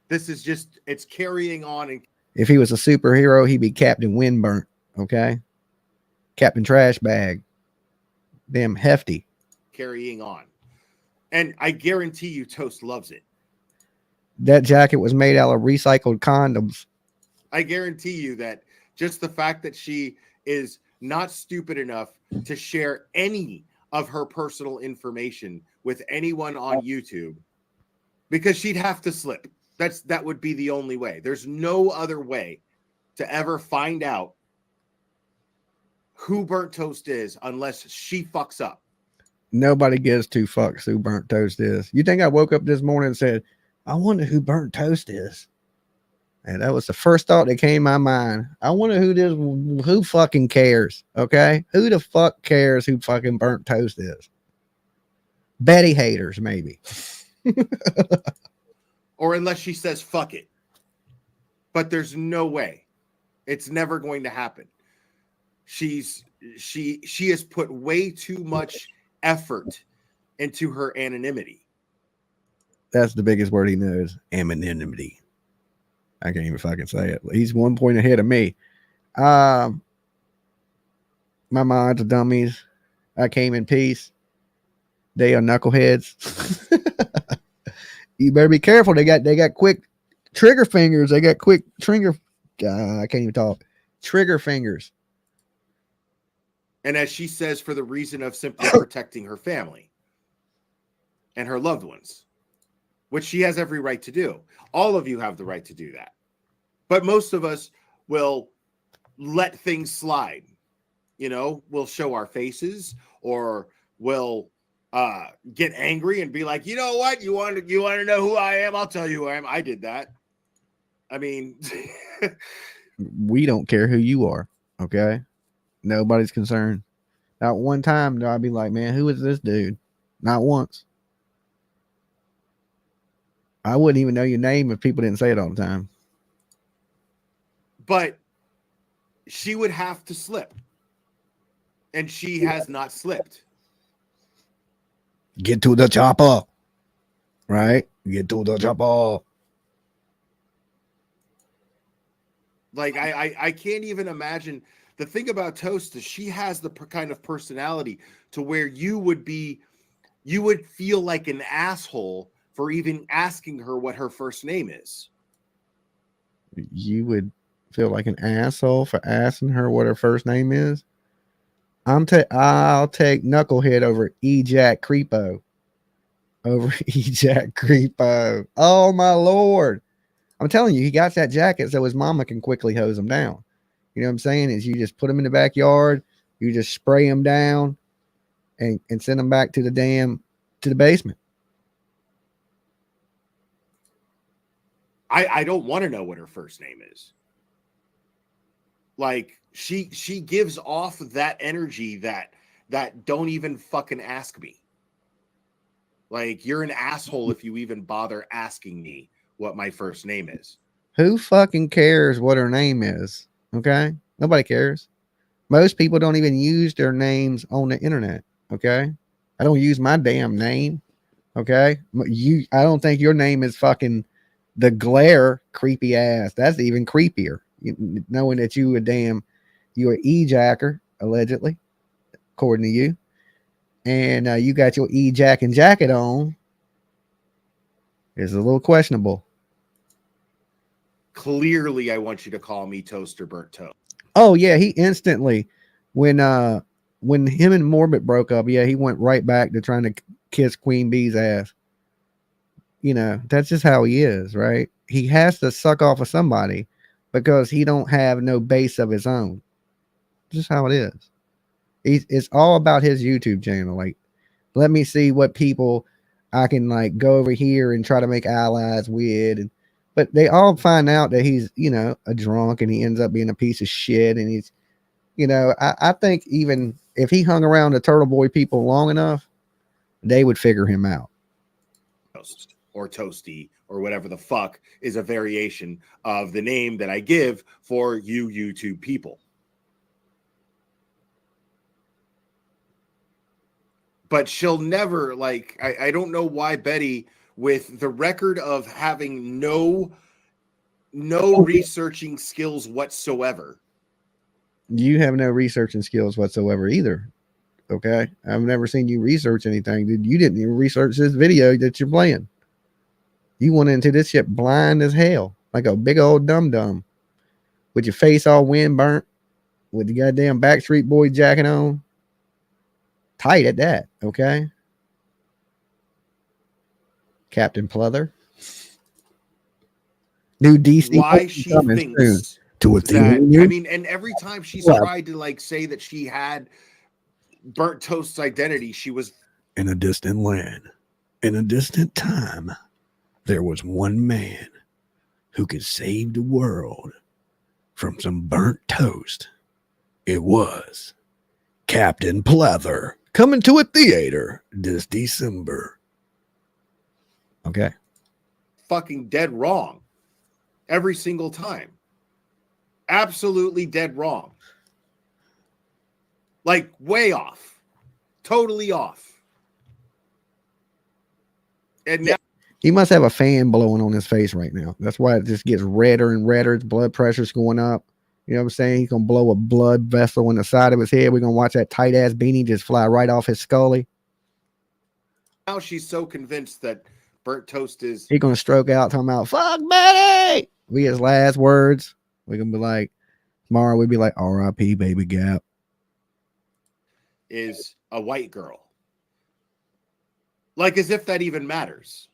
This is just, it's carrying on. And if he was a superhero, he'd be Captain Windburnt, okay? Captain Trash Bag. Damn hefty. carrying on. And I guarantee you Toast loves it. That jacket was made out of recycled condoms. I guarantee you that just the fact that she is not stupid enough to share any of her personal information with anyone on YouTube, because she'd have to slip. That would be the only way. There's no other way to ever find out who Burnt Toast is unless she fucks up. Nobody gives two fucks who Burnt Toast is. You think I woke up this morning and said, I wonder who Burnt Toast is? And that was the first thought that came to my mind. I wonder who fucking cares? Okay. Who the fuck cares who fucking Burnt Toast is? Betty haters, maybe. Or unless she says fuck it. But there's no way. It's never going to happen. She has put way too much effort into her anonymity. That's the biggest word he knows. Anonymity. I can't even fucking say it. He's 1 point ahead of me. My minds are dummies. I came in peace. They are knuckleheads. You better be careful. They got quick trigger fingers. They got quick trigger. I can't even talk. Trigger fingers. And as she says, for the reason of simply protecting her family and her loved ones, which she has every right to do. All of you have the right to do that. But most of us will let things slide. You know, we'll show our faces, or we'll get angry and be like, you know what? You want to know who I am? I'll tell you who I am. I did that. I mean, we don't care who you are. Okay. Nobody's concerned. Not one time do I be like, man, who is this dude? Not once. I wouldn't even know your name if people didn't say it all the time. But she would have to slip. And she has not slipped. Get to the chopper. Right? Get to the chopper. Like, I can't even imagine. The thing about Toast is she has the kind of personality to where you would feel like an asshole for even asking her what her first name is. You would feel like an asshole for asking her what her first name is? I'll take Knucklehead over E-Jack Creepo. Over E-Jack Creepo. Oh, my Lord. I'm telling you, he got that jacket so his mama can quickly hose him down. You know what I'm saying? Is you just put him in the backyard, you just spray him down and send him back to the basement. I don't want to know what her first name is. Like, she gives off that energy that don't even fucking ask me. Like, you're an asshole if you even bother asking me what my first name is. Who fucking cares what her name is? Okay? Nobody cares. Most people don't even use their names on the internet. Okay? I don't use my damn name. Okay? I don't think your name is fucking the Glare creepy ass. That's even creepier. Knowing that you're an E-Jacker, allegedly, according to you. And you got your E-Jacking jacket on. It's a little questionable. Clearly, I want you to call me Toaster Burnt Toast. Oh, yeah. He instantly, when him and Morbid broke up, yeah, he went right back to trying to kiss Queen Bee's ass. You know, that's just how he is, right? He has to suck off of somebody because he don't have no base of his own. Just how it is. It's all about his YouTube channel. Like, let me see what people I can like go over here and try to make allies with. But they all find out that he's, you know, a drunk and he ends up being a piece of shit. And he's, you know, I think even if he hung around the Turtle Boy people long enough, they would figure him out. Toast or Toasty or whatever the fuck is a variation of the name that I give for you YouTube people. But she'll never, like, I don't know why Betty, with the record of having no researching skills whatsoever. You have no researching skills whatsoever either. Okay. I've never seen you research anything. Dude, you didn't even research this video that you're playing. You went into this shit blind as hell, like a big old dum-dum with your face all wind burnt, with the goddamn Backstreet Boy jacket on. Tight at that. Okay. Captain Pleather. New DC. Why she thinks to a that, theater. I mean, and every time she's tried to like say that she had Burnt Toast's identity, she was in a distant land, in a distant time, there was one man who could save the world from some burnt toast. It was Captain Pleather, coming to a theater this December. Okay. fucking dead wrong every single time. Absolutely dead wrong. Like way off. Totally off. And now he must have a fan blowing on his face right now. That's why it just gets redder and redder. His blood pressure's going up. You know what I'm saying? He's going to blow a blood vessel on the side of his head. We're going to watch that tight ass beanie just fly right off his scully. now she's so convinced that burnt toast is. He's going to stroke out talking about, fuck Betty. We his last words. We're going to be like, tomorrow we'd be like, R.I.P. Baby Gap. Is a white girl. Like as if that even matters.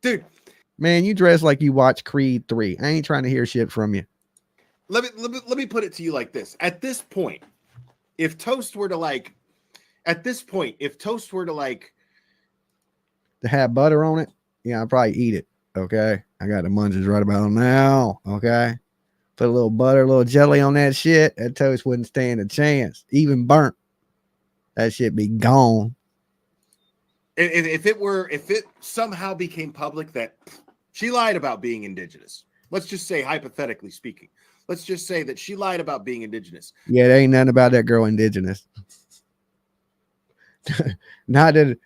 Dude. Man, you dress like you watch Creed 3. I ain't trying to hear shit from you. Let me put it to you like this. At this point, if Toast were to like, to have butter on it, yeah, I'd probably eat it. Okay. I got the munchies right about now. Okay. Put a little butter, a little jelly on that shit. That toast wouldn't stand a chance. Even burnt. That shit be gone. If it somehow became public that she lied about being indigenous, let's just say, hypothetically speaking, let's just say that she lied about being indigenous. Yeah, there ain't nothing about that girl indigenous. Not that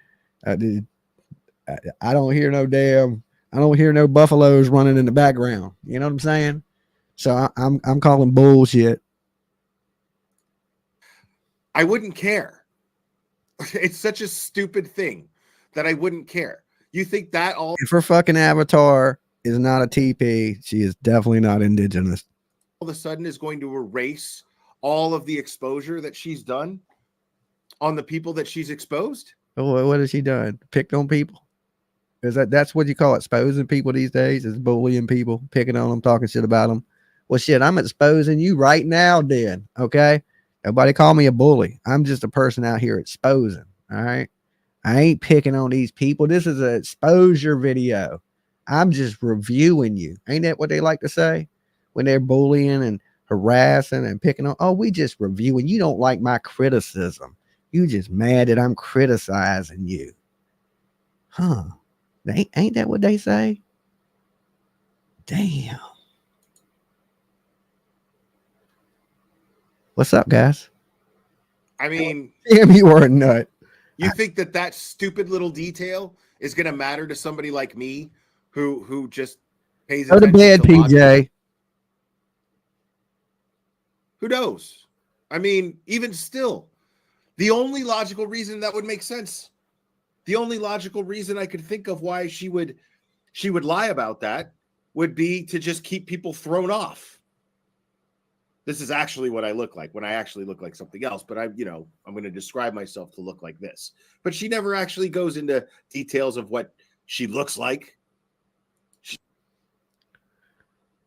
I don't hear no buffaloes running in the background. You know what I'm saying? So I'm calling bullshit. I wouldn't care. It's such a stupid thing that I wouldn't care. You think that all if her fucking avatar is not a TP, she is definitely not indigenous. All of a sudden is going to erase all of the exposure that she's done on the people that she's exposed? Oh, what has she done? Picked on people? That's what you call exposing people these days? Is bullying people, picking on them, talking shit about them. Well, shit, I'm exposing you right now, then. Okay. Nobody call me a bully. I'm just a person out here exposing. All right. I ain't picking on these people. This is an exposure video. I'm just reviewing you. Ain't that what they like to say when they're bullying and harassing and picking on? Oh, we just reviewing. You don't like my criticism. You just mad that I'm criticizing you. Huh. Ain't that what they say? Damn. What's up, guys? I mean, damn, you are a nut. You think that stupid little detail is going to matter to somebody like me who just pays attention to bed, to PJ. logic? Who knows? I mean, even still, the only logical reason that would make sense, the only logical reason I could think of why she would lie about that would be to just keep people thrown off. This is actually what I look like when I actually look like something else, but I'm going to describe myself to look like this. But she never actually goes into details of what she looks like.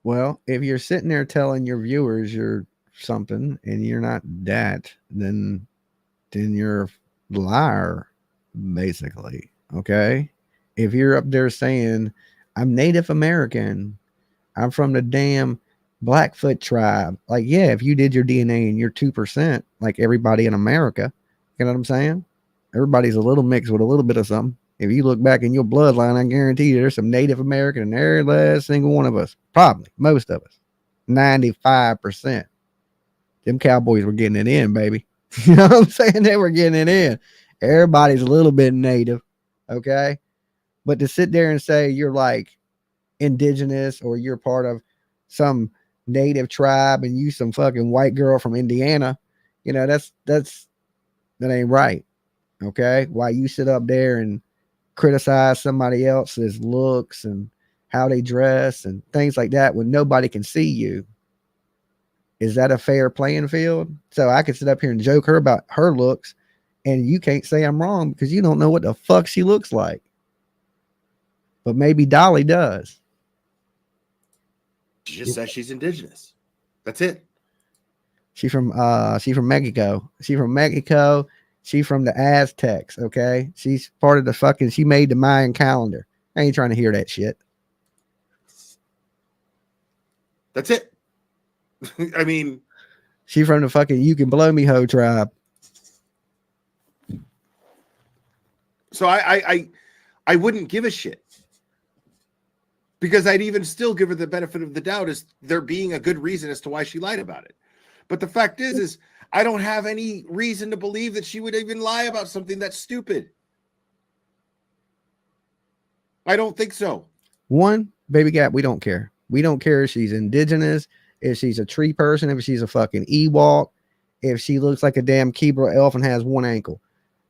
Well, if you're sitting there telling your viewers you're something and you're not that, then you're a liar, basically. Okay. If you're up there saying, I'm Native American, I'm from the damn Blackfoot tribe. Like, yeah, if you did your DNA and you're 2%, like everybody in America, you know what I'm saying? Everybody's a little mixed with a little bit of something. If you look back in your bloodline, I guarantee you there's some Native American in every last single one of us. Probably most of us. 95%. Them cowboys were getting it in, baby. You know what I'm saying? They were getting it in. Everybody's a little bit native. Okay. But to sit there and say you're like indigenous or you're part of some native tribe and you some fucking white girl from Indiana You know, that ain't right. Okay. Why you sit up there and criticize somebody else's looks and how they dress and things like that when nobody can see you? Is that a fair playing field? So I could sit up here and joke her about her looks, and you can't say I'm wrong because you don't know what the fuck she looks like. But maybe Dolly does. She just says she's indigenous. That's it. She's from Mexico. She's from Mexico. She's from the Aztecs. Okay. She's part of the fucking, she made the Mayan calendar. I ain't trying to hear that shit. That's it. I mean, she from the fucking you can blow me hoe tribe. So I wouldn't give a shit, because I'd even still give her the benefit of the doubt as there being a good reason as to why she lied about it. But the fact is I don't have any reason to believe that she would even lie about something that's stupid. I don't think so. One, baby cat, we don't care. We don't care if she's indigenous, if she's a tree person, if she's a fucking Ewok, if she looks like a damn Keebler elf and has one ankle.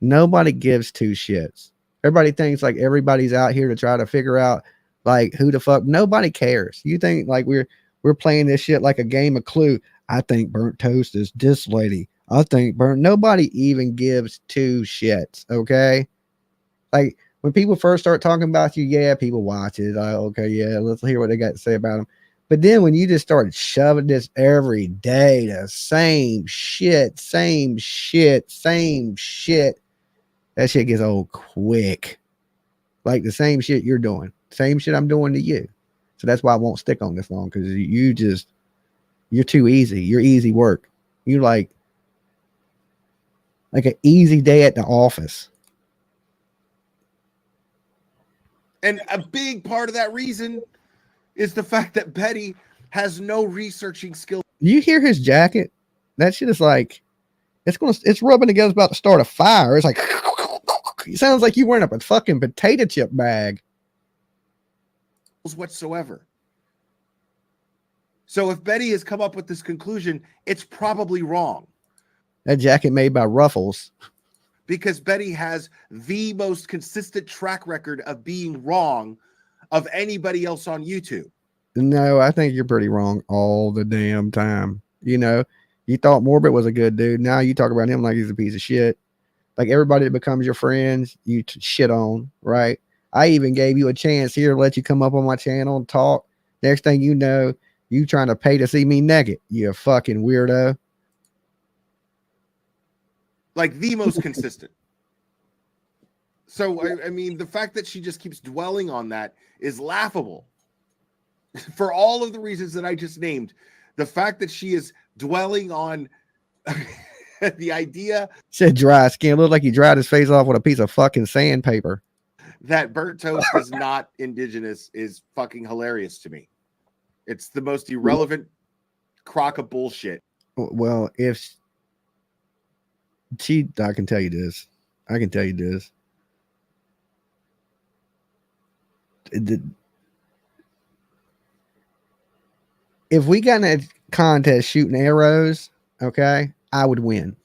Nobody gives two shits. Everybody thinks like everybody's out here to try to figure out like who the fuck. Nobody cares. You think like we're playing this shit like a game of Clue. I think burnt toast is this lady. I think nobody even gives two shits. Okay. Like when people first start talking about you, yeah, people watch it. Okay, yeah, let's hear what they got to say about them. But then when you just started shoving this every day, the same shit, that shit gets old quick. Like the same shit you're doing, same shit I'm doing to you. So that's why I won't stick on this long, because you're too easy. You're easy work. You like an easy day at the office. And a big part of that reason is the fact that Betty has no researching skills. You hear his jacket? That shit is like, it's rubbing together, it's about to start a fire. It's like, it sounds like you wearing up a fucking potato chip bag. Whatsoever. So if Betty has come up with this conclusion, it's probably wrong. That jacket made by Ruffles. Because Betty has the most consistent track record of being wrong of anybody else on YouTube. No, I think you're pretty wrong all the damn time. You know, you thought Morbid was a good dude. Now you talk about him like he's a piece of shit. Like everybody that becomes your friends, you shit on, right? I even gave you a chance here to let you come up on my channel and talk. Next thing you know, you trying to pay to see me naked. You fucking weirdo. Like the most consistent. So, I mean, the fact that she just keeps dwelling on that is laughable. For all of the reasons that I just named, the fact that she is dwelling on the idea. Said dry skin. Looked like he dried his face off with a piece of fucking sandpaper. That burnt toast is not indigenous is fucking hilarious to me. It's the most irrelevant crock of bullshit. Well, if I can tell you this. If we got in a contest shooting arrows, okay, I would win.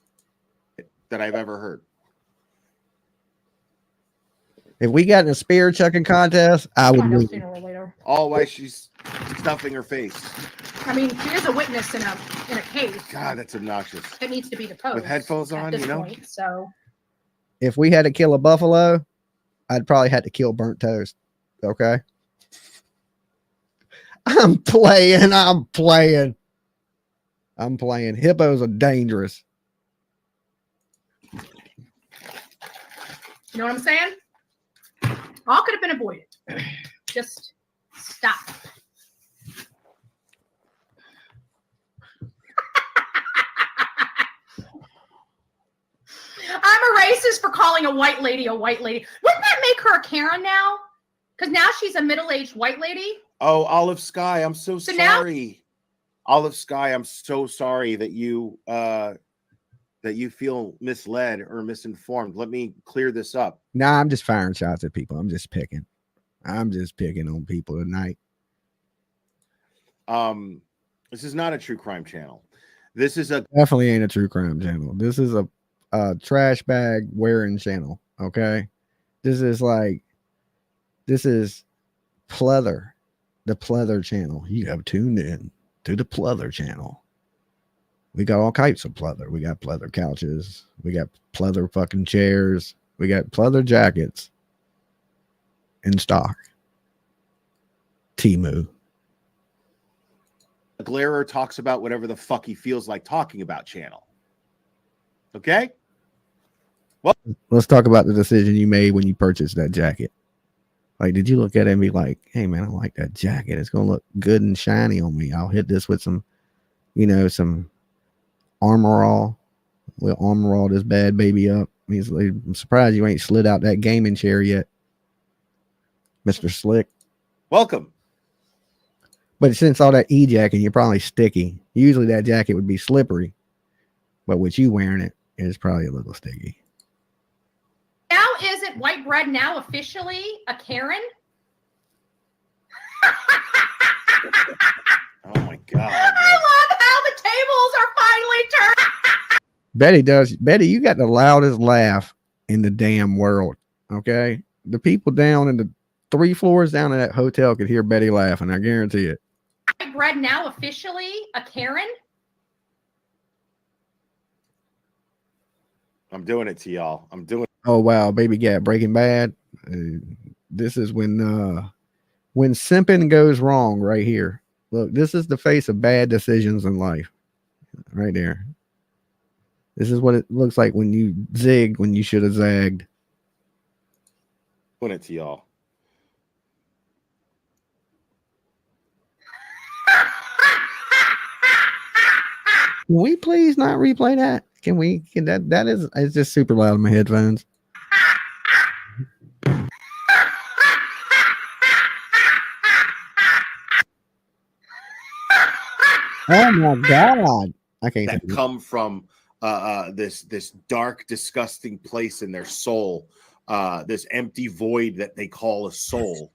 That I've ever heard. If we got in a spear chucking contest, I would win. Sooner or later. All why she's stuffing her face. I mean, she is a witness in a case. God, that's obnoxious. It needs to be deposed with headphones on, you know. Point, so if we had to kill a buffalo, I'd probably have to kill burnt toast. Okay. I'm playing. Hippos are dangerous. You know what I'm saying? All could have been avoided. Just stop. I'm a racist for calling a white lady a white lady. Wouldn't that make her a Karen now? Because now she's a middle-aged white lady. Oh, Olive Sky, I'm so sorry. Olive Sky, I'm so sorry that you feel misled or misinformed. Let me clear this up. Nah, I'm just firing shots at people. I'm just picking on people tonight. This is not a true crime channel. This is a Definitely ain't a true crime channel. This is a trash bag wearing channel. Okay. This is pleather, the pleather channel. You have tuned in to the pleather channel. We got all types of pleather. We got pleather couches. We got pleather fucking chairs. We got pleather jackets in stock. Temu. Glarer talks about whatever the fuck he feels like talking about channel. Okay? Well, let's talk about the decision you made when you purchased that jacket. Like, did you look at it and be like, hey man, I like that jacket. It's going to look good and shiny on me. I'll hit this with some, some armor all. We'll armor all this bad baby up. I'm surprised you ain't slid out that gaming chair yet, Mr. Slick. Welcome. But since all that e-jacket, you're probably sticky. Usually that jacket would be slippery. But with you wearing it, it's probably a little sticky. Now isn't white bread now officially a Karen? Oh my God. I love how the tables are finally turned. Betty, you got the loudest laugh in the damn world. Okay? The people down in the 3 floors down in that hotel could hear Betty laughing. I guarantee it. White bread now officially a Karen? I'm doing it to y'all. I'm doing it. Oh wow, baby got Breaking Bad. This is when simping goes wrong right here. Look, this is the face of bad decisions in life. Right there. This is what it looks like when you zigged when you should have zagged. Doing it to y'all. Can we please not replay that? Can we? It's just super loud in my headphones. Oh my God. I can't that come from this dark, disgusting place in their soul, this empty void that they call a soul.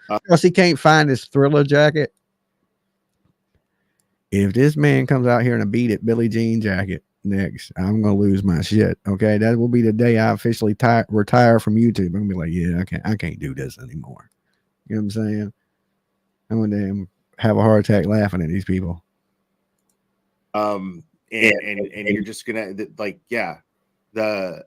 Because he can't find his Thriller jacket. If this man comes out here in a Beat It Billie Jean jacket next, I'm gonna lose my shit. Okay, that will be the day I officially retire from YouTube. I'm gonna be like, yeah, I can't do this anymore. You know what I'm saying? I'm gonna have a heart attack laughing at these people. And you're just gonna like, yeah, the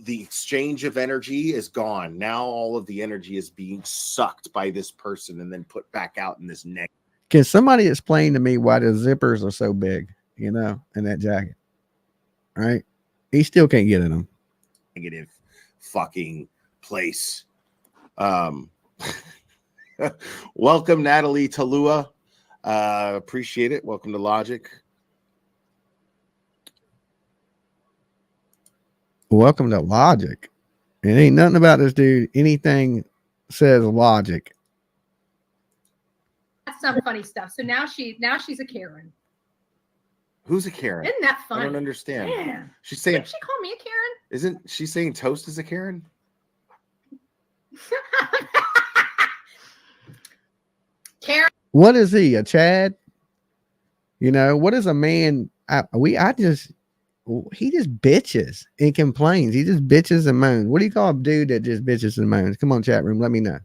exchange of energy is gone. Now all of the energy is being sucked by this person and then put back out in this neck. Can somebody explain to me why the zippers are so big, in that jacket? Right? He still can't get in them. Negative fucking place. Welcome, Natalie Talua. Appreciate it. Welcome to Logic. Welcome to Logic. It ain't nothing about this dude. Anything says Logic. That's some funny stuff. So now she's a Karen. Who's a Karen? Isn't that funny? I don't understand. Yeah. She's saying. Did she call me a Karen? Isn't she saying Toast is a Karen? Karen. What is he? A Chad? What is a man? He just bitches and complains. He just bitches and moans. What do you call a dude that just bitches and moans? Come on, chat room. Let me know.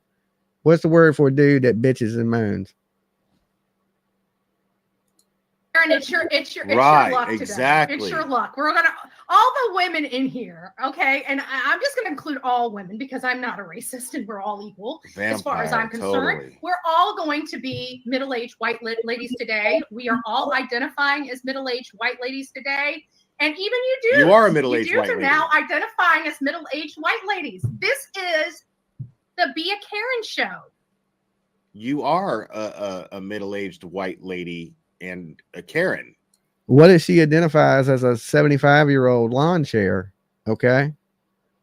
What's the word for a dude that bitches and moans? Karen, it's your right, luck today. exactly. It's your luck. We're gonna all the women in here, okay? And I'm just gonna include all women because I'm not a racist and we're all equal as far as I'm concerned. Totally. We're all going to be middle-aged white ladies today. We are all identifying as middle-aged white ladies today. And even you are a middle-aged white lady. Now identifying as middle-aged white ladies. This is the Be a Karen show. You are a middle-aged white lady and a Karen. What if she identifies as a 75-year-old lawn chair? Okay.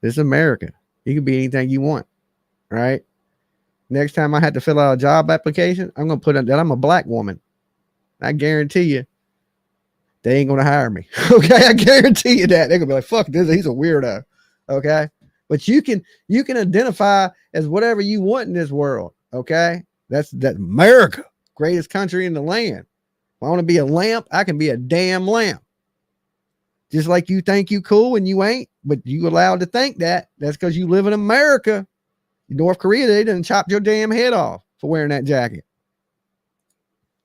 This is America. You can be anything you want. Right? Next time I had to fill out a job application, I'm going to put that I'm a black woman. I guarantee you. They ain't gonna hire me. Okay, I guarantee you that. They're gonna be like, fuck this, he's a weirdo. Okay. But you can identify as whatever you want in this world. Okay. That's America, greatest country in the land. I want to be a lamp, I can be a damn lamp. Just like you think you cool and you ain't, but you allowed to think that. That's because you live in America. North Korea, they done chopped your damn head off for wearing that jacket.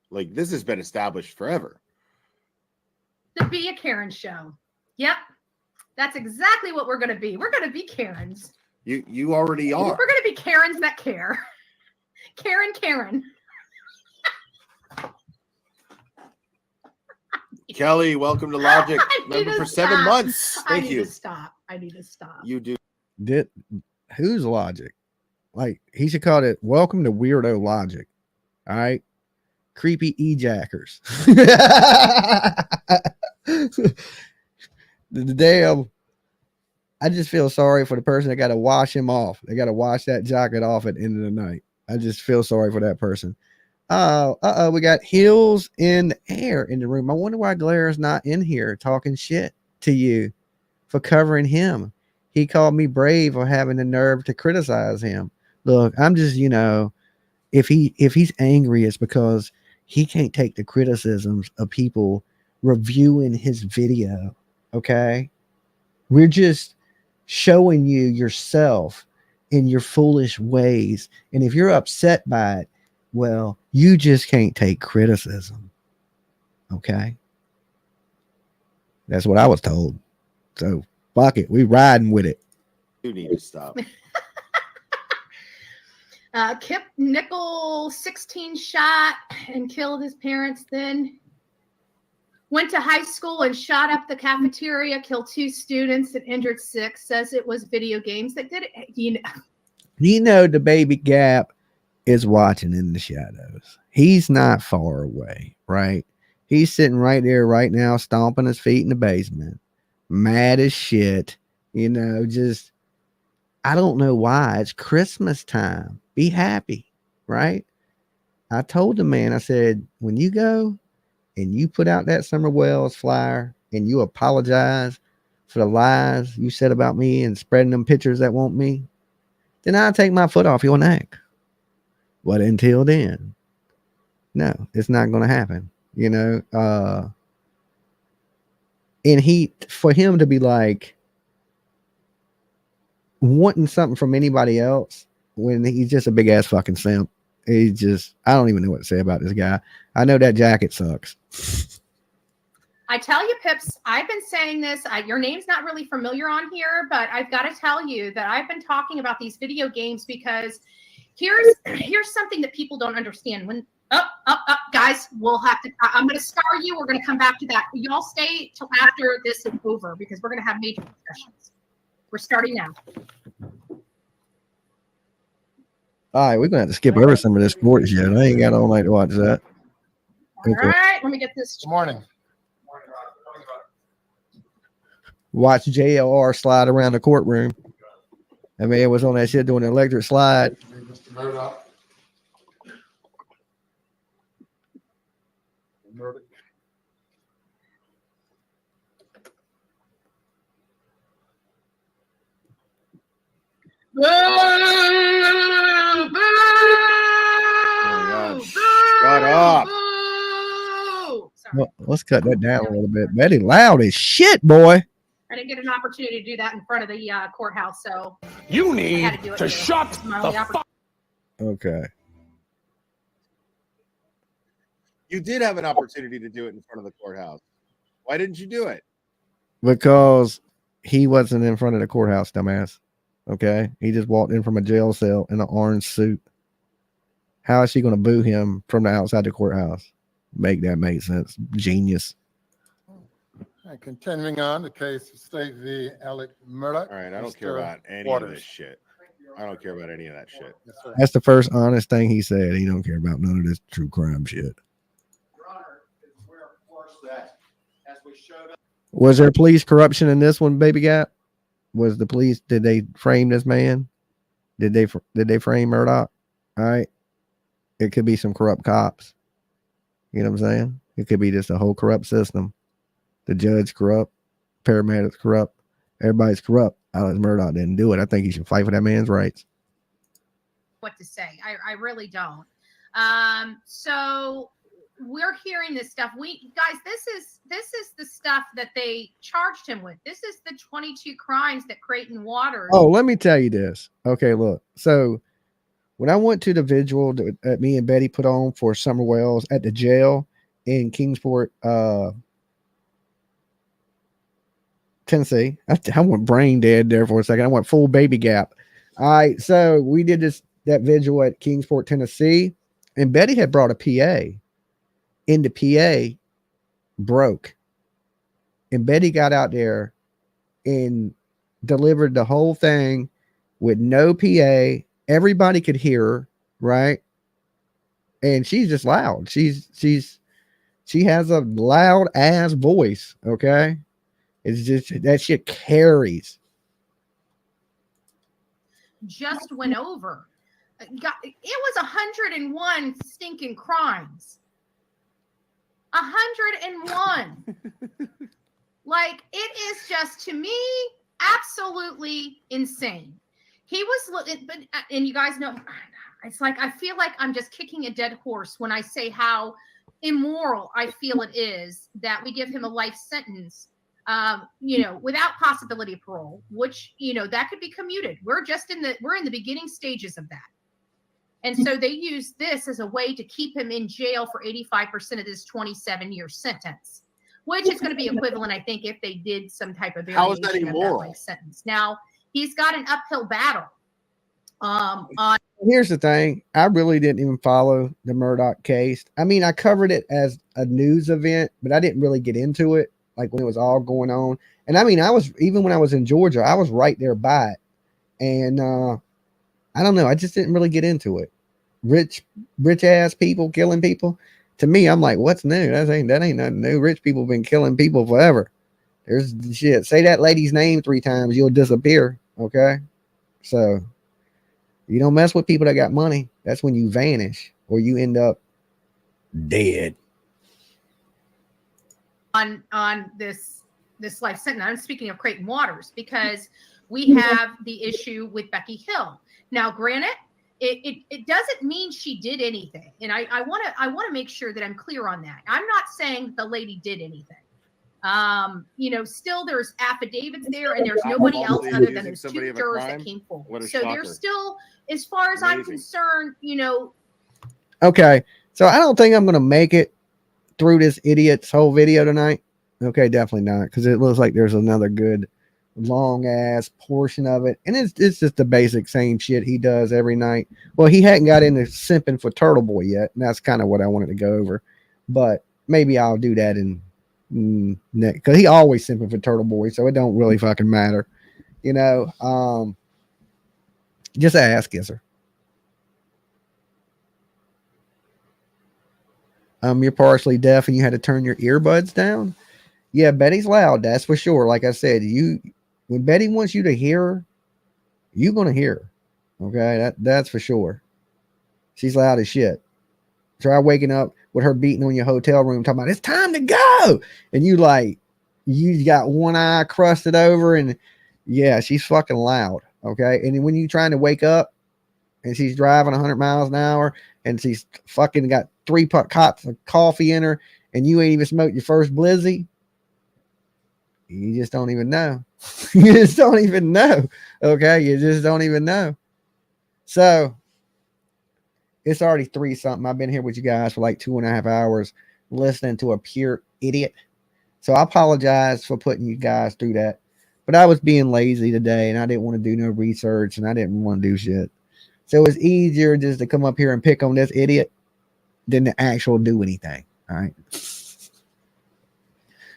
Like, this has been established forever. To be a Karen show. Yep. That's exactly what we're going to be. We're going to be Karens. You already are. We're going to be Karens that care. Karen. Kelly, welcome to Logic. Member for 7 months. Thank you. I need to stop. You do. Who's Logic? Like, he should call it Welcome to Weirdo Logic. All right. Creepy e-jackers. The damn, I just feel sorry for the person that got to wash him off. They got to wash that jacket off at the end of the night. I just feel sorry for that person. We got Hills in the air in the room. I wonder why Glara's not in here talking shit to you for covering him. He called me brave for having the nerve to criticize him. Look, I'm just, if he's angry, it's because he can't take the criticisms of people reviewing his video. Okay. We're just showing you yourself in your foolish ways. And if you're upset by it, well, you just can't take criticism. Okay. That's what I was told. So fuck it. We riding with it. You need to stop. Kip Nickel 16 shot and killed his parents, then went to high school and shot up the cafeteria, killed 2 students and injured 6, says it was video games that did it. The baby Gap is watching in the shadows. He's not far away, right? He's sitting right there right now, stomping his feet in the basement, mad as shit, just, I don't know why. It's Christmas time. Be happy, right? I told the man, I said, when you go and you put out that Summer Wells flyer and you apologize for the lies you said about me and spreading them pictures that want me, then I'll take my foot off your neck. But until then, no, it's not going to happen, and for him to be like wanting something from anybody else when he's just a big ass fucking simp. I don't even know what to say about this guy. I know that jacket sucks. I tell you, Pips, I've been saying this. Your name's not really familiar on here, but I've got to tell you that I've been talking about these video games because here's something that people don't understand. When guys, we'll have to. I'm going to star you. We're going to come back to that. Y'all stay till after this is over because we're going to have major discussions. We're starting now. All right, we're going to have to skip over some of this sports yet. I ain't got all night to watch that. All right, let me get this. Good morning. Watch JLR slide around the courtroom. I mean, it was on that shit doing an electric slide. Mr. Murdoch. Murdoch. Boo! Boo! Oh shut up. Well, let's cut that down a little bit. Betty loud as shit, boy. I didn't get an opportunity to do that in front of the courthouse, so you need to shut the fuck. Okay. You did have an opportunity to do it in front of the courthouse. Why didn't you do it? Because he wasn't in front of the courthouse, dumbass. Okay. He just walked in from a jail cell in an orange suit. How is she going to boo him from the outside the courthouse? Make that make sense. Genius. Continuing on, the case of State v. Alec Murdoch. All right, I don't care about any of this shit. I don't care about any of that shit. Yes, sir. That's the first honest thing he said. He don't care about none of this true crime shit. Was there police corruption in this one, Baby Gap? Was the police, did they frame this man? Did they frame Murdoch? All right. It could be some corrupt cops. You know what I'm saying? It could be just a whole corrupt system. The judge corrupt, paramedics corrupt, everybody's corrupt. Alex Murdoch didn't do it. I think he should fight for that man's rights. What to say? I really don't. So we're hearing this stuff. Guys, this is the stuff that they charged him with. This is the 22 crimes that Creighton Waters. Oh, let me tell you this. Okay, look. So when I went to the vigil that me and Betty put on for Summer Wells at the jail in Kingsport, Tennessee, I went brain dead there for a second. I went full baby gap. All right, so we did that vigil at Kingsport, Tennessee, and Betty had brought a PA. And the PA broke, and Betty got out there and delivered the whole thing with no PA. Everybody could hear her, right? And she's just loud. She has a loud ass voice. Okay, it's just that shit carries. Just went over. It was 101 stinking crimes. 101. Like, it is just, to me, absolutely insane. He was, and you guys know, it's like, I feel like I'm just kicking a dead horse when I say how immoral I feel it is that we give him a life sentence, without possibility of parole, which, that could be commuted. We're in the beginning stages of that. And so they use this as a way to keep him in jail for 85% of this 27-year sentence, which is going to be equivalent, I think, if they did some type of how is that immoral life sentence. Now, he's got an uphill battle. Here's the thing. I really didn't even follow the Murdoch case. I mean, I covered it as a news event, but I didn't really get into it, like when it was all going on. And I mean, even when I was in Georgia, I was right there by it. And I don't know. I just didn't really get into it. Rich ass people killing people. To me, I'm like, what's new? That ain't nothing new. Rich people been killing people forever. There's shit. Say that lady's name 3 times, you'll disappear. Okay. So you don't mess with people that got money. That's when you vanish or you end up dead. On this life sentence. I'm speaking of Creighton Waters because we have the issue with Becky Hill. Now, granted, it doesn't mean she did anything. And I want to make sure that I'm clear on that. I'm not saying the lady did anything. Still there's affidavits there and there's nobody else other than those 2 jurors that came forward. So there's still, as far as I'm concerned, Okay. So I don't think I'm going to make it through this idiot's whole video tonight. Okay. Definitely not. Cause it looks like there's another good long ass portion of it, and it's just the basic same shit he does every night. Well, he hadn't got into simping for Turtle Boy yet, and that's kind of what I wanted to go over, but maybe I'll do that in next, because he always simping for Turtle Boy, so it don't really fucking matter, just ask, yes sir. You're partially deaf and you had to turn your earbuds down. Yeah, Betty's loud, that's for sure. Like I said, when Betty wants you to hear her, you're gonna hear her. Okay, that's for sure. She's loud as shit. Try waking up with her beating on your hotel room, talking about it's time to go, and you got one eye crusted over, and yeah, she's fucking loud. Okay, and when you trying to wake up, and she's driving 100 miles an hour, and she's fucking got 3 cups of coffee in her, and you ain't even smoked your first blizzy. You just don't even know. You just don't even know. Okay. You just don't even know. So it's already 3 something. I've been here with you guys for like 2.5 hours listening to a pure idiot. So I apologize for putting you guys through that. But I was being lazy today and I didn't want to do no research and I didn't want to do shit. So it's easier just to come up here and pick on this idiot than to actually do anything. All right.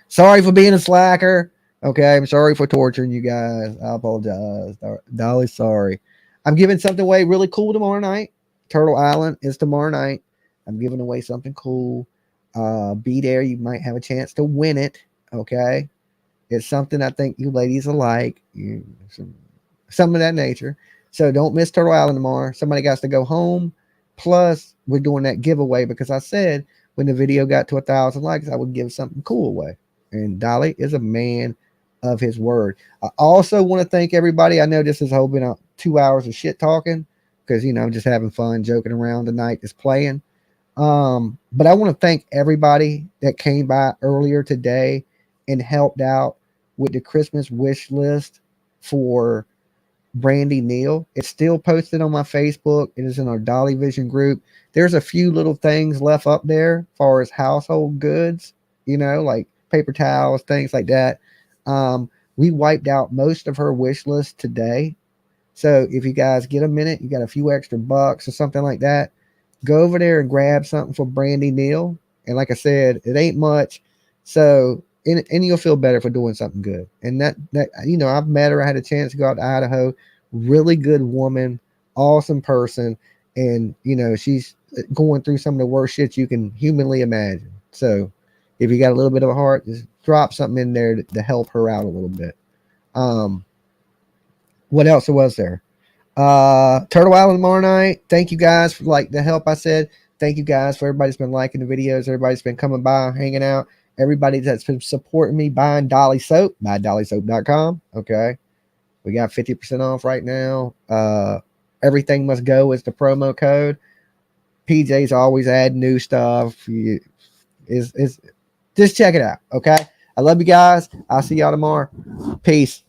Sorry for being a slacker. Okay, I'm sorry for torturing you guys. I apologize. Dolly, sorry. I'm giving something away really cool tomorrow night. Turtle Island is tomorrow night. I'm giving away something cool. Be there. You might have a chance to win it. Okay. It's something I think you ladies will like. Some of that nature. So don't miss Turtle Island tomorrow. Somebody got to go home. Plus, we're doing that giveaway because I said when the video got to 1,000 likes, I would give something cool away. And Dolly is a man of his word. I also want to thank everybody. I know this has been 2 hours of shit talking because, I'm just having fun, joking around tonight, just playing. But I want to thank everybody that came by earlier today and helped out with the Christmas wish list for Brandy Neal. It's still posted on my Facebook. It is in our Dolly Vision group. There's a few little things left up there as far as household goods, you know, like paper towels, things like that. We wiped out most of her wish list today. So if you guys get a minute, you got a few extra bucks or something like that, go over there and grab something for Brandy Neal. And like I said, it ain't much. So, and you'll feel better for doing something good. And that, you know, I've met her. I had a chance to go out to Idaho. Really good woman, awesome person. And, you know, she's going through some of the worst shit you can humanly imagine. So if you got a little bit of a heart, just drop something in there to help her out a little bit. What else was there? Turtle Island tomorrow night. Thank you guys for like the help I said. Thank you guys for everybody's been liking the videos. Everybody's been coming by, hanging out. Everybody that's been supporting me buying Dolly soap, buy dollysoap.com. Okay. We got 50% off right now. Everything must go is the promo code. PJ's always add new stuff. Just check it out. Okay. I love you guys. I'll see y'all tomorrow. Peace.